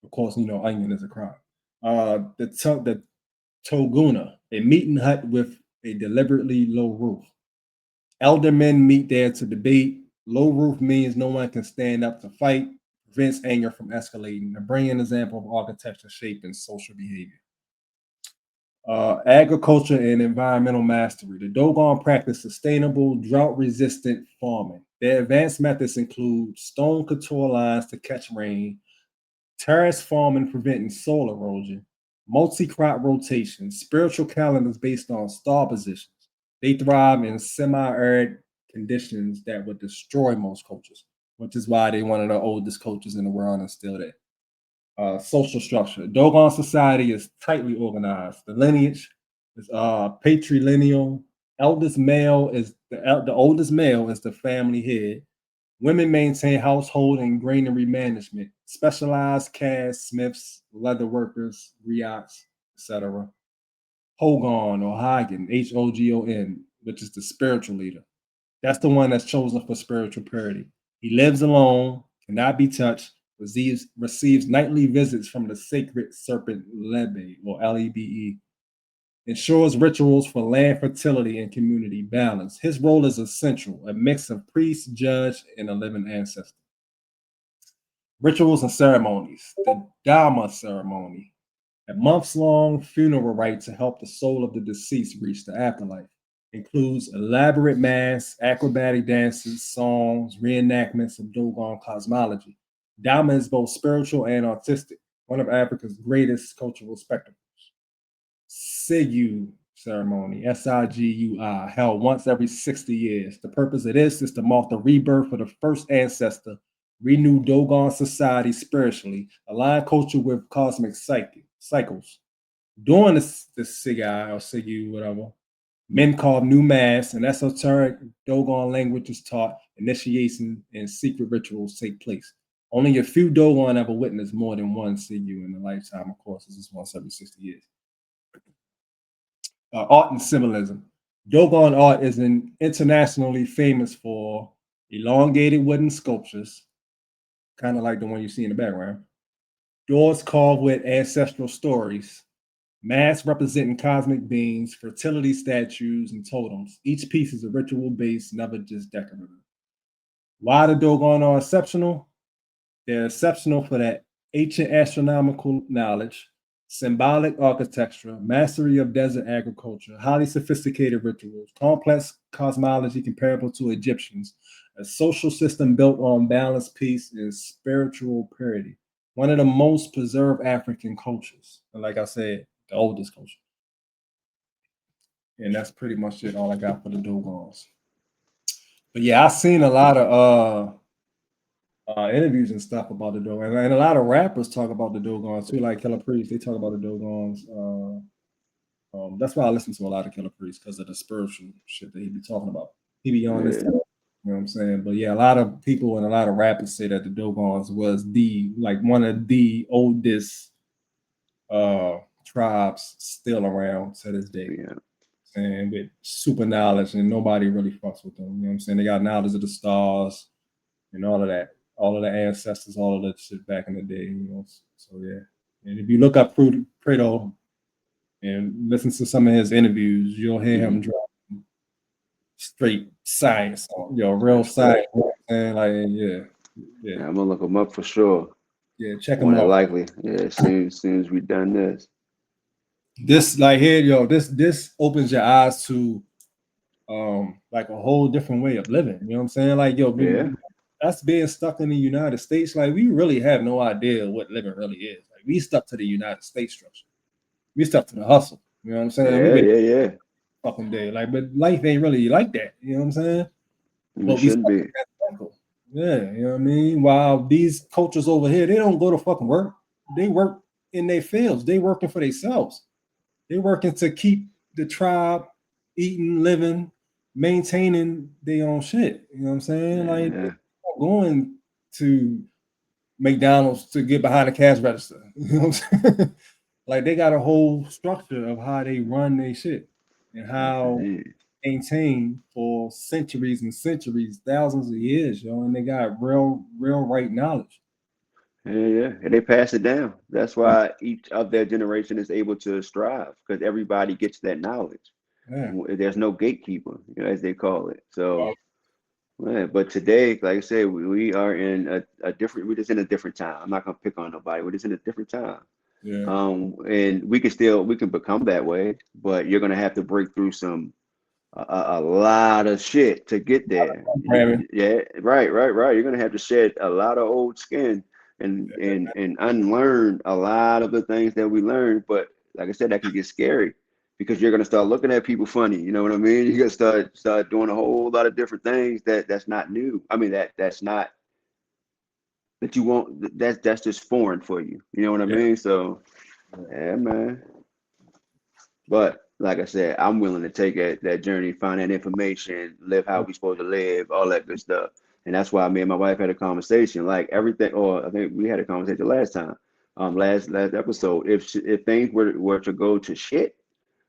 Of course, onion is a crop. The Toguna, a meeting hut with a deliberately low roof. Elder men meet there to debate. Low roof means no one can stand up to fight, prevents anger from escalating. A brilliant example of architecture shaping social behavior. Agriculture and environmental mastery. The Dogon practice sustainable, drought-resistant farming. Their advanced methods include stone contour lines to catch rain, terrace farming preventing soil erosion, multi-crop rotation, spiritual calendars based on star positions. They thrive in semi-arid conditions that would destroy most cultures, which is why they're one of the oldest cultures in the world and still there. Social structure. Dogon society is tightly organized. The lineage is patrilineal. The oldest male is the family head. Women maintain household and granary management. Specialized castes, smiths, leather workers, griots, etc. Hogon or Hagen, Hogon, which is the spiritual leader. That's the one that's chosen for spiritual purity. He lives alone, cannot be touched, receives nightly visits from the sacred serpent Lebe or Lebe, ensures rituals for land fertility and community balance. His role is essential, a mix of priest, judge, and a living ancestor. Rituals and ceremonies. The Dharma ceremony, a months-long funeral rite to help the soul of the deceased reach the afterlife. Includes elaborate mass, acrobatic dances, songs, reenactments of Dogon cosmology. Dharma is both spiritual and artistic, one of Africa's greatest cultural spectacles. Sigu ceremony, Sigui, held once every 60 years. The purpose of this is to mark the rebirth of the first ancestor, renew Dogon society spiritually, align culture with cosmic cycles. During the Sigai or Sigu, whatever, men carve new masks, and esoteric Dogon language is taught, initiation and secret rituals take place. Only a few Dogon ever witnessed more than one Sigu in a lifetime. Of course, this is once every 60 years. Art and symbolism. Dogon art is internationally famous for elongated wooden sculptures, kind of like the one you see in the background. Doors carved with ancestral stories, masks representing cosmic beings, fertility statues, and totems. Each piece is a ritual based, never just decorative. Why the Dogon are exceptional? They're exceptional for that ancient astronomical knowledge, symbolic architecture, mastery of desert agriculture, highly sophisticated rituals, complex cosmology comparable to Egyptians, a social system built on balance, peace, and spiritual purity. One of the most preserved African cultures. And like I said, the oldest culture. And that's pretty much it, all I got for the Dogons. But yeah, I've seen a lot of interviews and stuff about the Dogons, and a lot of rappers talk about the Dogons too, like Killer Priest. They talk about the Dogons. That's why I listen to a lot of Killer Priest, because of the spiritual shit that he be talking about. He be on this, you know what I'm saying? But yeah, a lot of people and a lot of rappers say that the Dogons was one of the oldest tribes still around to this day. Yeah. And with super knowledge, and nobody really fucks with them. You know what I'm saying? They got knowledge of the stars and all of that. All of the ancestors, all of that shit back in the day, you know. So yeah. And if you look up Preto and listen to some of his interviews, you'll hear him drop straight science, real science. And yeah. I'm gonna look him up for sure. Yeah, check him More than out. likely. Yeah, as soon as we done this. This this opens your eyes to like a whole different way of living. You know what I'm saying? Like, us being stuck in the United States, like we really have no idea what living really is. Like we stuck to the United States structure. We stuck to the hustle. You know what I'm saying? Yeah. Fucking day. Like, but life ain't really like that. You know what I'm saying? It shouldn't be. You Yeah, you know what I mean? While these cultures over here, they don't go to fucking work. They work in their fields. They working for themselves. They working to keep the tribe eating, living, maintaining their own shit. You know what I'm saying? Like they're Yeah. not going to McDonald's to get behind the cash register. You know what I'm saying? Like they got a whole structure of how they run their shit and Yes, how indeed. maintained for centuries and centuries, thousands of years, yo, and they got real right knowledge. Yeah, and they pass it down. That's why each of their generation is able to strive because everybody gets that knowledge. Yeah. There's no gatekeeper, as they call it. So, yeah, but today, like I said, we are in a different. We're just in a different time. I'm not gonna pick on nobody. We're just in a different time. Yeah. And we can become that way, but you're gonna have to break through a lot of shit to get there. Yeah, right. You're gonna have to shed a lot of old skin and unlearn a lot of the things that we learned. But like I said, that can get scary because you're gonna start looking at people funny. You know what I mean? You're gonna start doing a whole lot of different things that's not new. I mean that's not that you won't. That's just foreign for you. You know what I mean? So yeah, man. But like I said, I'm willing to take that journey, find that information, live how we supposed to live, all that good stuff. And that's why me and my wife had a conversation, like everything. Or I think we had a conversation last time, last episode. If things were to go to shit,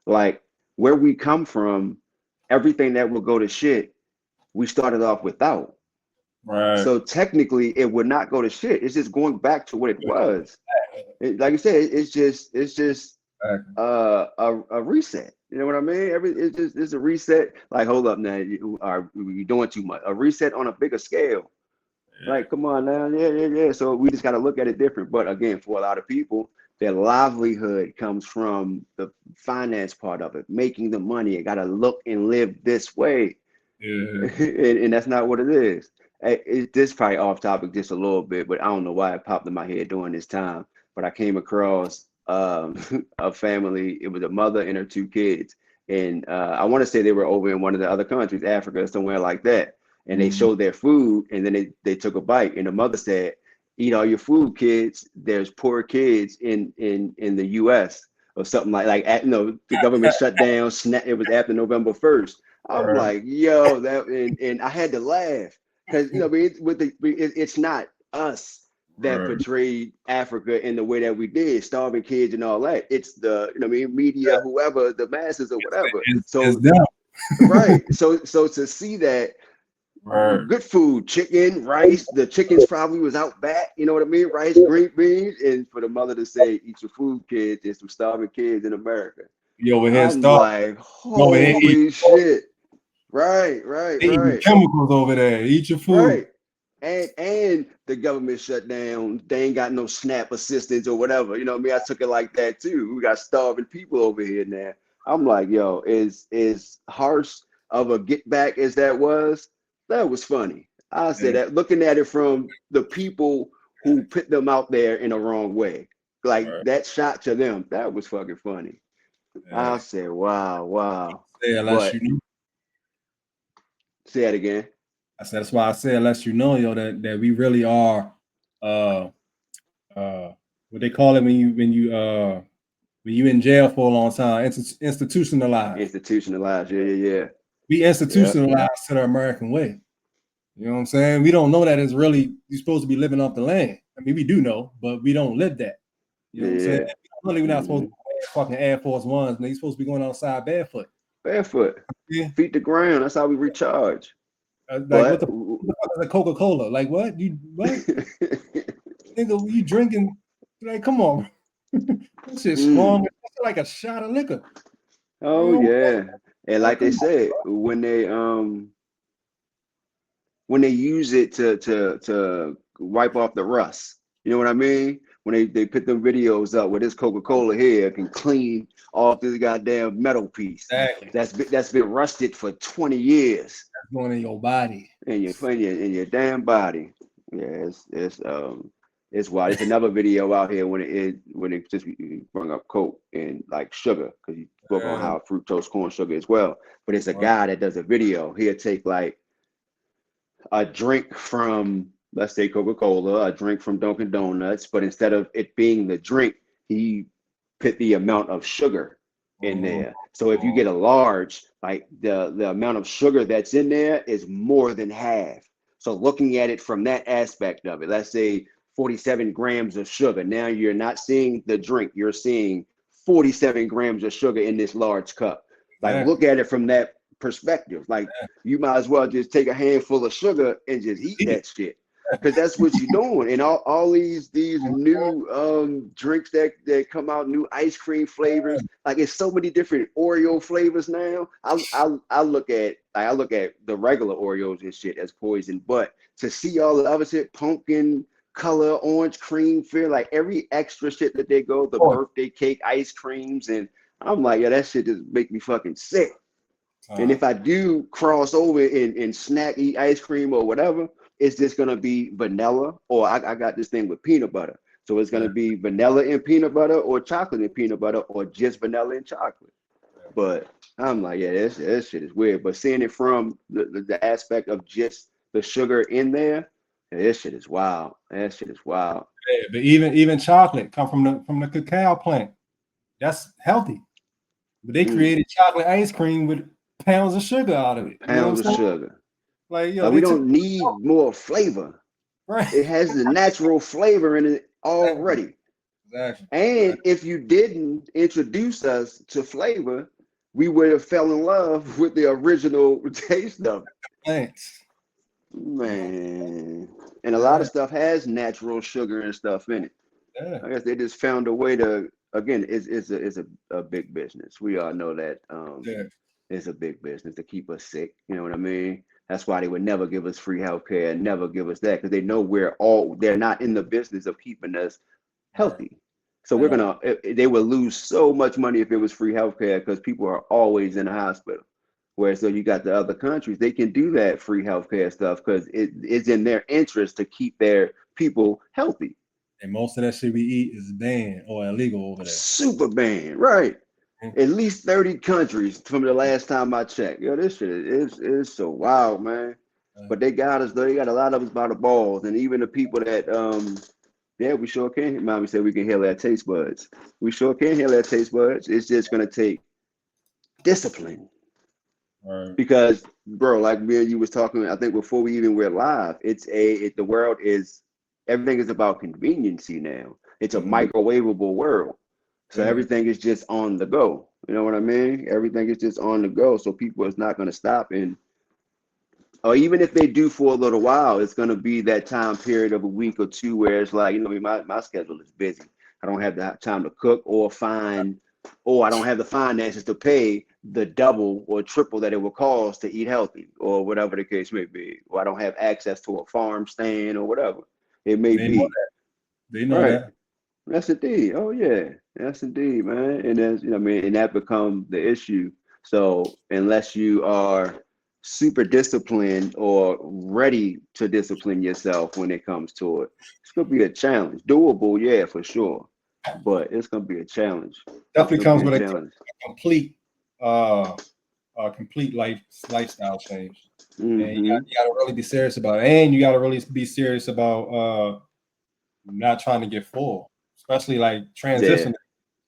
like where we come from, everything that will go to shit, we started off without. Right. So technically, it would not go to shit. It's just going back to what it was. Like I said, it's just a reset. You know what I mean? It's a reset. Like, hold up now, you're doing too much. A reset on a bigger scale. Like, come on now, yeah. So we just got to look at it different. But again, for a lot of people, their livelihood comes from the finance part of it, making the money. It got to look and live this way, and that's not what it is. This probably off topic just a little bit, but I don't know why it popped in my head during this time. But I came across a family. It was a mother and her two kids, and I want to say they were over in one of the other countries, Africa, somewhere like that. And they showed their food, and then they took a bite, and the mother said, "Eat all your food, kids. There's poor kids in the U.S." or something the government shut down. It was after November 1st. I'm like, yo, and I had to laugh because it's not us that portrayed Africa in the way that we did, starving kids and all that. It's the media, whoever, the masses or whatever. It's them. Right. So to see that good food, chicken, rice, the chickens probably was out back, you know what I mean? Rice, green beans, and for the mother to say, eat your food, kids, there's some starving kids in America. You over here I'm like, holy shit. Right. Eating chemicals over there. Eat your food. Right. And the government shut down. They ain't got no SNAP assistance or whatever. You know what I mean? I took it like that too. We got starving people over here now. I'm like, yo, is harsh of a get back as that was funny. I said that looking at it from the people who put them out there in a wrong way. Like that shot to them, that was fucking funny. I said, wow. Unless you know. Say it again. I said that's why I said unless you know, yo, that we really are what they call it when you in jail for a long time, institutionalized. Institutionalized, yeah. We institutionalized to the American way. You know what I'm saying? We don't know that it's really you're supposed to be living off the land. I mean, we do know, but we don't live that. You know what I'm saying? We're not supposed to wear fucking Air Force Ones, and you're supposed to be going outside barefoot. Feet to ground. That's how we recharge. What the fuck is a Coca-Cola? Like what? You Nigga, you drinking? Like, come on. This shit's strong. It's like a shot of liquor. Oh yeah. And like they said, when they use it to wipe off the rust, you know what I mean? When they put them videos up with this Coca-Cola here can clean off this goddamn metal piece. Exactly. That's been rusted for 20 years. That's going in your body. In your damn body. Yeah, it's wild. It's another video out here when it just bring up Coke and like sugar, because you spoke on how fructose corn sugar as well. But it's a guy that does a video. He'll take like a drink from, let's say, Coca-Cola, a drink from Dunkin' Donuts, but instead of it being the drink, he put the amount of sugar in there. So if you get a large, like the amount of sugar that's in there is more than half. So looking at it from that aspect of it, let's say 47 grams of sugar. Now you're not seeing the drink, you're seeing 47 grams of sugar in this large cup. Like, look at it from that perspective. Like, you might as well just take a handful of sugar and just eat that shit, because that's what you're doing. And all these new drinks that come out, new ice cream flavors, like, it's so many different Oreo flavors now. I look at the regular Oreos and shit as poison, but to see all the other shit, pumpkin color, orange cream feel, like every extra shit that they go, the birthday cake ice creams, and I'm like, yeah, that shit just make me fucking sick. And if I do cross over and snack, eat ice cream or whatever, it's just gonna be vanilla, or I got this thing with peanut butter. So it's gonna be vanilla and peanut butter, or chocolate and peanut butter, or just vanilla and chocolate. But I'm like, yeah, this shit is weird. But seeing it from the aspect of just the sugar in there, yeah, this shit is wild. That shit is wild. Yeah, but even chocolate come from the cacao plant. That's healthy. But they created chocolate ice cream with pounds of sugar out of it. Pounds of sugar. Like, we don't need more flavor. Right. It has the natural flavor in it already. Exactly. And if you didn't introduce us to flavor, we would have fell in love with the original taste of it. Thanks. Man. And a lot of stuff has natural sugar and stuff in it. Yeah. I guess they just found a way to, again, it's a big business. We all know that it's a big business to keep us sick. You know what I mean? That's why they would never give us free healthcare and never give us that, because they know they're not in the business of keeping us healthy. So they would lose so much money if it was free healthcare, because people are always in the hospital. Whereas, so you got the other countries, they can do that free healthcare stuff because it's in their interest to keep their people healthy. And most of that shit we eat is banned or illegal over there. Super banned, right? At least 30 countries from the last time I checked. Yo, this shit is so wild, man. But they got us, though. They got a lot of us by the balls. And even the people that, we sure can. Mommy said we can heal our taste buds. We sure can heal our taste buds. It's just going to take discipline. Right. Because, bro, like me and you was talking, I think before we even went live, the world is, everything is about conveniency now. It's a microwavable world. So everything is just on the go. You know what I mean? Everything is just on the go. So people is not going to stop. Or even if they do for a little while, it's going to be that time period of a week or two where it's like, my schedule is busy. I don't have the time to cook or I don't have the finances to pay the double or triple that it will cost to eat healthy, or whatever the case may be. Or I don't have access to a farm stand or whatever it may be. They know that. That's indeed. Oh yeah, that's indeed, man. And that's, and that becomes the issue. So unless you are super disciplined or ready to discipline yourself when it comes to it, it's gonna be a challenge. Doable, yeah, for sure, but it's gonna be a challenge. Definitely comes with a complete lifestyle change. And you gotta really be serious about it, and you gotta really be serious about not trying to get full. Especially like transitioning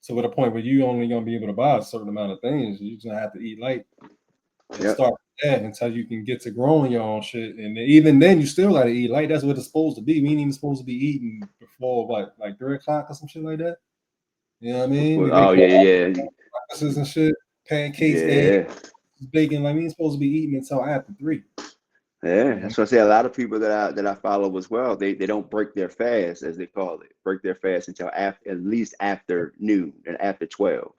to a point where you only gonna be able to buy a certain amount of things. You're just gonna have to eat light and start that until you can get to growing your own shit. And even then, you still gotta eat light. That's what it's supposed to be. We ain't even supposed to be eating before like 3 o'clock or some shit like that. You know what I mean? Breakfasts and shit, pancakes, eggs, bacon. Like we ain't supposed to be eating until after 3. Yeah, that's what I say. A lot of people that I follow as well, they don't break their fast, as they call it. Break their fast until at least after noon and after 12.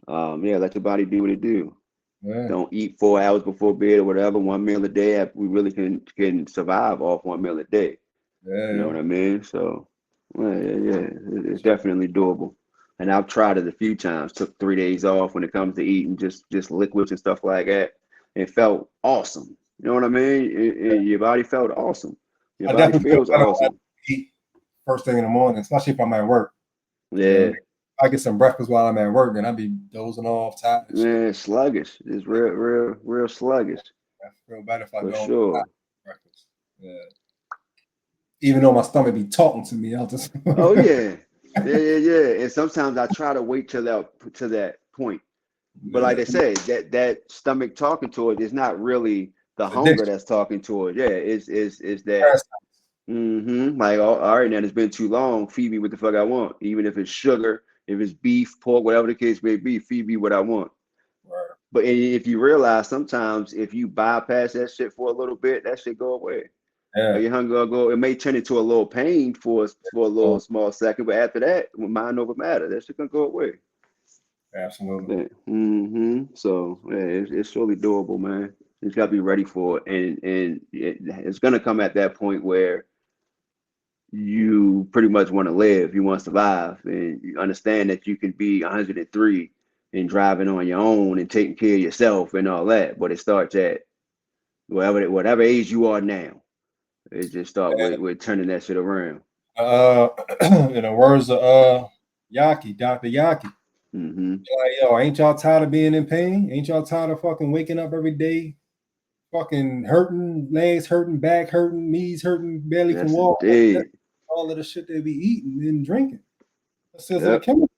Let your body do what it do. Don't eat 4 hours before bed or whatever. 1 meal a day. We really can survive off 1 meal a day. You know what I mean? So it's definitely doable. And I've tried it a few times. Took 3 days off when it comes to eating just liquids and stuff like that. It felt awesome. You know what I mean? Your body felt awesome. Your body feels awesome. Eat first thing in the morning, especially if I'm at work. Yeah. I get some breakfast while I'm at work, and I be dozing off, tired. Man, sluggish. It's real sluggish. I feel better if I For go. sure. Breakfast. Yeah. Even though my stomach be talking to me, I'll just. Oh yeah, yeah. And sometimes I try to wait till that point. But like Yeah. they say, that stomach talking to it is not really the It's hunger addiction. that's talking to it. Yeah, it's that. Like, all right, now it's been too long. Feed me what the fuck I want. Even if it's sugar, if it's beef, pork, whatever the case may be, feed me what I want. Right. But if you realize sometimes if you bypass that shit for a little bit, that shit go away. Yeah. Your hunger will go. It may turn into a little pain for a little Oh, small second, but after that, mind over matter, that shit gonna go away. absolutely. Yeah. So yeah, it's really doable, man. You just gotta be ready for it, and it's gonna come at that point where you pretty much want to live, you want to survive, and you understand that you can be 103 and driving on your own and taking care of yourself and all that. But it starts at whatever age you are now. It just start with turning that shit around. In the words of Yaki, Dr. Yaki. Mm-hmm. Like, yo, ain't y'all tired of being in pain? Ain't y'all tired of fucking waking up every day, fucking hurting, legs hurting, back hurting, knees hurting, barely can Yes, walk? That's indeed. all of the shit they be eating and drinking. That's just the Yep. chemicals.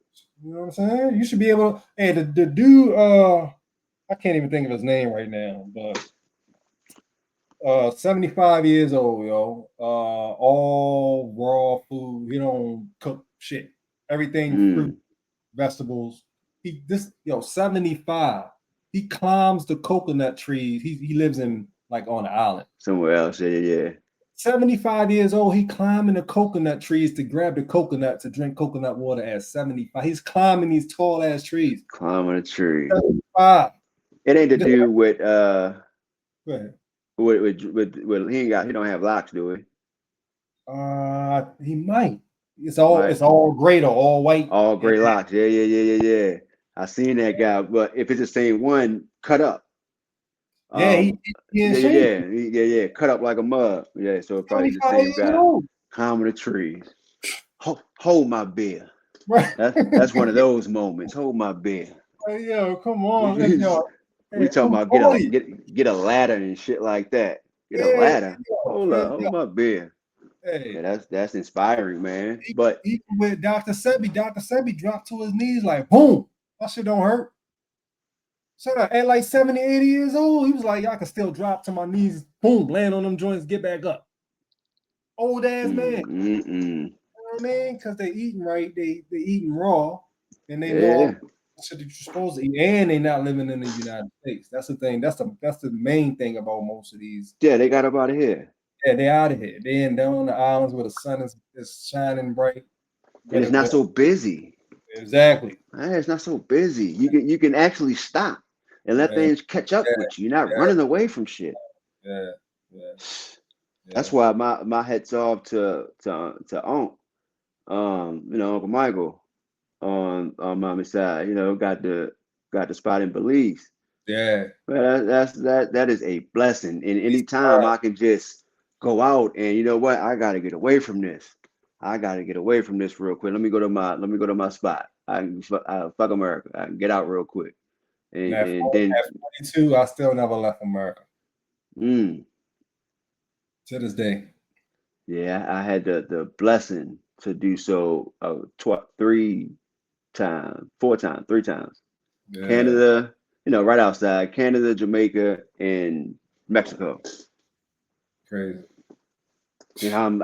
You know what I'm saying? You should be able to. Hey, the dude, I can't even think of his name right now, but 75 years old, yo. All raw food. He don't cook shit. Everything fruit, Mm. vegetables. 75. He climbs the coconut trees. He lives in like on an island. Somewhere else. Yeah. 75 years old. He climbing the coconut trees to grab the coconut to drink coconut water at 75. He's climbing these tall ass trees. Climbing a tree. 75. It ain't to do with Go ahead. with he don't have locks, do he? He might. It's Might. all gray or all white. All gray locks. Yeah. I seen that guy, but if it's the same one, cut up. Yeah, he in shape. Yeah. Cut up like a mug. Yeah, so it's probably the 75 same years guy. old. Climbing the trees. Hold my beer. Right. That's one of those moments. Hold my beer. Hey, yo, come on. we Yo, hey, talking I'm about 40. get a ladder and shit like that. Get a Yeah, ladder. Hold my beer. hey. Yeah, that's inspiring, man. But Even with Dr. Sebi dropped to his knees like boom. That shit don't hurt. So at like 70, 80 years old, he was like, I can still drop to my knees, boom, land on them joints, get back up. Old ass man. You know what I mean? Because they eating right, they eating raw, and they know all the shit that you're supposed to eat, and they not living in the United States. That's the thing. That's the main thing about most of these. Yeah, they got up out of here. Yeah, they out of here. They down on the islands where the sun is shining bright. And it's not so busy. Exactly. It's not so busy. You can actually stop and let things catch up with you. You're not running away from shit. Yeah. That's why my head's off to Unc. Uncle Michael on Mommy's side. Got the spot in Belize. Yeah. But that is a blessing. And anytime I can just go out and you know what, I gotta get away from this. I gotta get away from this real quick. Let me go to my spot. I can fuck America. I can get out real quick. And then at 42, I still never left America. To this day. Yeah, I had the blessing to do so 3 times, 4 times, 3 times. Yeah. Canada, right outside Canada, Jamaica, and Mexico. Crazy. I'm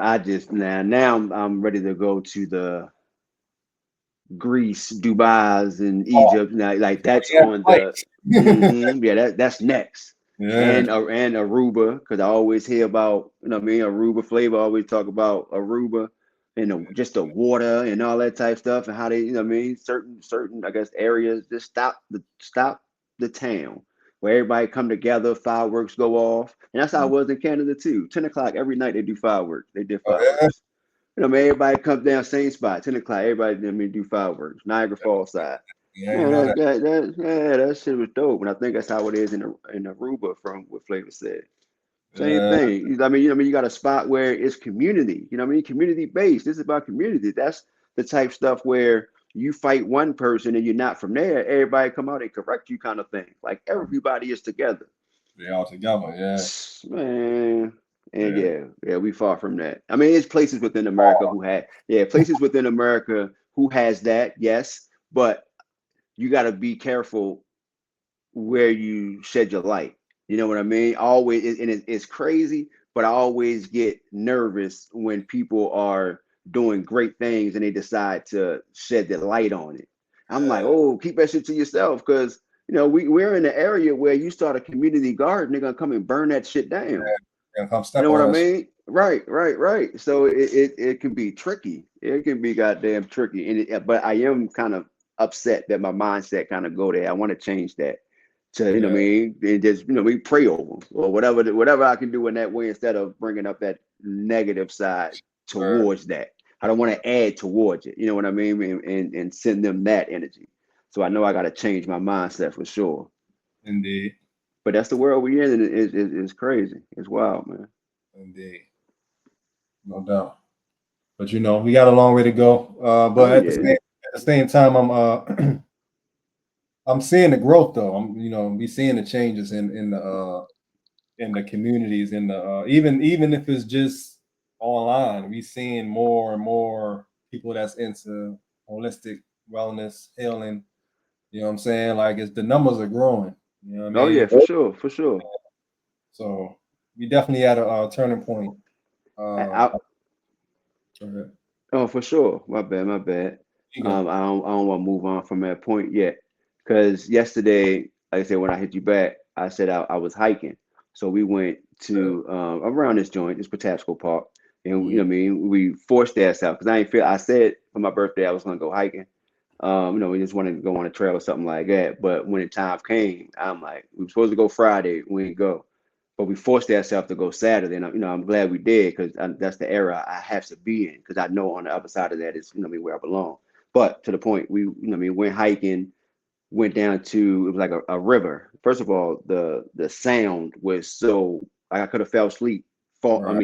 ready to go to the Greece, Dubai's, and Egypt. Now, like that's on the that's next. Yeah. And Aruba, because I always hear about, Aruba flavor. I always talk about Aruba and just the water and all that type stuff and how they, certain I guess areas just stop the town where everybody come together, fireworks go off, and that's how it was in Canada too. 10 o'clock every night they do fireworks. They did fireworks. Everybody comes down same spot, 10 o'clock. Everybody do fireworks. Niagara Falls side. That shit was dope, and I think that's how it is in Aruba from what Flavor said. Same thing. You got a spot where it's community. Community based. This is about community. That's the type stuff where you fight one person and you're not from there. Everybody come out and correct you, kind of thing. Like everybody is together. They all together, yeah. Man, And yeah, we far from that. I mean, it's places within America who had, places within America who has that, yes, but you got to be careful where you shed your light. You know what I mean? Always, and it's crazy, but I always get nervous when people are doing great things and they decide to shed their light on it. I'm like, oh, keep that shit to yourself, because we're in the area where you start a community garden, they're gonna come and burn that shit down. Come You step know what I on us. mean? Right. So it can be tricky. It can be goddamn tricky, but I am kind of upset that my mindset kind of go there. I want to change that to what I mean, and just we pray over them or whatever I can do in that way instead of bringing up that negative side towards that. I don't want to add towards it. You know what I mean? And send them that energy. So I know I got to change my mindset for sure. Indeed. But that's the world we're in, and it's crazy. It's wild, man. Indeed. No doubt. But we got a long way to go. But at the same time, I'm seeing the growth though. We seeing the changes in the communities, in the even if it's just online, we seeing more and more people that's into holistic wellness, healing. You know what I'm saying? Like the numbers are growing. You know what I mean? Oh yeah, for sure. So we definitely at a turning point. Go ahead. Oh, for sure. My bad. I don't want to move on from that point yet, because yesterday, like I said, when I hit you back, I said I was hiking. So we went to around this joint, this Patapsco Park, and what I mean, we forced ourselves because I said for my birthday I was gonna go hiking. We just wanted to go on a trail or something like that. But when the time came, I'm like, we were supposed to go Friday, we didn't go. But we forced ourselves to go Saturday, and I'm glad we did, because that's the era I have to be in, because I know on the other side of that is where I belong. But to the point, we went hiking, went down to, it was like a river. First of all, the sound was so, I could have fell asleep,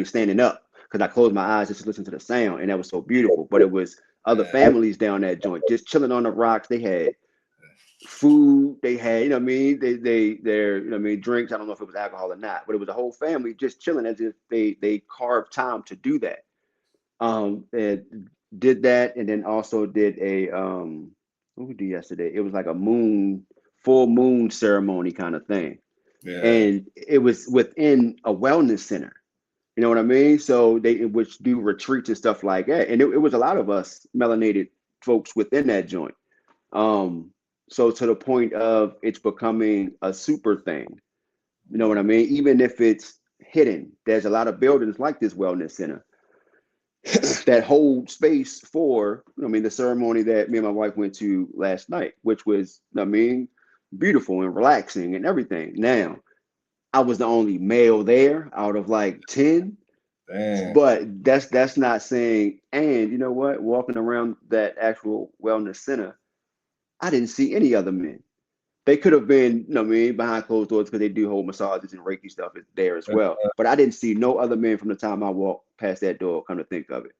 standing up, because I closed my eyes just to listen to the sound, and that was so beautiful. But it was other families down that joint just chilling on the rocks. They had food, they had, their drinks. I don't know if it was alcohol or not, but it was a whole family just chilling as if they carved time to do that. And did that, and then also did a what we did yesterday. It was like a full moon ceremony kind of thing. Yeah. And it was within a wellness center. You know what I mean? So which do retreats and stuff like that. And it was a lot of us melanated folks within that joint. So to the point of it's becoming a super thing. You know what I mean? Even if it's hidden, there's a lot of buildings like this wellness center that hold space for, the ceremony that me and my wife went to last night, which was, beautiful and relaxing and everything. Now, I was the only male there out of like 10. Damn. But that's not saying, and you know what? Walking around that actual wellness center, I didn't see any other men. They could have been, behind closed doors, because they do hold massages and Reiki stuff there as well. But I didn't see no other men from the time I walked past that door, come to think of it.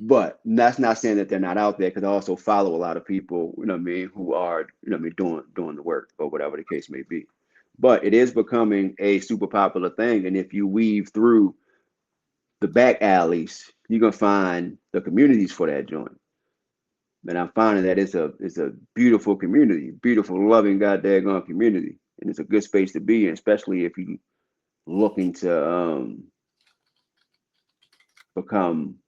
But that's not saying that they're not out there, because I also follow a lot of people, who are, doing the work or whatever the case may be. But it is becoming a super popular thing. And if you weave through the back alleys, you're gonna find the communities for that joint. And I'm finding that it's a beautiful community, beautiful, loving, goddamn community, and it's a good space to be in, especially if you looking to become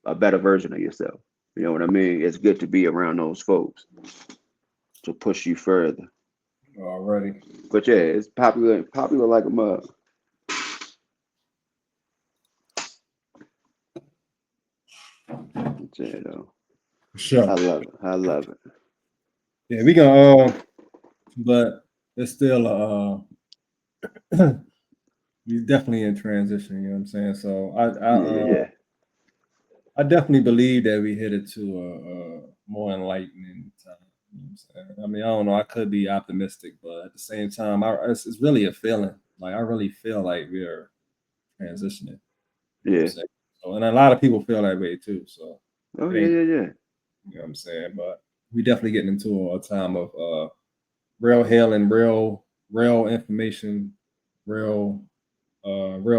a better version of yourself. You know what I mean? It's good to be around those folks to push you further. Already. But yeah, it's popular like a mug. Yeah, though. Sure. I love it. Yeah, we can but it's still we definitely in transition, you know what I'm saying? So I definitely believe that we headed to a more enlightening time. You know what I'm saying? I mean, I don't know, I could be optimistic, but at the same time, it's really a feeling. Like I really feel like we are transitioning. You know what I'm saying? So, and a lot of people feel that way too. So yeah. You know what I'm saying? But we definitely getting into a time of real healing, real information, real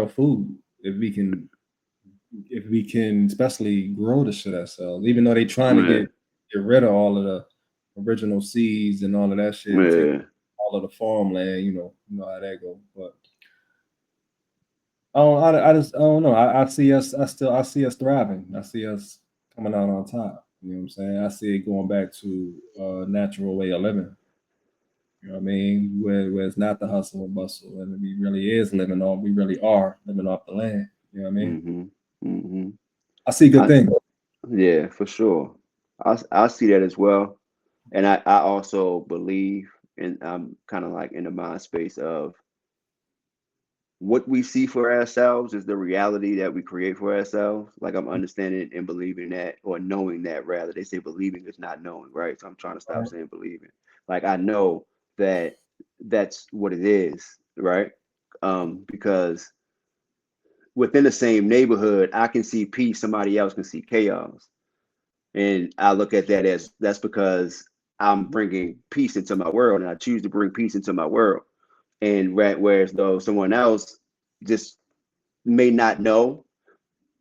food if we can especially grow the shit ourselves, even though they trying to get rid of all of the original seeds and all of that shit, and take all of the farmland, you know how that go. But I don't know. I see us thriving. I see us coming out on top. You know what I'm saying? I see it going back to a natural way of living. You know what I mean? Where it's not the hustle and bustle, and we really are living off the land. You know what I mean? I see good things. Yeah, for sure. I see that as well. And I also believe, and I'm kind of like in the mind space of what we see for ourselves is the reality that we create for ourselves. Like I'm understanding and believing that, or knowing that rather. They say believing is not knowing, right? So I'm trying to stop saying believing. Like I know that that's what it is, right? Because within the same neighborhood, I can see peace, somebody else can see chaos. And I look at that as that's because I'm bringing peace into my world, and I choose to bring peace into my world. And whereas though someone else just may not know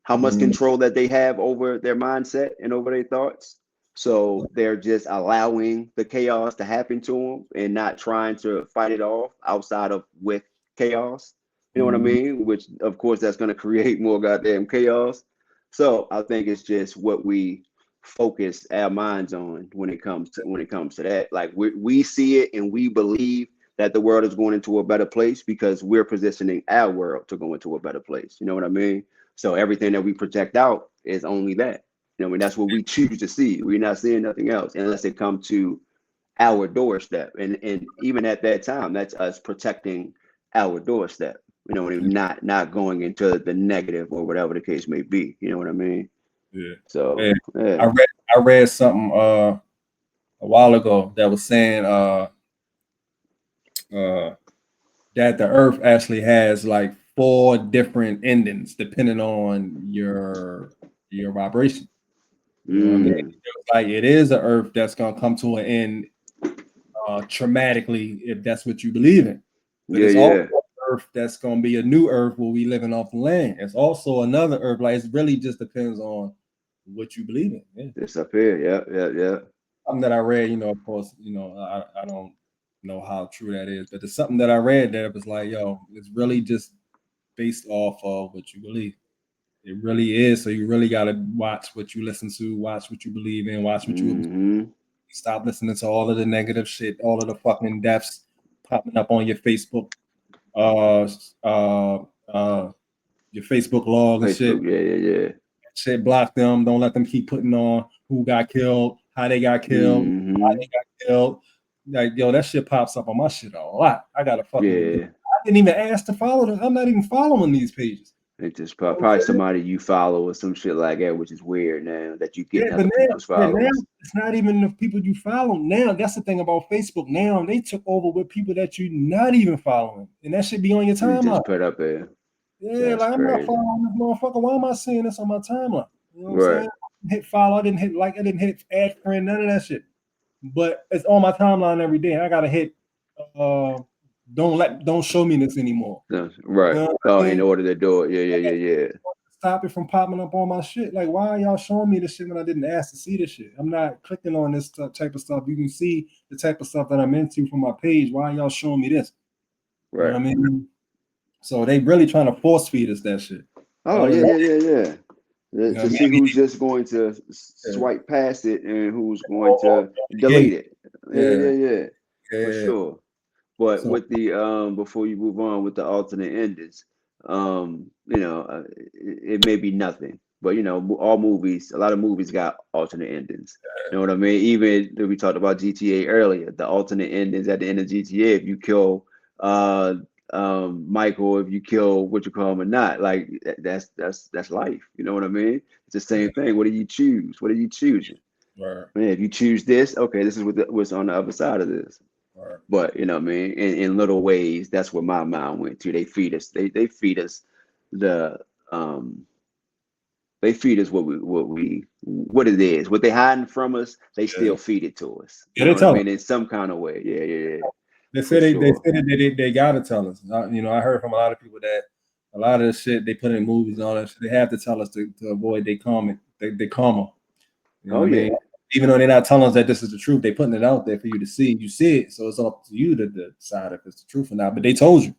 how much control that they have over their mindset and over their thoughts. So they're just allowing the chaos to happen to them and not trying to fight it off outside of with chaos. You know what I mean? Which of course that's going to create more goddamn chaos. So I think it's just what we focus our minds on when it comes to that. Like we see it and we believe that the world is going into a better place because we're positioning our world to go into a better place. You know what I mean? So everything that we project out is only that. You know, I mean, that's what we choose to see. We're not seeing nothing else unless it comes to our doorstep. And even at that time, that's us protecting our doorstep. You know, not going into the negative or whatever the case may be. You know what I mean? Yeah. So yeah. I read something a while ago that was saying that the Earth actually has like 4 different endings depending on your vibration. You know what I mean? Like it is an Earth that's gonna come to an end traumatically if that's what you believe in. But it's also an Earth that's gonna be a new Earth where we living off the land. It's also another Earth. Like it really just depends on what you believe in. Yeah. It's up here. Yeah. Something that I read, of course, I don't know how true that is, but it's something that I read that was like, yo, it's really just based off of what you believe. It really is. So you really got to watch what you listen to, watch what you believe in, watch what you stop listening to all of the negative shit, all of the fucking deaths popping up on your Facebook, your Facebook log and shit. Yeah. Shit, block them. Don't let them keep putting on who got killed, how they got killed, why they got killed. Like, yo, that shit pops up on my shit a lot. I got to fucking. I didn't even ask to follow them. I'm not even following these pages. It's just probably somebody you follow or some shit like that, which is weird now that you get other people's followers. Now it's not even the people you follow. Now that's the thing about Facebook. Now they took over with people that you're not even following, and that should be on your timeline. Just put up there. Yeah, like I'm not following this motherfucker. Why am I seeing this on my timeline? You know what I'm saying? Hit follow. I didn't hit like. I didn't hit add friend. None of that shit. But it's on my timeline every day. I gotta hit. Don't show me this anymore. Right. In order to do it. Yeah. Stop it from popping up on my shit. Like, why are y'all showing me this shit when I didn't ask to see this shit? I'm not clicking on this type of stuff. You can see the type of stuff that I'm into from my page. Why are y'all showing me this? Right. You know what I mean? So they really trying to force feed us that shit. Oh, yeah. To see who's just going to swipe past it and who's going to delete it. Yeah. For sure. But with the before you move on with the alternate endings, it may be nothing, but all movies, a lot of movies got alternate endings. You know what I mean? Even we talked about GTA earlier, the alternate endings at the end of GTA, if you kill Michael, if you kill what you call him or not, like that's life. You know what I mean? It's the same thing. What do you choose? What are you choosing? Right. Man, if you choose this, okay, this is what's on the other side of this. Right. But you know what I mean? In little ways, that's where my mind went to. They feed us. They feed us the they feed us what it is. What they hiding from us, they still feed it to us. You know what I mean? In some kind of way. Yeah. They said they gotta tell us. I heard from a lot of people that A lot of the shit they put in movies and all that shit, they have to tell us to avoid their karma. They karma. You know Oh what I yeah. mean? Even though they're not telling us that this is the truth, they're putting it out there for you to see. You see it, so it's up to you to decide if it's the truth or not. But they told you.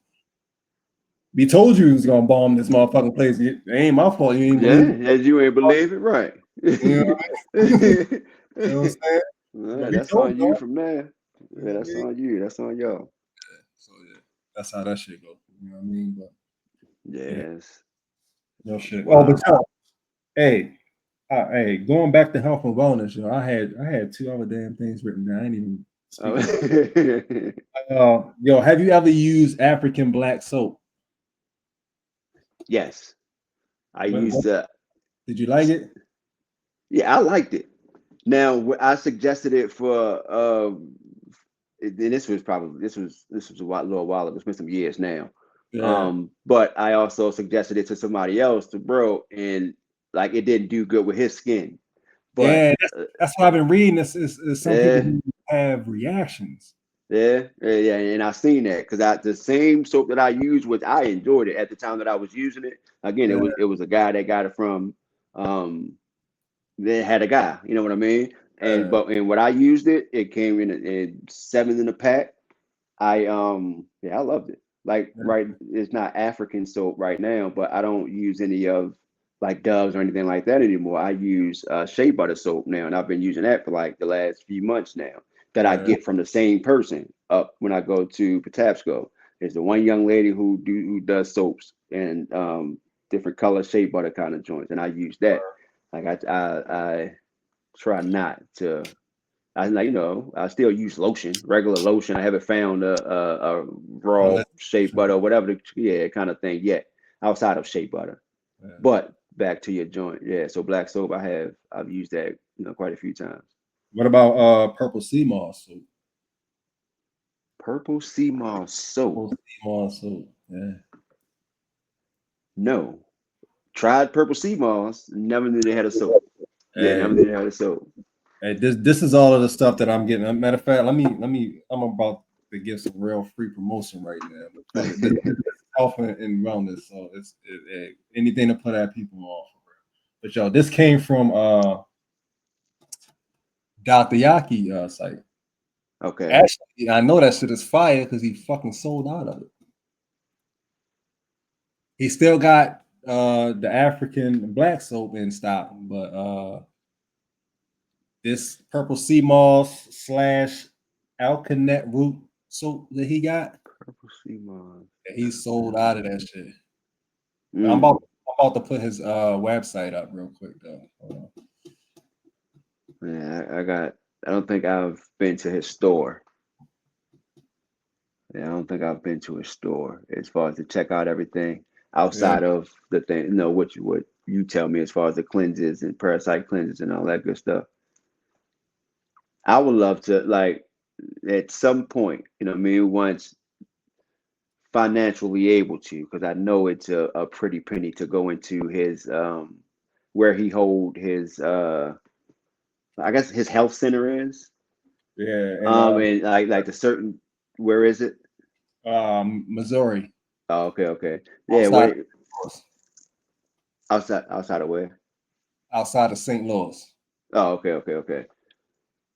We told you he was gonna bomb this motherfucking place. It ain't my fault. You ain't believe it. Yeah, as you ain't believe it, right? You know what I mean? You know what I'm saying? Nah, But we that's told on you. you from there. You Yeah, know what I that's mean? on you. That's on y'all. So yeah, that's how that shit goes. You know what I mean? But yeah, Yes. no shit. Oh, Wow. but hey, going back to health and wellness, I had two other damn things written down. I ain't even speak about. Have you ever used African black soap? Yes. I What, used did you like it? yeah, I liked it. Now I suggested it for and this was a little while ago. It's been some years now. Yeah. But I also suggested it to somebody else to bro, and like it didn't do good with his skin. But Yeah, that's what I've been reading. Is some people yeah, who have reactions. yeah, and I seen that because the same soap that I used, which I enjoyed it at the time that I was using it. Again, Yeah, it was a guy that got it from they had a guy, you know what I mean? And yeah, when I used it, it came in 7 in a pack. I I loved it. Like yeah. right, it's not African soap right now, but I don't use any of like Doves or anything like that anymore. I use shea butter soap now, and I've been using that for like the last few months now. That I Yeah. get from the same person up when I go to Patapsco. There's the one young lady who does soaps and different color shea butter kind of joints, and I use that. Like I try not to. I like I still use lotion, regular lotion. I haven't found a Oh, raw that's shea butter, whatever kind of thing yet outside of shea butter. yeah. But back to your joint, yeah. So black soap, I've used that quite a few times. What about purple sea moss soap? Purple sea moss soap. Purple sea moss soap. Yeah. No, tried purple sea moss. Never knew they had a soap. Yeah, never And knew they had a soap. this is all of the stuff that I'm getting. Matter of fact, let me. I'm about to give some real free promotion right now. But this is health and wellness, so it's anything to put our people on. But this came from Dr. Yaki site. Okay. Actually, I know that shit is fire because he fucking sold out of it. He still got the African black soap in stock, but this purple sea moss / alkanet root soap that he got, Purple sea moss. he sold out of that shit. Mm. I'm about to put his website up real quick though. Yeah, I don't think I've been to his store. Yeah, I don't think I've been to his store as far as to check out everything outside of the thing, what you tell me as far as the cleanses and parasite cleanses and all that good stuff. I would love to, like, at some point, once financially able to, because I know it's a pretty penny to go into his where he hold his I guess his health center is. Yeah, And like the certain, where is it? Missouri. Oh, okay. Yeah, Outside, outside of where? outside of St. Louis. Oh, okay.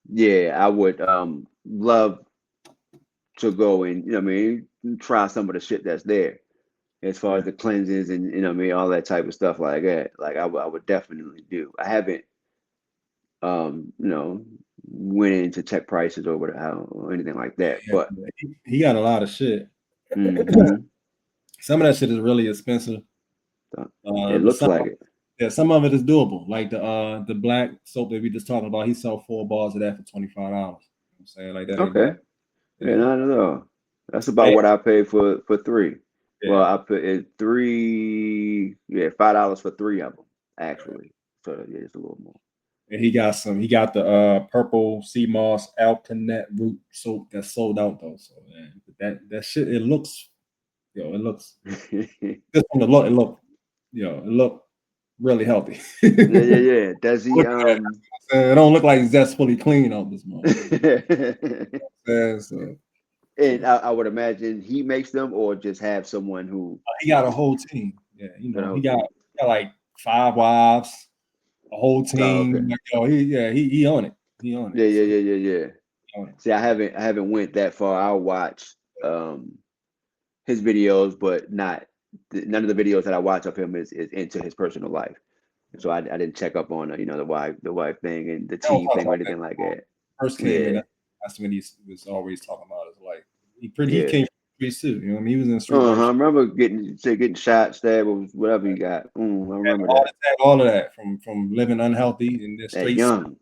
Yeah, I would love to go and try some of the shit that's there as far as the cleanses and all that type of stuff like that. Like I would definitely do. I haven't went in to check prices or whatever or anything like that. Yeah, But he got a lot of shit. mm-hmm. Some of that shit is really expensive. It looks like it. Yeah, some of it is doable. Like the black soap that we just talking about, he sold 4 bars of that for $25. You know what I'm saying? Like that ain't Okay. bad. Yeah, not at all. That's about what I paid for 3. Yeah. Well, I put it 3, $5 for 3 of them actually. So yeah, it's a little more. And he got the purple sea moss alkanet root soap that's sold out though. So man, that shit, it looks just from the look, it look really healthy. Yeah. Does he it don't look like he's just fully clean out this month. So, And I would imagine he makes them, or just have someone who, He got a whole team. Yeah, you know. he got like 5 wives, a whole Oh, team. okay. Like, he on it. He on it. Yeah. So, on it. See, I haven't went that far. I'll watch his videos, but none of the videos that I watch of him is into his personal life. So I didn't check up on the wife thing and the I don't team talk thing or about anything that. like that. First came in, Yeah, that's when he was always talking about his life. He yeah. came from the streets too. You know what I mean? He was in the street life. I remember getting shot, stabbed, or whatever he got. I remember Heart that. attack, all of that from living unhealthy and then That straight young.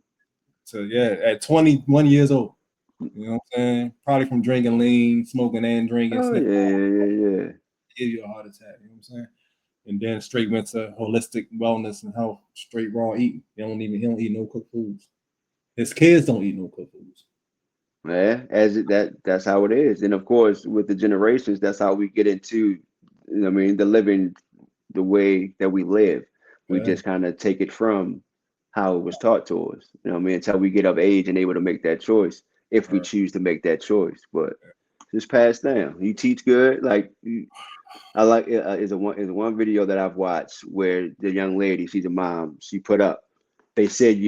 to at 21 years old. You know what I'm saying? Probably from drinking lean, smoking and drinking, Oh sniffing. yeah. Give you a heart attack. You know what I'm saying? And then straight went to holistic wellness and health, straight raw eating. He don't eat no cooked foods. His kids don't eat no cooked foods. Yeah, that's how it is. And of course, with the generations, that's how we get into, I mean, the way that we live. We Yeah. just kind of take it from how it was taught to us. You know what I mean? Until we get of age and able to make that choice, if we Right. choose to make that choice. But just pass down. You teach good. Like I like is a one video that I've watched where the young lady, she's a mom, she put up. They said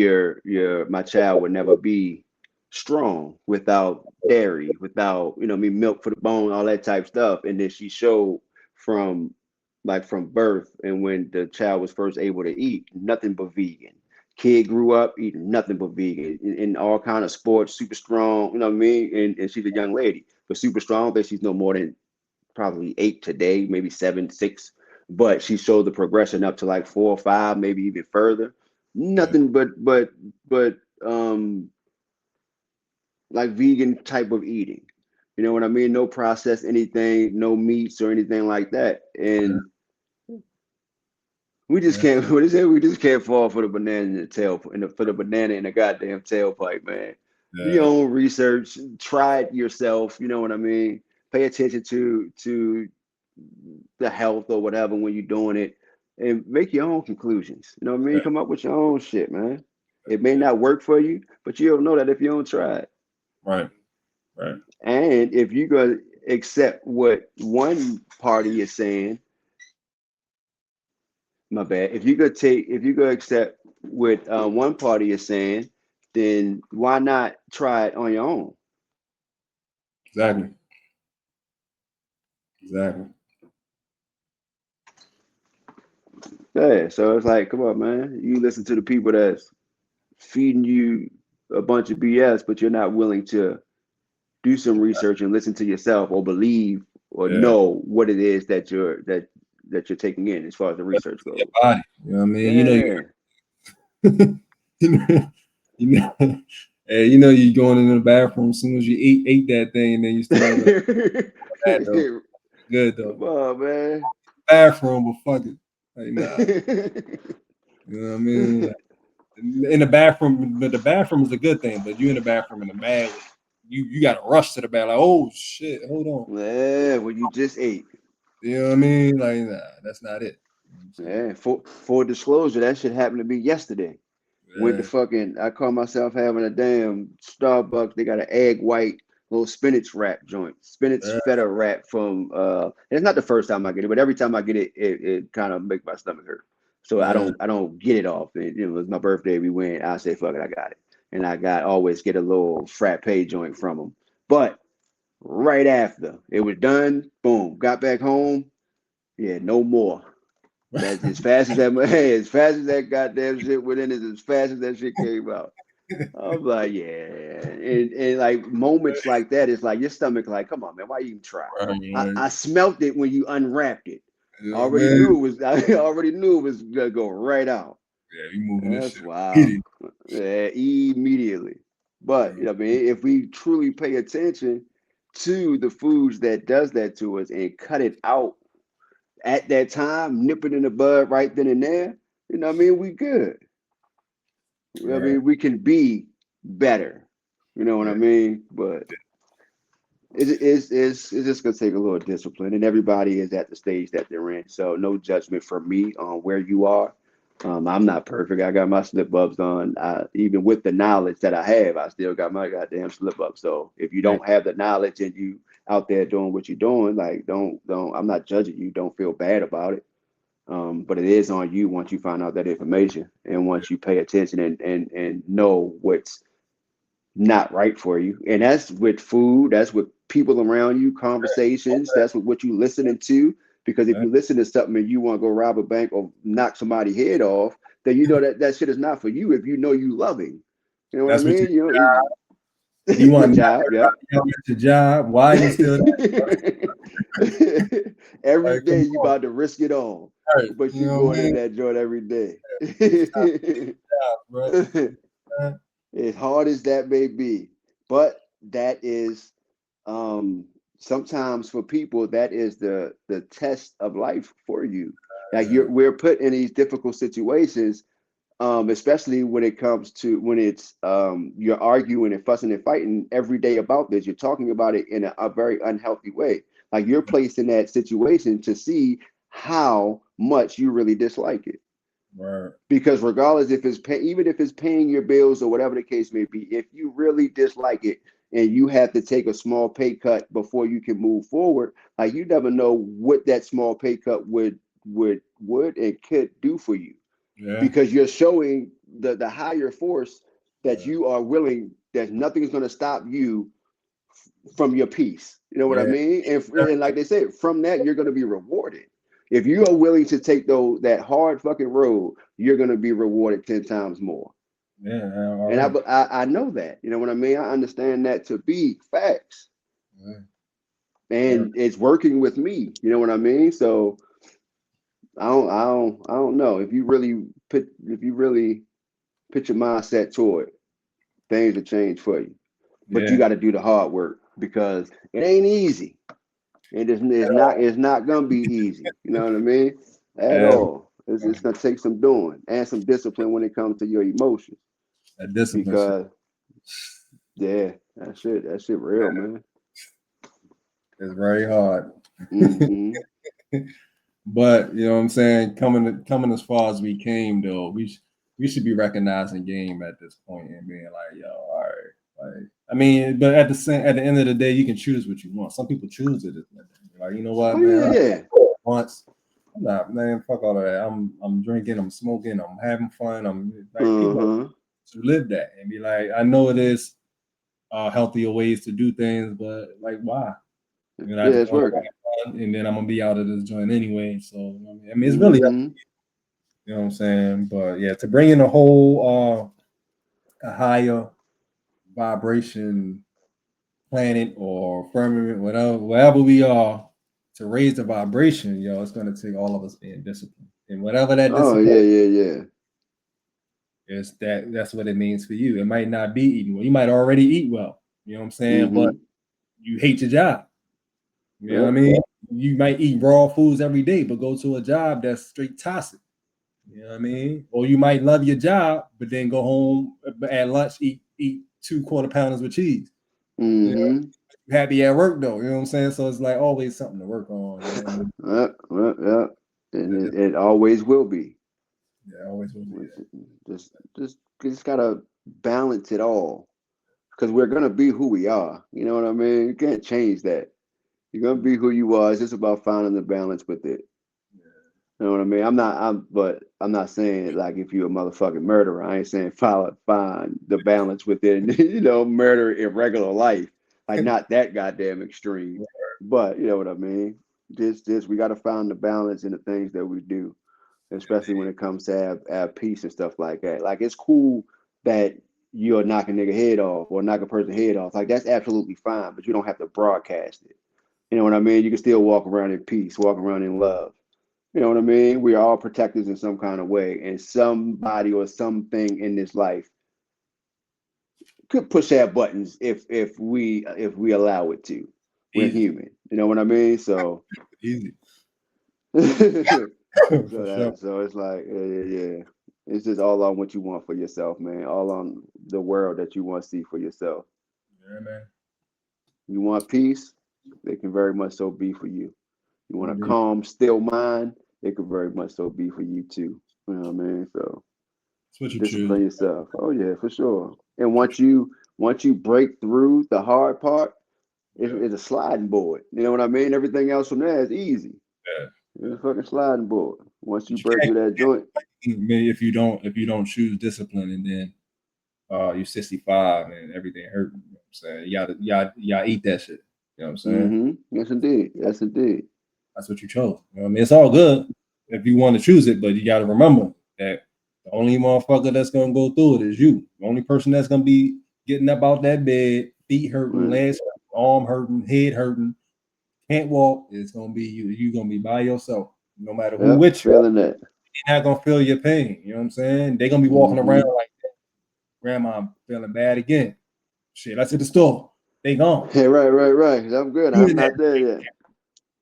my child would never be strong without dairy, without milk for the bone, all that type stuff. And then she showed from from birth and when the child was first able to eat nothing but vegan. Kid grew up eating nothing but vegan in all kind of sports, super strong. You know what I mean? And she's a young lady, but super strong. But she's no more than probably 8 today, maybe 7, 6. But she showed the progression up to like 4 or 5, maybe even further. Nothing but like vegan type of eating. You know what I mean? No processed anything, no meats or anything like that. And we just can't. What is it? We just can't fall for the banana in the tail, for the banana in the goddamn tailpipe, man. Do your own research. Try it yourself. You know what I mean? Pay attention to the health or whatever when you're doing it, and make your own conclusions. You know what I mean? Come up with your own shit, man. It may not work for you, but you'll know that if you don't try it. Right. And if you go accept what one party is saying, my bad. If you go accept what one party is saying, then why not try it on your own? Exactly. Yeah. So it's like, come on, man. You listen to the people that's feeding you a bunch of BS, but you're not willing to do some research and listen to yourself or believe or know what it is that you're taking in as far as the research goes. Your body. You know what I mean? You going into the bathroom as soon as you ate that thing, and then you still bad though. Good though. Come on, man. Bathroom, but fuck it. Like, nah. You know what I mean? Like, in the bathroom, but the bathroom is a good thing. But you in the bathroom in the bag, you got to rush to the bag. Like, oh shit, hold on. Yeah, when you just ate. You know what I mean? Like, nah, that's not it. Yeah, for disclosure, that shit happened to me yesterday. Went to fucking, I caught myself having a damn Starbucks. They got an egg white little spinach wrap joint, spinach feta wrap from. And it's not the first time I get it, but every time I get it, it kind of makes my stomach hurt. So I don't get it off. It was my birthday. We went. I say fuck it, I got it, and I always get a little frappe joint from them. But right after it was done, boom, got back home. Yeah, no more. That's as fast as that goddamn shit went in, as fast as that shit came out. I'm like, yeah, and like moments like that, it's like your stomach, like, come on, man, why you even try? I smelt it when you unwrapped it. I already knew it was gonna go right out. Yeah, you moving That's this shit. wild. Yeah, immediately. But I mean, if we truly pay attention to the foods that does that to us and cut it out at that time, nip it in the bud right then and there, you know what I mean? We good. You know what I mean? We can be better. You know what I mean? But it's just gonna take a little discipline, and everybody is at the stage that they're in. So no judgment from me on where you are. I'm not perfect. I got my slip ups on. Even with the knowledge that I have, I still got my goddamn slip up. So if you don't have the knowledge and you out there doing what you're doing, like don't. I'm not judging you. Don't feel bad about it. But it is on you once you find out that information and once you pay attention and know what's not right for you. And that's with food, that's with people around you, conversations, that's with what you listening to. Because if you listen to something and you want to go rob a bank or knock somebody's head off, then you know that that shit is not for you if you know you loving. You know what I That's what mean? You know, you the want to knock job, yeah. everybody out at your job. Why are you still Every like, come day you on, about to risk it all, right? but You you know what going I in mean? that joint every day. Bro. As hard as that may be, but that is um sometimes for people that is the test of life for you. Like we're put in these difficult situations, especially when it comes to when it's you're arguing and fussing and fighting every day about this. You're talking about it in a very unhealthy way. Like you're placed in that situation to see how much you really dislike it. Right. Because regardless if it's even if it's paying your bills or whatever the case may be, if you really dislike it and you have to take a small pay cut before you can move forward, like you never know what that small pay cut would and could do for you, Yeah. because you're showing the higher force that you are willing, that nothing is going to stop you from your peace. You know what I Yeah. mean? And like they said, from that you're going to be rewarded. If you are willing to take that hard fucking road, you're going to be rewarded 10 times more. Yeah. And Already. I know that. You know what I mean? I understand that to be facts. Yeah. And it's working with me. You know what I mean? So I don't know. If you really put your mindset toward it, things will change for you. But you Yeah. got to do the hard work because it ain't easy. It's not gonna be easy. You know what I mean? At Yeah. all. It's gonna take some doing and some discipline when it comes to your emotions. That discipline shit. Because yeah, that shit real, man. It's very hard. Hmm. But you know what I'm saying, coming as far as we came though, we should be recognizing game at this point and being like, yo, all right, like I mean, but at the end of the day, you can choose what you want. Some people choose it. Like, you know what, Oh man? yeah. Once I'm not, man, fuck all of that. I'm drinking, I'm smoking, I'm having fun. I'm like people Uh-huh. to live that and be like, I know it is healthier ways to do things, but like why? You know, I Yeah, just it's want to working. have fun, and then I'm gonna be out of this joint anyway. So I mean, it's really, Hmm. you know what I'm saying. But yeah, to bring in a whole a higher vibration planet or firmament, wherever we are, to raise the vibration, yo, it's gonna take all of us being disciplined, and whatever that Oh discipline yeah. is, that's what it means for you. It might not be eating well. You might already eat well. You know what I'm saying, but Hmm. you hate your job. You know what I Yep. mean? You might eat raw foods every day, but go to a job that's straight toxic. You know what I mean? Or you might love your job, but then go home at lunch, eat 2 quarter pounders with cheese. You know, Hmm. happy at work though. You know what I'm saying? So it's like always something to work on. You know? Yep. And it always will be. Yeah, always will be that. Just gotta balance it all. Because we're gonna be who we are. You know what I mean? You can't change that. You're gonna be who you are. It's just about finding the balance with it. You know what I mean? But I'm not saying like if you're a motherfucking murderer. I ain't saying find the balance within, murder in regular life. Like not that goddamn extreme. But you know what I mean? Just we gotta find the balance in the things that we do, especially when it comes to have peace and stuff like that. Like it's cool that you'll knock a nigga head off or knock a person head off. Like that's absolutely fine, but you don't have to broadcast it. You know what I mean? You can still walk around in peace, walk around in love. You know what I mean? We are all protectors in some kind of way, and somebody or something in this life could push our buttons if we allow it to. We're Easy, human. You know what I mean? So easy. so For sure. it's like yeah. It's just all on what you want for yourself, man. All on the world that you want to see for yourself. Yeah, man. You want peace? It can very much so be for you. You want a Indeed. calm, still mind? It could very much so be for you too. You know what I mean? So That's what you discipline choose. yourself. Oh yeah, for sure. And once you break through the hard part, it's a sliding board. You know what I mean? Everything else from there is easy. Yeah. It's a fucking sliding board. Once you But you break through that joint. if you don't choose discipline, and then you're 65 and everything hurt. You know what I'm saying? You gotta eat that shit. You know what I'm saying? Mm-hmm. Yes, indeed. Yes, indeed. That's what you chose. You know what I mean? It's all good if you want to choose it, but you got to remember that the only motherfucker that's gonna go through it is you. The only person that's gonna be getting up out that bed, feet hurting, Right. legs hurting, arm hurting, head hurting, can't walk. It's gonna be you. You're gonna be by yourself. No matter who Yep. with you, Feeling that. they're not gonna feel your pain. You know what I'm saying? They're gonna be walking around like that. Grandma, I'm feeling bad again. Shit, I to the store. They gone. Hey, right. I'm good. You I'm in that, not there yet.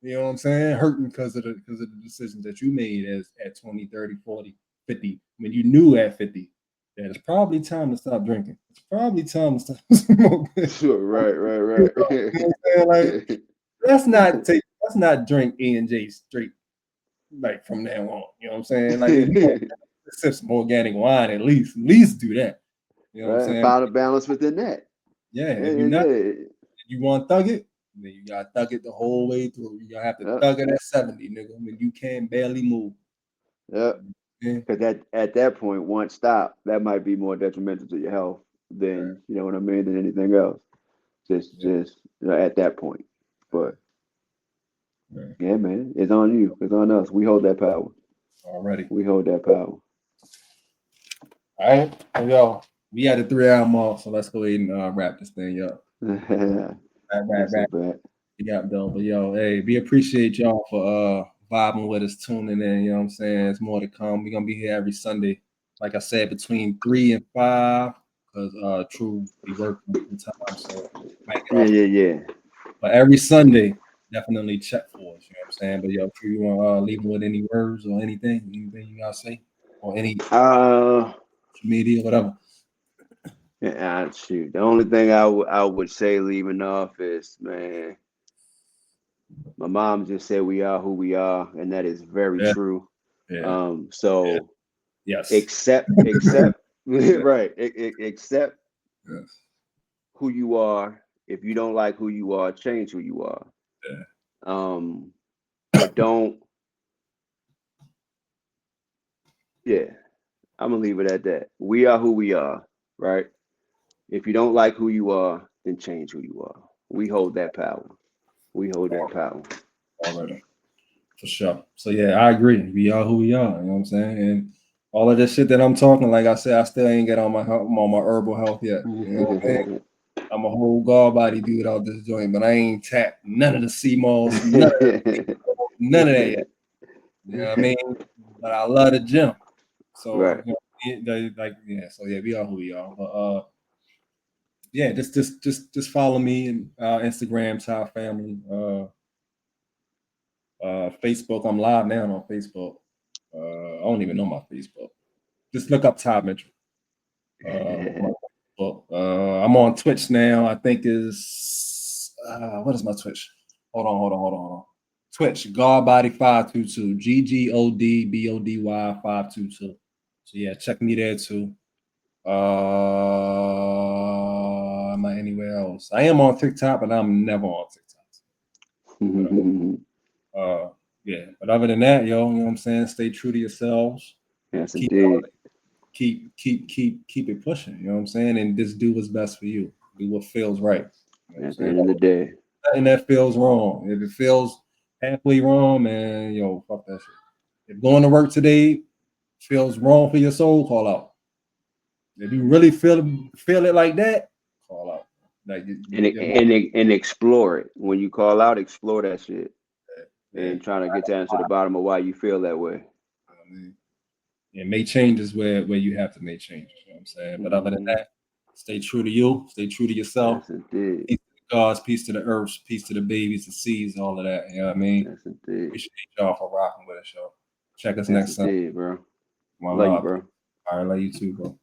you know what I'm saying? Hurting because of the decisions that you made as at 20, 30, 40, 50. When you knew at 50 that it's probably time to stop drinking. It's probably time to stop smoking. Sure. Right. You know what I'm saying? Like, let's not drink A and J straight like from now on. You know what I'm saying? Like let's sip some organic wine at least. At least do that. You know what I'm Right. saying? Find a balance within that. Yeah, Yeah, if you're not, yeah. you want to thug it, then you gotta thug it the whole way through. You gotta have to Yep. thug it at 70, nigga, when you can barely move. Yep. Yeah. Because at that point, one stop, that might be more detrimental to your health than, you know what I mean, than anything else. Just at that point. But Right. yeah, man, it's on you. It's on us. We hold that power. Already. We hold that power. All right. So, yo, we at the 3 hour mark, so let's go ahead and wrap this thing up. That's Wrap. so bad. We got done. But yo, hey, we appreciate y'all for vibing with us, tuning in. You know what I'm saying? There's more to come. We're gonna be here every Sunday, like I said, between 3 and 5, because True be working full time. So might get off. Yeah. But every Sunday, definitely check for us. You know what I'm saying? But yo, True, you wanna leave with any words or anything you gotta say? Or any social media, whatever. Yeah, shoot. The only thing I would say leaving off is, man, my mom just said we are who we are, and that is very Yeah. true. Yeah. So Yes. accept right. Accept Yes. who you are. If you don't like who you are, change who you are. Yeah. But don't. Yeah, I'm gonna leave it at that. We are who we are, right? If you don't like who you are, then change who you are. We hold that power. We hold that power. Already. For sure. So yeah, I agree. We are who we are. You know what I'm saying? And all of this shit that I'm talking, like I said, I still ain't get on my herbal health yet. You know what I'm saying? I'm a whole god body dude out this joint, but I ain't tapped none of the CMOS, none of that yet. You know what I mean? But I love the gym. So Right. you know, like yeah, so yeah, we are who we are. But yeah, just follow me and Instagram, Top Family. Facebook, I'm live now on Facebook. I don't even know my Facebook. Just look up Todd Mitchell. I'm on Twitch now. I think is what is my Twitch? Hold on. Twitch, Godbody 522, GGODBODY 522. So yeah, check me there too. Am I anywhere else? I am on TikTok, but I'm never on TikTok. Yeah, but other than that, yo, you know what I'm saying? Stay true to yourselves. Yes, Keep indeed. it pushing. You know what I'm saying? And just do what's best for you. Do what feels right. You know At the end of the day. Nothing that feels wrong. If it feels halfway wrong, man, yo, fuck that shit. If going to work today feels wrong for your soul, call out. If you really feel it like that, call out. Like and explore it. When you call out, explore that shit. And trying to get down to the bottom of why you feel that way. And make changes where you have to make changes. You know what I'm saying? But other than that, stay true to you, stay true to yourself. Yes, indeed. Peace to the gods, peace to the earths, peace to the babies, the seas, all of that. You know what I mean? Yes, indeed. Appreciate y'all for rocking with us, y'all. Check us Yes, next time. indeed, bro. One Love love. you, bro. All right, love you too, bro.